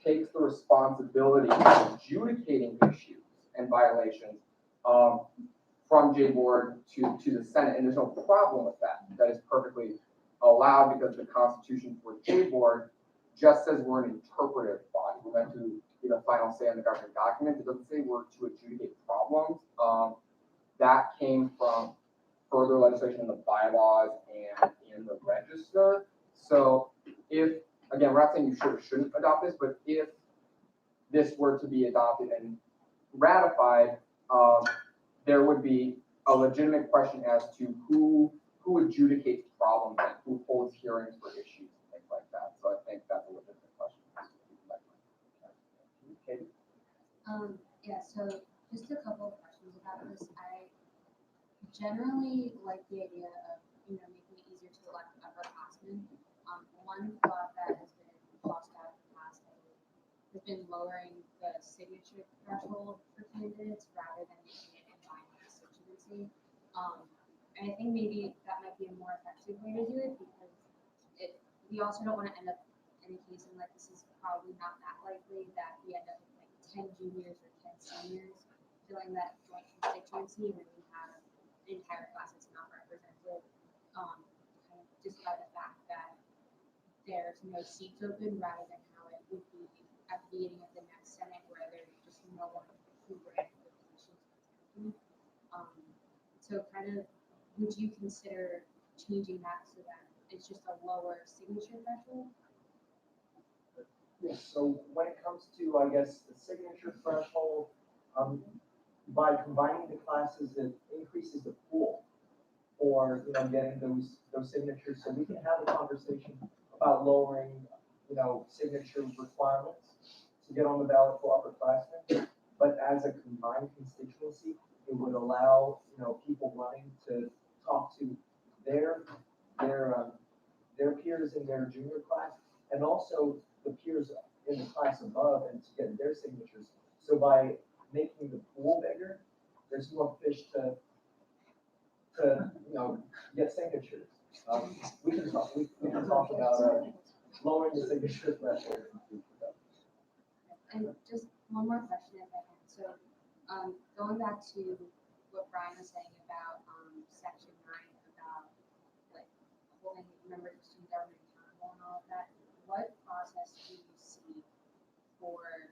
takes the responsibility of adjudicating issues and violations from J board to the Senate, and there's no problem with that. That is perfectly allowed because the Constitution for J board just says we're an interpretive body. We're meant to be the final say on the government documents. It doesn't say we're to adjudicate problems. That came from further legislation in the bylaws and in the register. So if, again, we're not saying you should or shouldn't adopt this, but if this were to be adopted and ratified, there would be a legitimate question as to who adjudicates problems and who holds hearings for issues and things like that. So I think that's a legitimate question. Katie? Yeah, so just a couple of questions about this. I generally like the idea of, making it easier to elect upperclassmen. One thought that has been tossed out in the past has been lowering the signature threshold for candidates rather than making it a binding constituency. And I think maybe that might be a more effective way to do it because we also don't want to end up in a case in like this is probably not that likely that we end up with like 10 juniors or 10 seniors filling that joint constituency and then we have an entire class that's not represented, kind of just by the fact that there's no seats open rather than how it would be at the beginning of the next Senate where there's just no one who ran for the positions. So kind of, would you consider changing that so that it's just a lower signature threshold? Yeah, so when it comes to, I guess, the signature threshold, by combining the classes, it increases the pool for, getting those signatures. So we can have a conversation about lowering, signature requirements to get on the ballot for upperclassmen. But as a combined constituency, it would allow, people running to talk to their peers in their junior class and also the peers in the class above and to get their signatures. So by making the pool bigger, there's more fish to get signatures. We can talk about lowering the signature threshold. And just one more question if I can. So going back to what Brian was saying about section 9 about like holding members of student government accountable and all of that, what process do you see for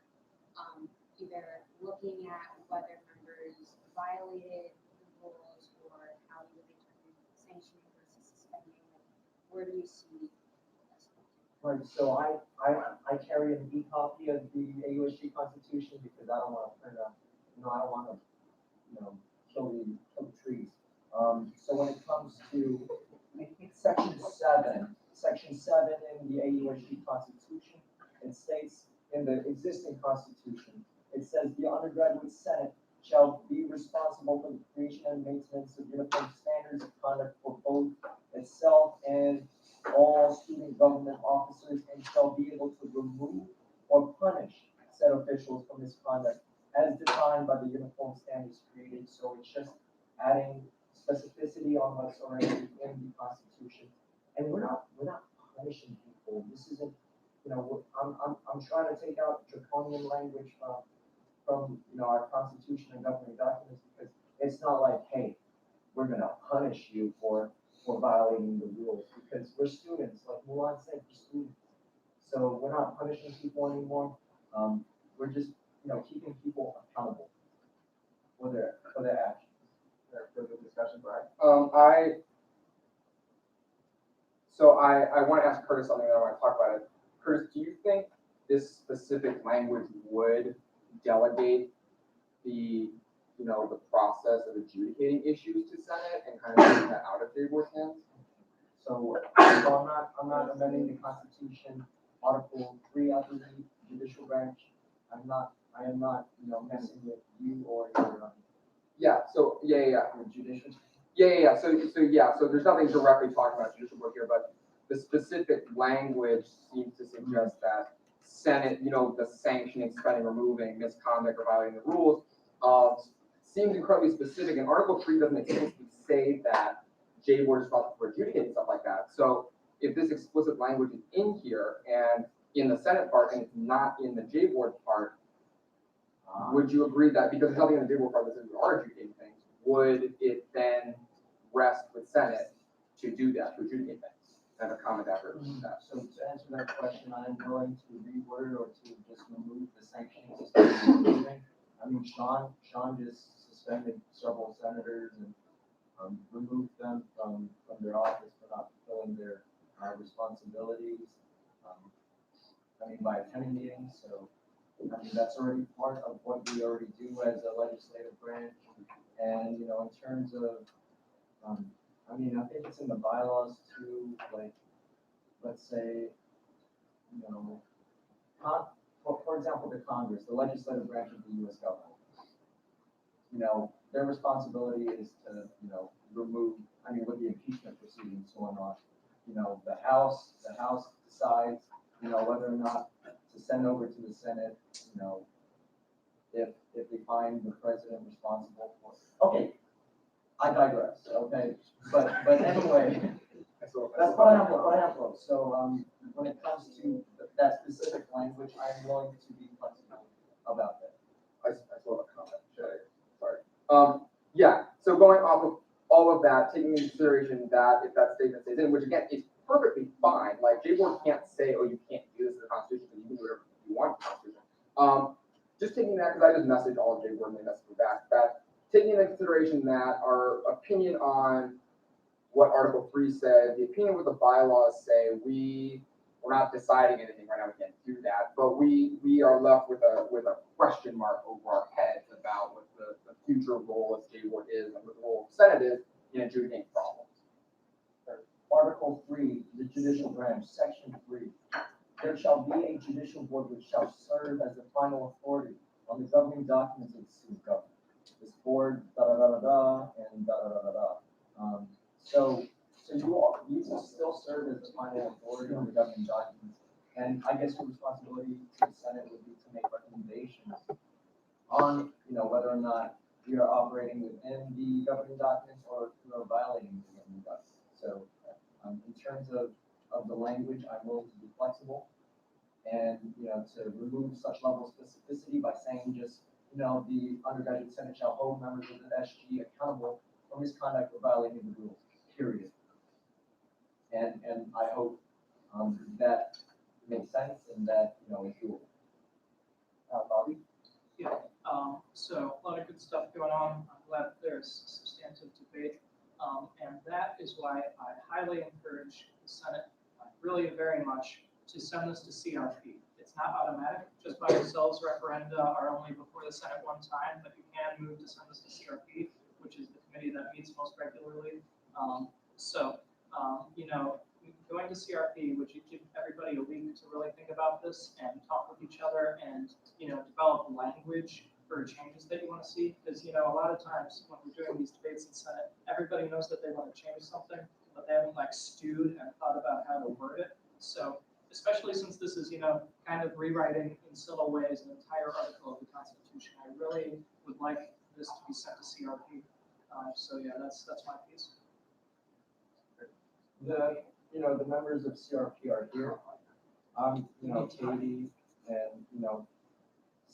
either looking at whether members violated the rules or how you would determine sanctioning versus suspending? Where do you see this? Right, so I carry an e-copy of the AUSG Constitution because I don't want to print a, I don't want to, kill the trees. So when it comes to section 7 in the AUSG Constitution, it states in the existing Constitution, it says the undergraduate Senate shall be responsible for the creation and maintenance of uniform standards of conduct for both itself and all student government officers and shall be able to remove or punish said officials for misconduct as defined by the uniform standards created. So it's just adding specificity on what's already in the Constitution. And we're not punishing people. This isn't, I'm trying to take out draconian language from our Constitution and governing documents because it's not like, hey, we're gonna punish you for violating the rules because we're students, like Mulan said, we're students. So we're not punishing people anymore. We're just, keeping people accountable for their actions. Further discussion, Brian? I want to ask Curtis something that I want to talk about it. Curtis, do you think this specific language would delegate the process of adjudicating issues to Senate and kind of taking that out of J Board's hands? So I'm not amending the Constitution, Article 3 of the judicial branch. I am not, messing with you or your. Yeah. So yeah. Judicial. Yeah. So there's nothing directly talking about judicial board here, but the specific language seems to suggest that Senate, the sanctioning, suspending, removing, misconduct, or violating the rules, seems incredibly specific. And Article 3 doesn't explicitly say that J Board is responsible for adjudicating stuff like that. So if this explicit language is in here and in the Senate part and it's not in the J Board part, would you agree that because there's nothing in the J Board part that says we are adjudicating things, would it then rest with Senate to do that, to adjudicate things? And a comment after that. So to answer that question, I am willing to reword or to just remove the sanctioning. I mean, Sean just suspended several senators and removed them from their office for not fulfilling their responsibilities. By attending meetings. So that's already part of what we already do as a legislative branch. And in terms of, I think it's in the bylaws too. Like, let's say, for example, the Congress, the legislative branch of the U.S. government. Their responsibility is to, remove. With the impeachment proceedings going on, the House decides, whether or not to send over to the Senate, if they find the president responsible for. Okay, I digress, okay? But anyway, that's what I have. So, when it comes to that specific language, I'm willing to be flexible about that. I still have a comment, should I? Sorry. Yeah, so going off of all of that, taking into consideration that if that statement stays in, which again is perfectly fine, like J-Board can't say, oh, you can't do this in the Constitution, because you can do whatever you want in the Constitution. Just taking that, because I just messaged all of J-Board and they messaged me back, that taking into consideration that our opinion on what Article 3 said, the opinion what the bylaws say, we're not deciding anything right now, we can't do that, but we are left with a question mark over our heads about what the future role of J-Board is and what the role of the Senate is in adjudicating problems. Article 3, the judicial branch, Section 3. There shall be a judicial board which shall serve as the final authority on the governing documents of the student government. This board, da da da da da, and da da da da da. So you will still serve as the final authority on the governing documents. And I guess your responsibility to the Senate would be to make recommendations on, whether or not we are operating within the governing documents or if we are violating the governing documents. So in terms of the language, I'm willing to be flexible and, to remove such level of specificity by saying just, the undergraduate Senate shall hold members of the SG accountable for misconduct or violating the rules, period. And I hope that makes sense and that, is doable. Bobby? Yeah, so a lot of good stuff going on. I'm glad there's substantive debate. And that is why I highly encourage the Senate, really very much, to send this to CRP. It's not automatic, just by yourselves, referenda are only before the Senate one time, but you can move to send this to CRP, which is the committee that meets most regularly. Going to CRP, would you give everybody a week to really think about this and talk with each other and, develop language for changes that you want to see? Because, a lot of times when we're doing these debates in Senate, everybody knows that they want to change something, but they haven't stewed and thought about how to word it. So especially since this is, kind of rewriting in subtle ways an entire article of the Constitution, I really would like this to be sent to CRP. So yeah, that's my piece. The members of CRP are here. Katie and,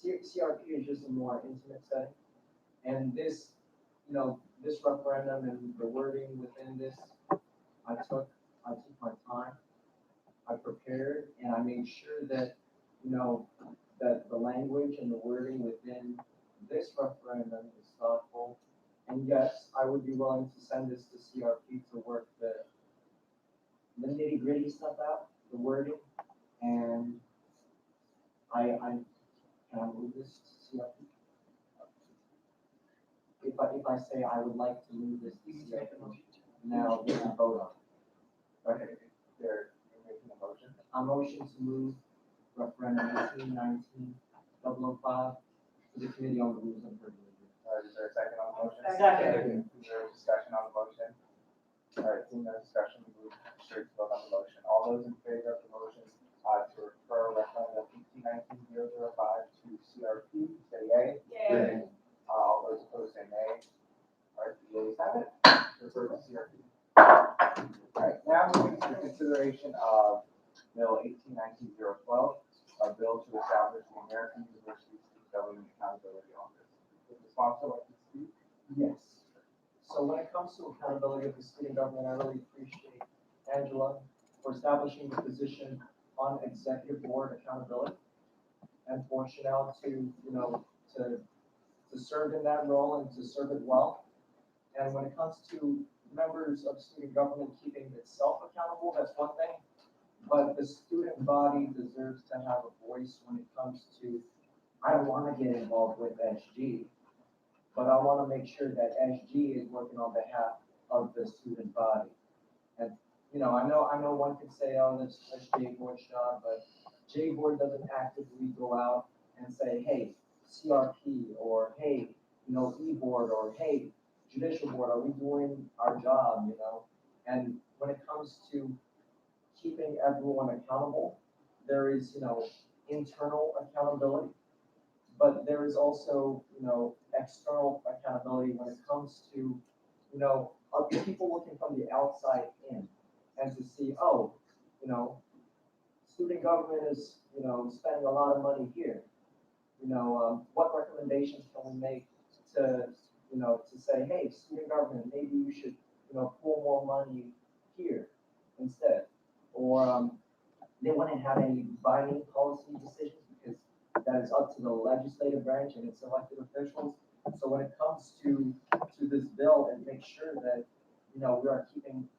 CRP is just a more intimate setting. And this, this referendum and the wording within this, I took my time, I prepared, and I made sure that, that the language and the wording within this referendum is thoughtful. And yes, I would be willing to send this to CRP to work the nitty-gritty stuff out, the wording, and can I move this to CRP? If I say I would like to move this to CRP, now we can vote on it. Okay, you're making a motion? A motion to move referendum 1819-005 to the Committee on the Rules and Regulations. Is there a second on the motion? Second. Is there a discussion on the motion? All right, seeing no discussion, we move straight to vote on the motion. All those in favor of the motion to refer referendum 1819-005 to CRP, say yay. Yay. All those opposed say nay. All right, the ayes have it. Refer to CRP. All right, now moving to the consideration of Bill 1819-012, a bill to establish the American University Student Government Accountability Office. Is the sponsor like to speak? Yes. So when it comes to accountability of the student government, I really appreciate Angela for establishing the position on executive board accountability, and for Chanel to, to serve in that role and to serve it well. And when it comes to members of student government keeping itself accountable, that's one thing. But the student body deserves to have a voice when it comes to, I don't want to get involved with SG, but I want to make sure that SG is working on behalf of the student body. And, I know one could say, oh, that's J-Board's job, but J-Board doesn't actively go out and say, hey, CRP, or hey, E-Board, or hey, Judicial Board, are we doing our job, And when it comes to keeping everyone accountable, there is, internal accountability, but there is also, external accountability when it comes to people looking from the outside in and to see, oh, student government is, spending a lot of money here. What recommendations can we make to, to say, hey, student government, maybe you should, pull more money here instead. Or they wouldn't have any binding policy decisions because that is up to the legislative branch and its elected officials. So when it comes to this bill, and make sure that, we are keeping,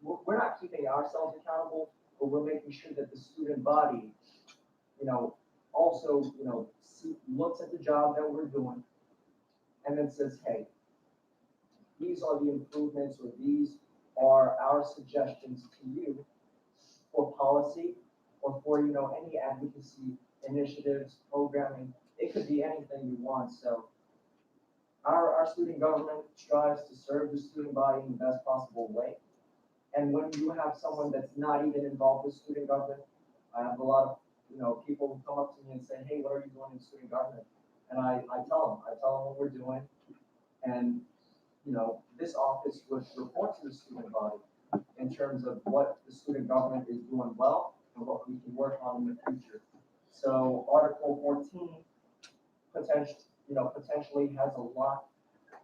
we're not keeping ourselves accountable, but we're making sure that the student body, also, looks at the job that we're doing and then says, hey, these are the improvements or these are our suggestions to you for policy or for, any advocacy initiatives, programming. It could be anything you want. So our student government strives to serve the student body in the best possible way. And when you have someone that's not even involved with student government, I have a lot of, people who come up to me and say, hey, what are you doing in student government? And I tell them what we're doing. And, this office would report to the student body in terms of what the student government is doing well and what we can work on in the future. So Article 14 potentially has a lot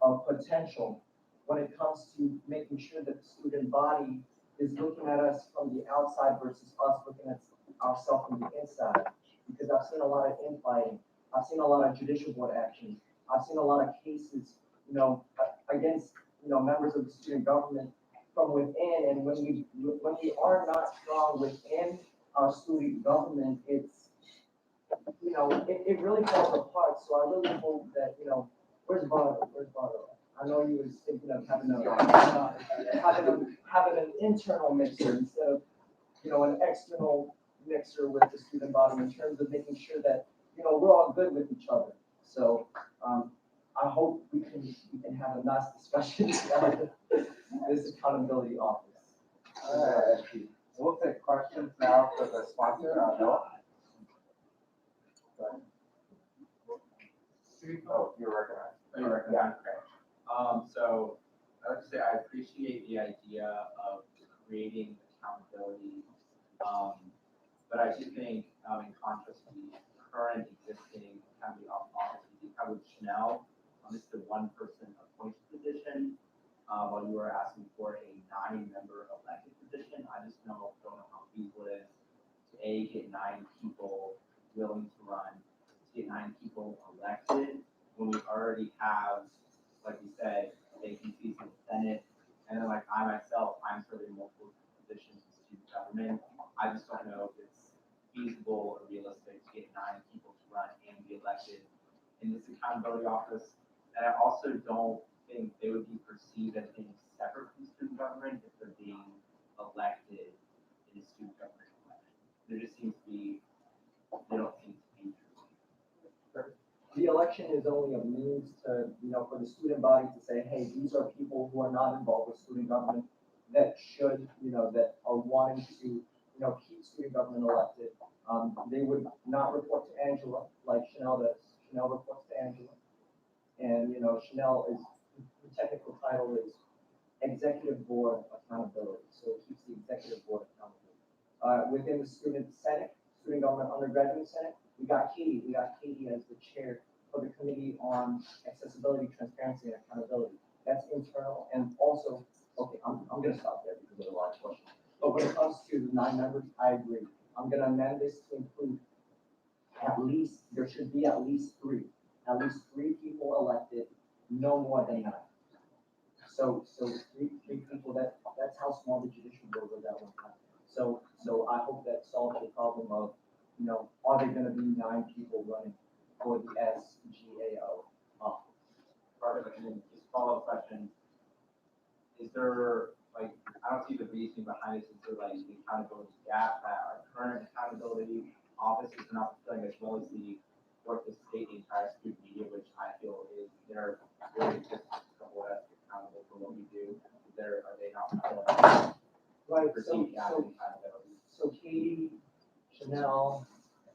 of potential when it comes to making sure that the student body is looking at us from the outside versus us looking at ourselves from the inside. Because I've seen a lot of infighting. I've seen a lot of judicial board actions. I've seen a lot of cases, against, members of the student government from within. And when we are not strong within our student government, it's, it really falls apart. So I really hope that, where's Bardo? I know you was thinking of having an internal mixer instead of, an external mixer with the student body in terms of making sure that, we're all good with each other. So, I hope we can have a nice discussion about this accountability office. All right. We'll take questions now for the sponsor. Noah. Oh, you're recognized. You're recognized. Yeah. So I would say I appreciate the idea of creating accountability, but I do think, in contrast to the current existing accountability office, you have with Chanel, this is the one-person appointed position, while you are asking for a 9-member elected position. I just don't know how feasible it is to get 9 people willing to run, to get 9 people elected when we already have, like you said, vacancies in the Senate, and then like I myself, I'm serving multiple positions in student government. I just don't know if it's feasible or realistic to get 9 people to run and be elected in this accountability office. And I also don't think they would be perceived as being separate from student government if they're being elected in a student government election. There just seems to be, they don't seem to be. The election is only a means to, for the student body to say, hey, these are people who are not involved with student government that should, that are wanting to, keep student government elected. They would not report to Angela like Chanel does. Chanel reports to Angela. And, Chanel is, the technical title is Executive Board Accountability. So it keeps the Executive Board accountable. Within the Student Senate, Student Government Undergraduate Senate, we got Katie. We got Katie as the chair for the Committee on Accessibility, Transparency, and Accountability. That's internal. And also, okay, I'm going to stop there because there's a lot of questions. But when it comes to the 9 members, I agree. I'm going to amend this to include there should be at least 3 people elected, no more than 9. So 3 people, that's how small the judicial board was at one time. So I hope that solves the problem of, are there going to be 9 people running for the SGAO office? Part of it, and then just follow-up question. Is there, I don't see the reasoning behind this, is there the accountability gap that our current accountability office is not fulfilling, as well as the work of state, the entire student media, which I feel is they're really just to hold us accountable for what we do. Are they not fulfilling? Right. So Katie, Chanel,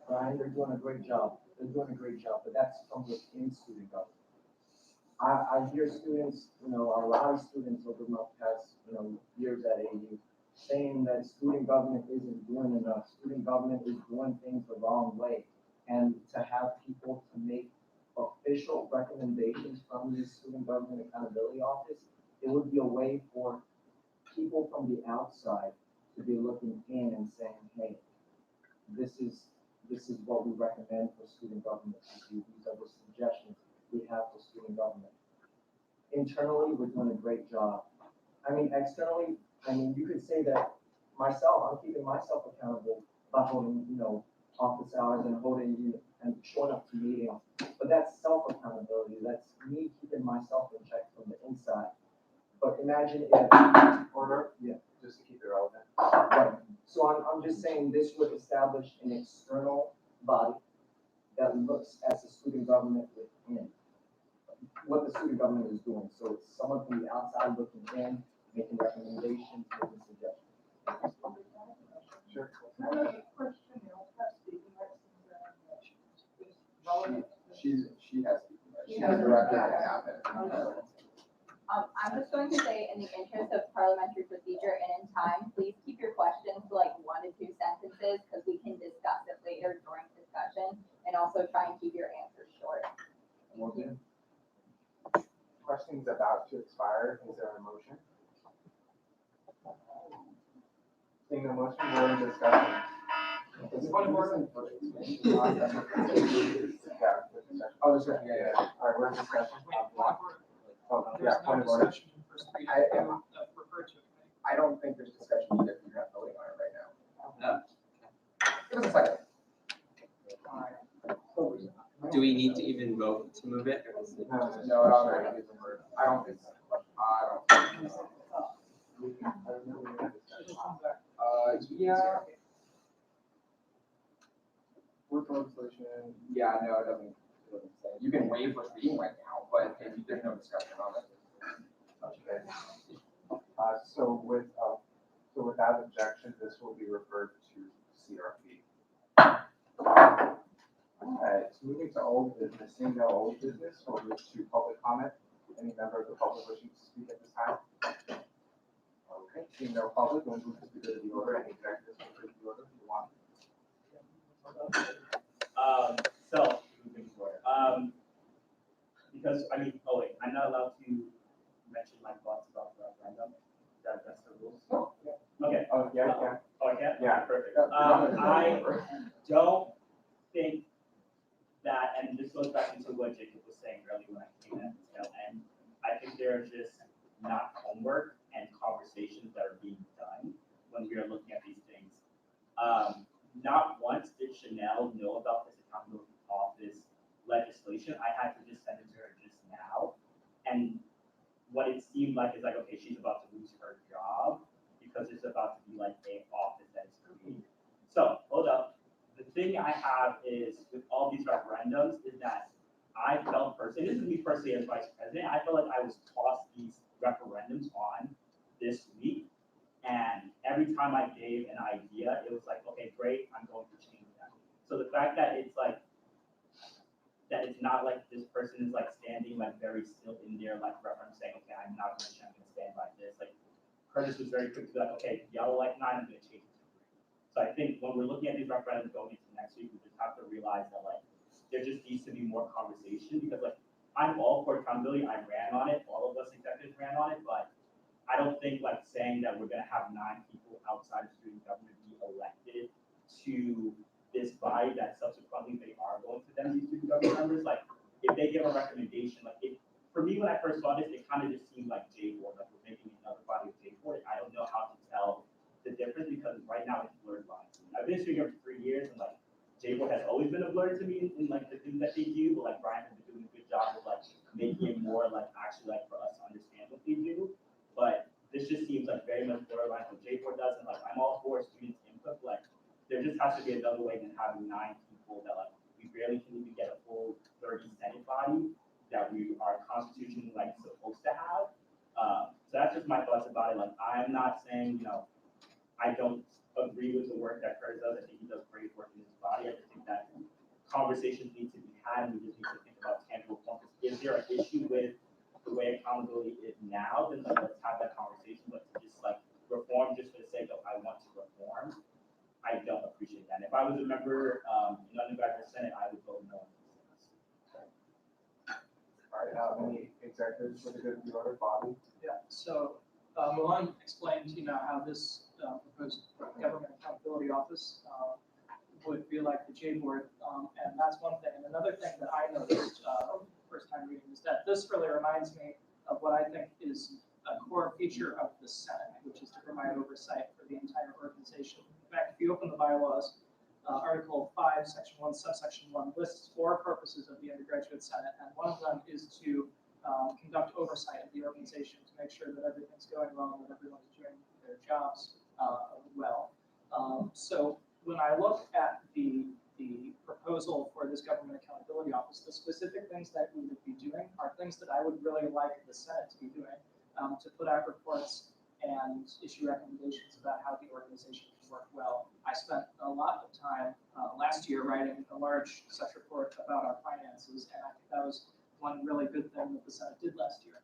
Brian, they're doing a great job. But that's from within student government. I hear students, a lot of students over my past, years at AU saying that student government isn't doing enough. Student government is doing things the wrong way. And to have people to make official recommendations from the Student Government Accountability Office, it would be a way for people from the outside to be looking in and saying, hey, this is what we recommend for student government to do. These are the suggestions we have for student government. Internally, we're doing a great job. Externally, you could say that I'm keeping myself accountable by holding, office hours and and showing up to meetings. But that's self-accountability. That's me keeping myself in check from the inside. But imagine if order, yeah, just to keep it relevant. Right. So I'm just saying this would establish an external body that looks at the student government within, what the student government is doing. So it's someone from the outside looking in, making recommendations, making suggestions. Sure. She has. She's the director of the cabinet. I'm just going to say, in the interest of parliamentary procedure and in time, please keep your questions to like 1 to 2 sentences, because we can discuss it later during discussion, and also try and keep your answers short. Thank you. Questions about to expire, is there a motion? Seeing no motion, we're in discussion. Is it one of our? Oh, discussion, yeah. All right, we're in discussion. Oh, yeah, point of order. I don't think there's discussion needed. You're not voting on it right now. Give us a second. Do we need to even vote to move it? Or is it just- No, it already is removed. I don't think so. Yeah. Work legislation, yeah, no, it doesn't say. You can waive first reading right now, but if there's no discussion on it. Okay. So without objection, this will be referred to CRP. Alright, so moving to old business, seeing no old business, we'll move to public comment. Any member of the public wishing to speak at this time? Okay, seeing no public, we'll move to the good of the order, any executives for the order if you want. So, moving forward, because, I'm not allowed to mention my thoughts about the referendum, that's the rules. Oh, yeah. Okay. Oh, yeah, yeah. Oh, I can? Yeah. Perfect. I don't think that, and this goes back into what Jacob was saying earlier when I came at the tail end, I think there are just not homework and conversations that are being done when we are looking at these things. Not once did Chanel know about this accountability office legislation. I had to just send it to her just now. And what it seemed like is like, okay, she's about to lose her job because there's about to be like an office that is created. So, hold up. The thing I have is with all these referendums is that I felt personally, this is me personally as vice president, I felt like I was tossed these referendums on this week. And every time I gave an idea, it was like, okay, great, I'm going to change that. So the fact that it's like, that it's not like this person is like standing like very still in there, like reference saying, okay, I'm not going to change, I'm going to stand by this. Like Curtis was very quick to be like, okay, yellow like 9, I'm going to change it to 3. So I think when we're looking at these referendums going into next week, we just have to realize that like, there just needs to be more conversation because like, I'm all for accountability, I ran on it, all of us executives ran on it, but I don't think like saying that we're going to have 9 people outside of student government be elected to this body that subsequently they are going to then be student government members. Like if they give a recommendation, like for me when I first saw this, it kind of just seemed like J-board, like we're making another body of J-board. I don't know how to tell the difference because right now it's blurred lines. I've been student government for 3 years and like J-board has always been a blur to me in like the things that they do, but like Brian has been doing a good job of like making it more like actually like for us to understand what they do. But this just seems like very much borderline what J4 does, and like I'm all for students' input. Like there just has to be another way than having 9 people that like we barely can even get a full 30 Senate body that we are constitutionally like supposed to have. So that's just my thoughts about it. Like I'm not saying I don't agree with the work that Curtis does. I think he does great work in his body. I just think that conversations need to be had, and we just need to think about tangible points. Is there an issue with the way accountability is now, then like, let's have that conversation, but to just like reform just for the sake of I want to reform, I don't appreciate that. And if I was a member in undergraduate senate, I would vote no. All right, any executives for the good of the order, Bobby? Yeah, so Milan explained, how this proposed government accountability office would be like the J board, and that's one thing. And another thing that I noticed first time reading is that this really reminds me of what I think is a core feature of the Senate, which is to provide oversight for the entire organization. In fact, if you open the bylaws, Article 5, Section 1, Subsection 1 lists 4 purposes of the undergraduate Senate, and one of them is to conduct oversight of the organization to make sure that everything's going well and that everyone's doing their jobs well. So when I look at the proposal for this government accountability office, the specific things that we would be doing are things that I would really like the Senate to be doing, to put out reports and issue recommendations about how the organization can work well. I spent a lot of time last year writing a large such report about our finances, and I think that was one really good thing that the Senate did last year.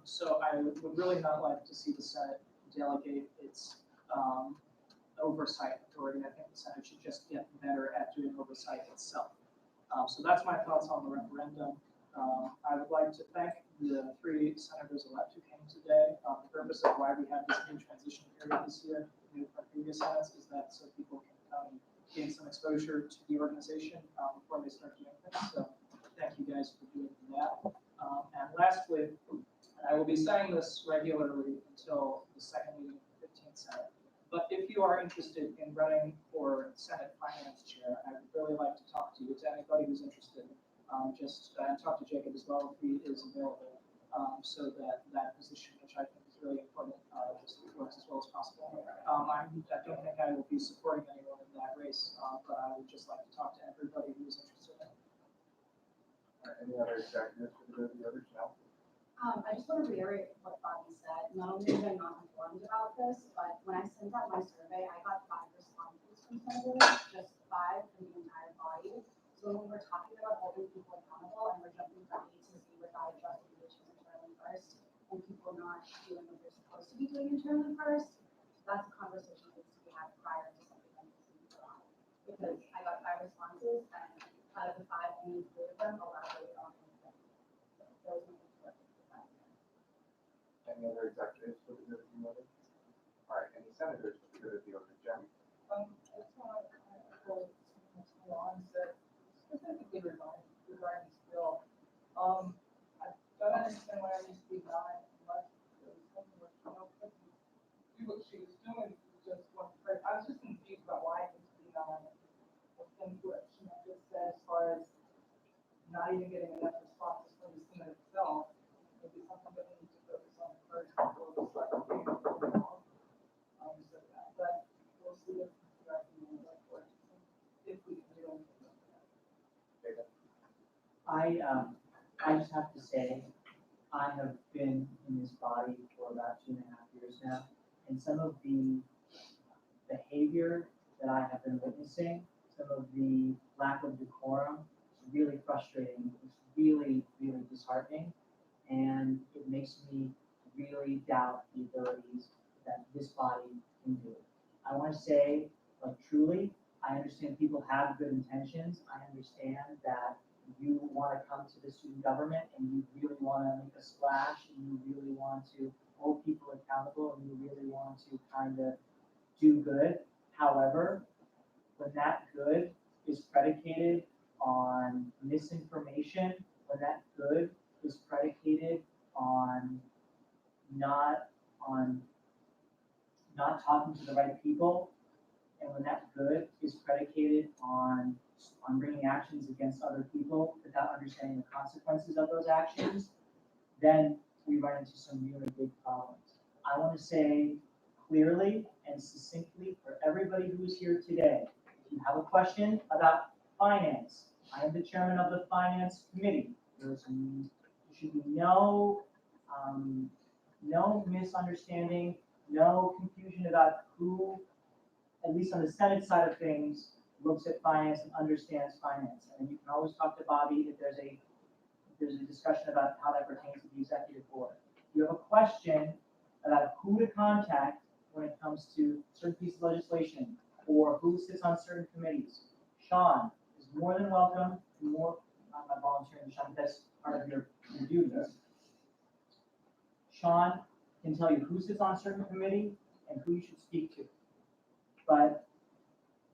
So I would really not like to see the Senate delegate its oversight authority. I think the Senate should just get better at doing oversight itself. So that's my thoughts on the referendum. I would like to thank the 3 senators-elect who came today. The purpose of why we have this new transition period this year from previous Senates is that so people can come and gain some exposure to the organization before they start doing things. So thank you guys for doing that. And lastly, I will be saying this regularly until the second meeting of the 15th Senate. But if you are interested in running for Senate Finance Chair, I would really like to talk to you, to anybody who's interested. Just talk to Jacob as well if he is available, so that that position, which I think is really important, just works as well as possible. I don't think I will be supporting anyone in that race, but I would just like to talk to everybody who is interested in it. All right, any other executives for the good of the order, Janelle? I just want to reiterate what Bobby said. Not only was I not informed about this, but when I sent out my survey, I got 5 responses from senators, just 5 from the entire body. So when we're talking about holding people accountable and we're jumping from A to Z without addressing the issues internally first, and people not doing what they're supposed to be doing internally first, that's a conversation that needs to be had prior to something like this. Because I got 5 responses, and out of the 5, only 3 of them elaborated on anything. So those are Any other executives for the good of the order? All right, any senators for the good of the order, Jen? I just want to echo what Milan said, specifically regarding this bill. I don't understand why it needs to be 9 unless there was something where she do what she was doing, just one person. I was just confused about why it needs to be 9. I think what she just said as far as not even getting enough responses from the Senate itself, maybe something that we need to focus on first before we start getting involved. But we'll see if we recommend that for it, if we can do anything like that. I just have to say, I have been in this body for about 2.5 years now, and some of the behavior that I have been witnessing, some of the lack of decorum, is really frustrating. It's really, really disheartening, and it makes me really doubt the abilities that this body can do. I want to say, like, truly, I understand people have good intentions. I understand that you want to come to the student government and you really want to make a splash and you really want to hold people accountable and you really want to kind of do good. However, when that good is predicated on misinformation, when that good is predicated on not talking to the right people, and when that good is predicated on bringing actions against other people without understanding the consequences of those actions, then we run into some really big problems. I want to say clearly and succinctly for everybody who is here today, if you have a question about finance, I am the chairman of the finance committee. There should be no misunderstanding, no confusion about who, at least on the Senate side of things, looks at finance and understands finance. And you can always talk to Bobby if there's a there's a discussion about how that pertains to the executive board. If you have a question about who to contact when it comes to certain pieces of legislation or who sits on certain committees, Sean is more than welcome, I'm not volunteering, Sean, that's part of your duties. Sean can tell you who sits on a certain committee and who you should speak to. But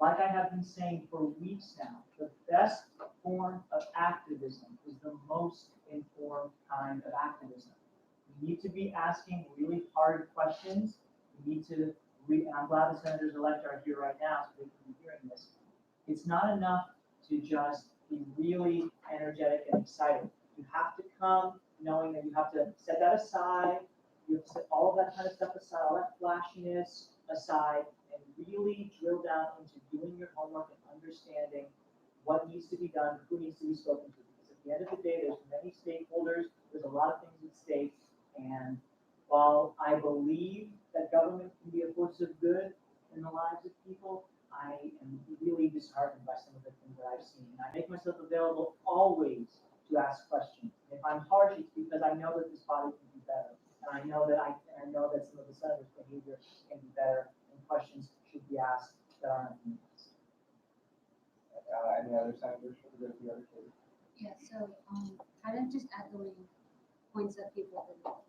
like I have been saying for weeks now, the best form of activism is the most informed kind of activism. We need to be asking really hard questions. We need to and I'm glad the senators-elect are here right now so they can be hearing this. It's not enough to just be really energetic and excited. You have to come knowing that you have to set that aside. You have to set all of that kind of stuff aside, all that flashiness aside, and really drill down into doing your homework and understanding what needs to be done, who needs to be spoken to. Because at the end of the day, there's many stakeholders, there's a lot of things at stake, and while I believe that government can be a force of good in the lives of people, I am really disheartened by some of the things that I've seen. And I make myself available always to ask questions. If I'm harsh, it's because I know that this body can be better. And I know that some of the senators' behavior can be better, and questions should be asked that aren't being asked. Any other senators for the other case? Yeah, so kind of just echoing points that people have been making.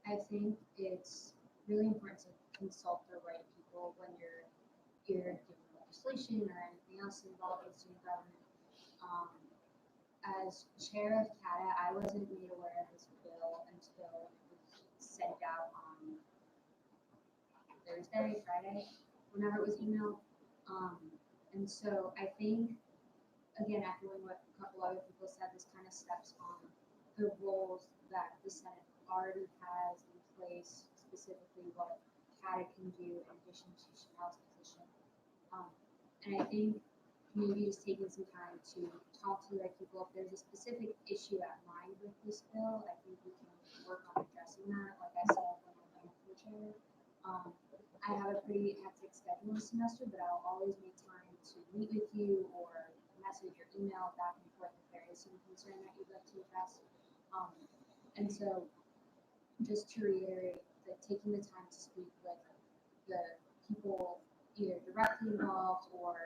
I think it's really important to consult the right people when you're giving legislation or anything else involved in student government. As chair of CATA, I wasn't made aware of this bill until it was sent out on Thursday, Friday, whenever it was emailed. And so I think, again, echoing what a couple other people said, this kind of steps on the roles that the Senate already has in place, specifically what CATA can do in addition to Chanel's position. And I think maybe just taking some time to talk to the right people. If there's a specific issue at mind with this bill, I think we can work on addressing that. Like I said, when I'm running for chair, I have a pretty hectic schedule this semester, but I'll always make time to meet with you or message or email back and forth if there is some concern that you'd like to address. And so just to reiterate that taking the time to speak with the people either directly involved or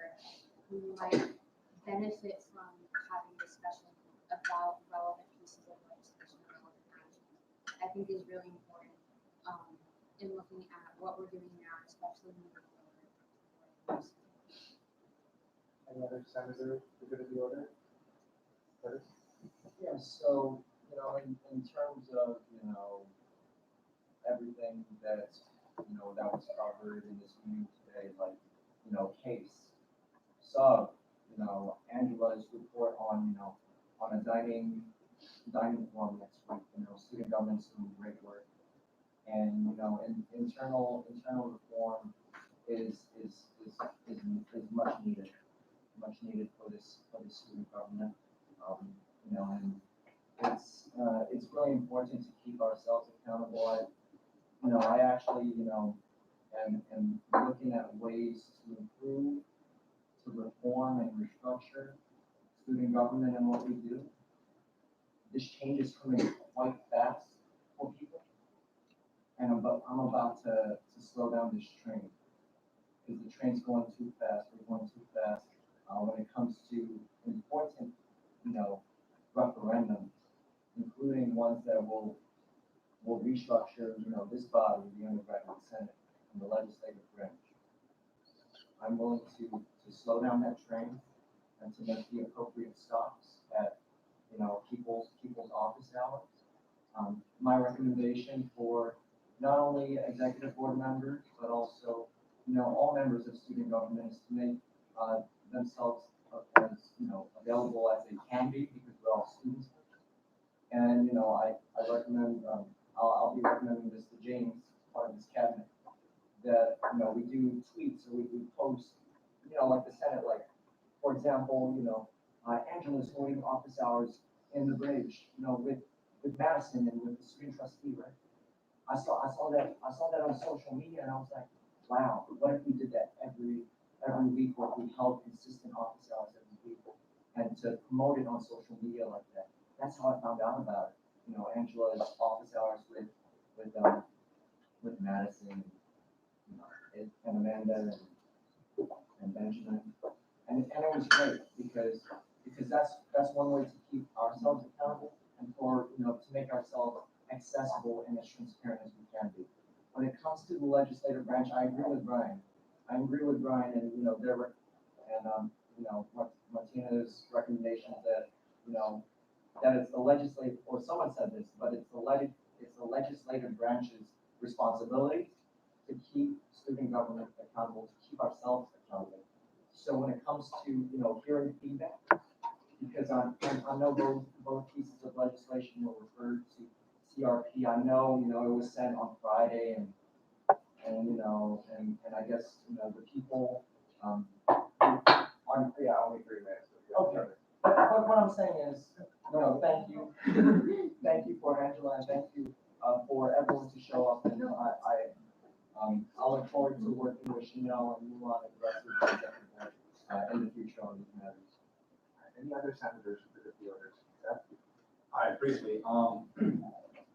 who might benefit from having discussion about relevant pieces of legislation or relevant actions, I think is really important in looking at what we're doing now, especially moving forward. Any other senator for good of the order? First? Yeah, so, in terms of, everything that, that was covered in this meeting today, like, case, sub, Angela's report on, on a dining forum next week, student government's doing great work. And, internal reform is much needed for this student government. And it's really important to keep ourselves accountable. I actually, am looking at ways to improve, to reform and restructure student government and what we do. This change is coming quite fast for people. And I'm about to slow down this train because the train's going too fast. We're going too fast when it comes to important, referendums, including ones that will restructure, this body, the Undergraduate Senate, and the legislative branch. I'm willing to slow down that train and to make the appropriate stops at, people's office hours. My recommendation for not only executive board members, but also, all members of student government is to make themselves as, available as they can be because we're all students. And, I recommend, I'll be recommending this to James, part of this cabinet, that, we do tweets or we post, like the Senate, like, for example, Angela's holding office hours in the bridge, with Madison and with the student trustee, right? I saw that on social media and I was like, wow, what if we did that every week or if we held consistent office hours every week? and to promote it on social media like that. That's how I found out about it. You know, Angela's office hours with Madison, you know, and Amanda and Benjamin. And it was great because that's one way to keep ourselves accountable and for, you know, to make ourselves accessible and as transparent as we can be. When it comes to the legislative branch, I agree with Brian. And, you know, you know, Martina's recommendations that, you know, that it's the legislative, or someone said this, but it's the legislative branch's responsibility to keep student government accountable, to keep ourselves accountable. So when it comes to, you know, hearing feedback, because I know both pieces of legislation were referred to CRP. I know, you know, it was sent on Friday and you know, and I guess, you know, the people, only 3 minutes. okay. But what I'm saying is, you know, thank you. Thank you for Angela and thank you for everyone to show up. And I look forward to working with Chanel and Mulan and the rest of the executive board in the future on these matters. Any other senators who could be orders? All right, briefly,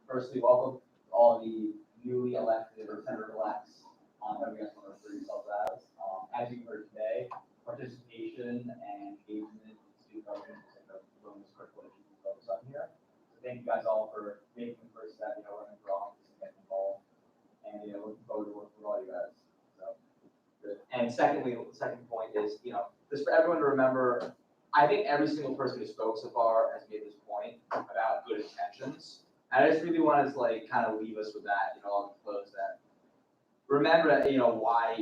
firstly, welcome all the newly elected or senator-elects, that we guys want to refer yourselves as you heard today, participation and engagement in student government is like the most critical issue we focus on here. So thank you guys all for making the first step, you know, running for office and getting involved, and, you know, looking forward to working with all you guys, so. Good. And secondly, the second point is, you know, just for everyone to remember, I think every single person who spoke so far has made this point about good intentions. And I just really want to like kind of leave us with that, you know, on the close that remember that, you know, why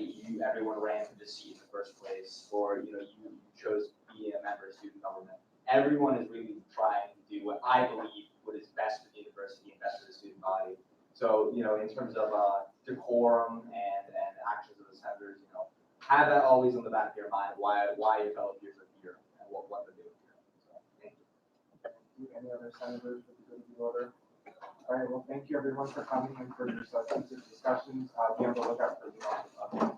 everyone ran for this seat in the first place, or, you know, you chose to be a member of student government. Everyone is really trying to do what I believe what is best for the university and best for the student body. So, you know, in terms of decorum and actions of the senators, you know, have that always on the back of your mind, why your fellow peers are here and what they're doing here. So, thank you. Any other senators with the good of the order? All right, well, thank you everyone for coming and for your substantive discussions. Be on the lookout for the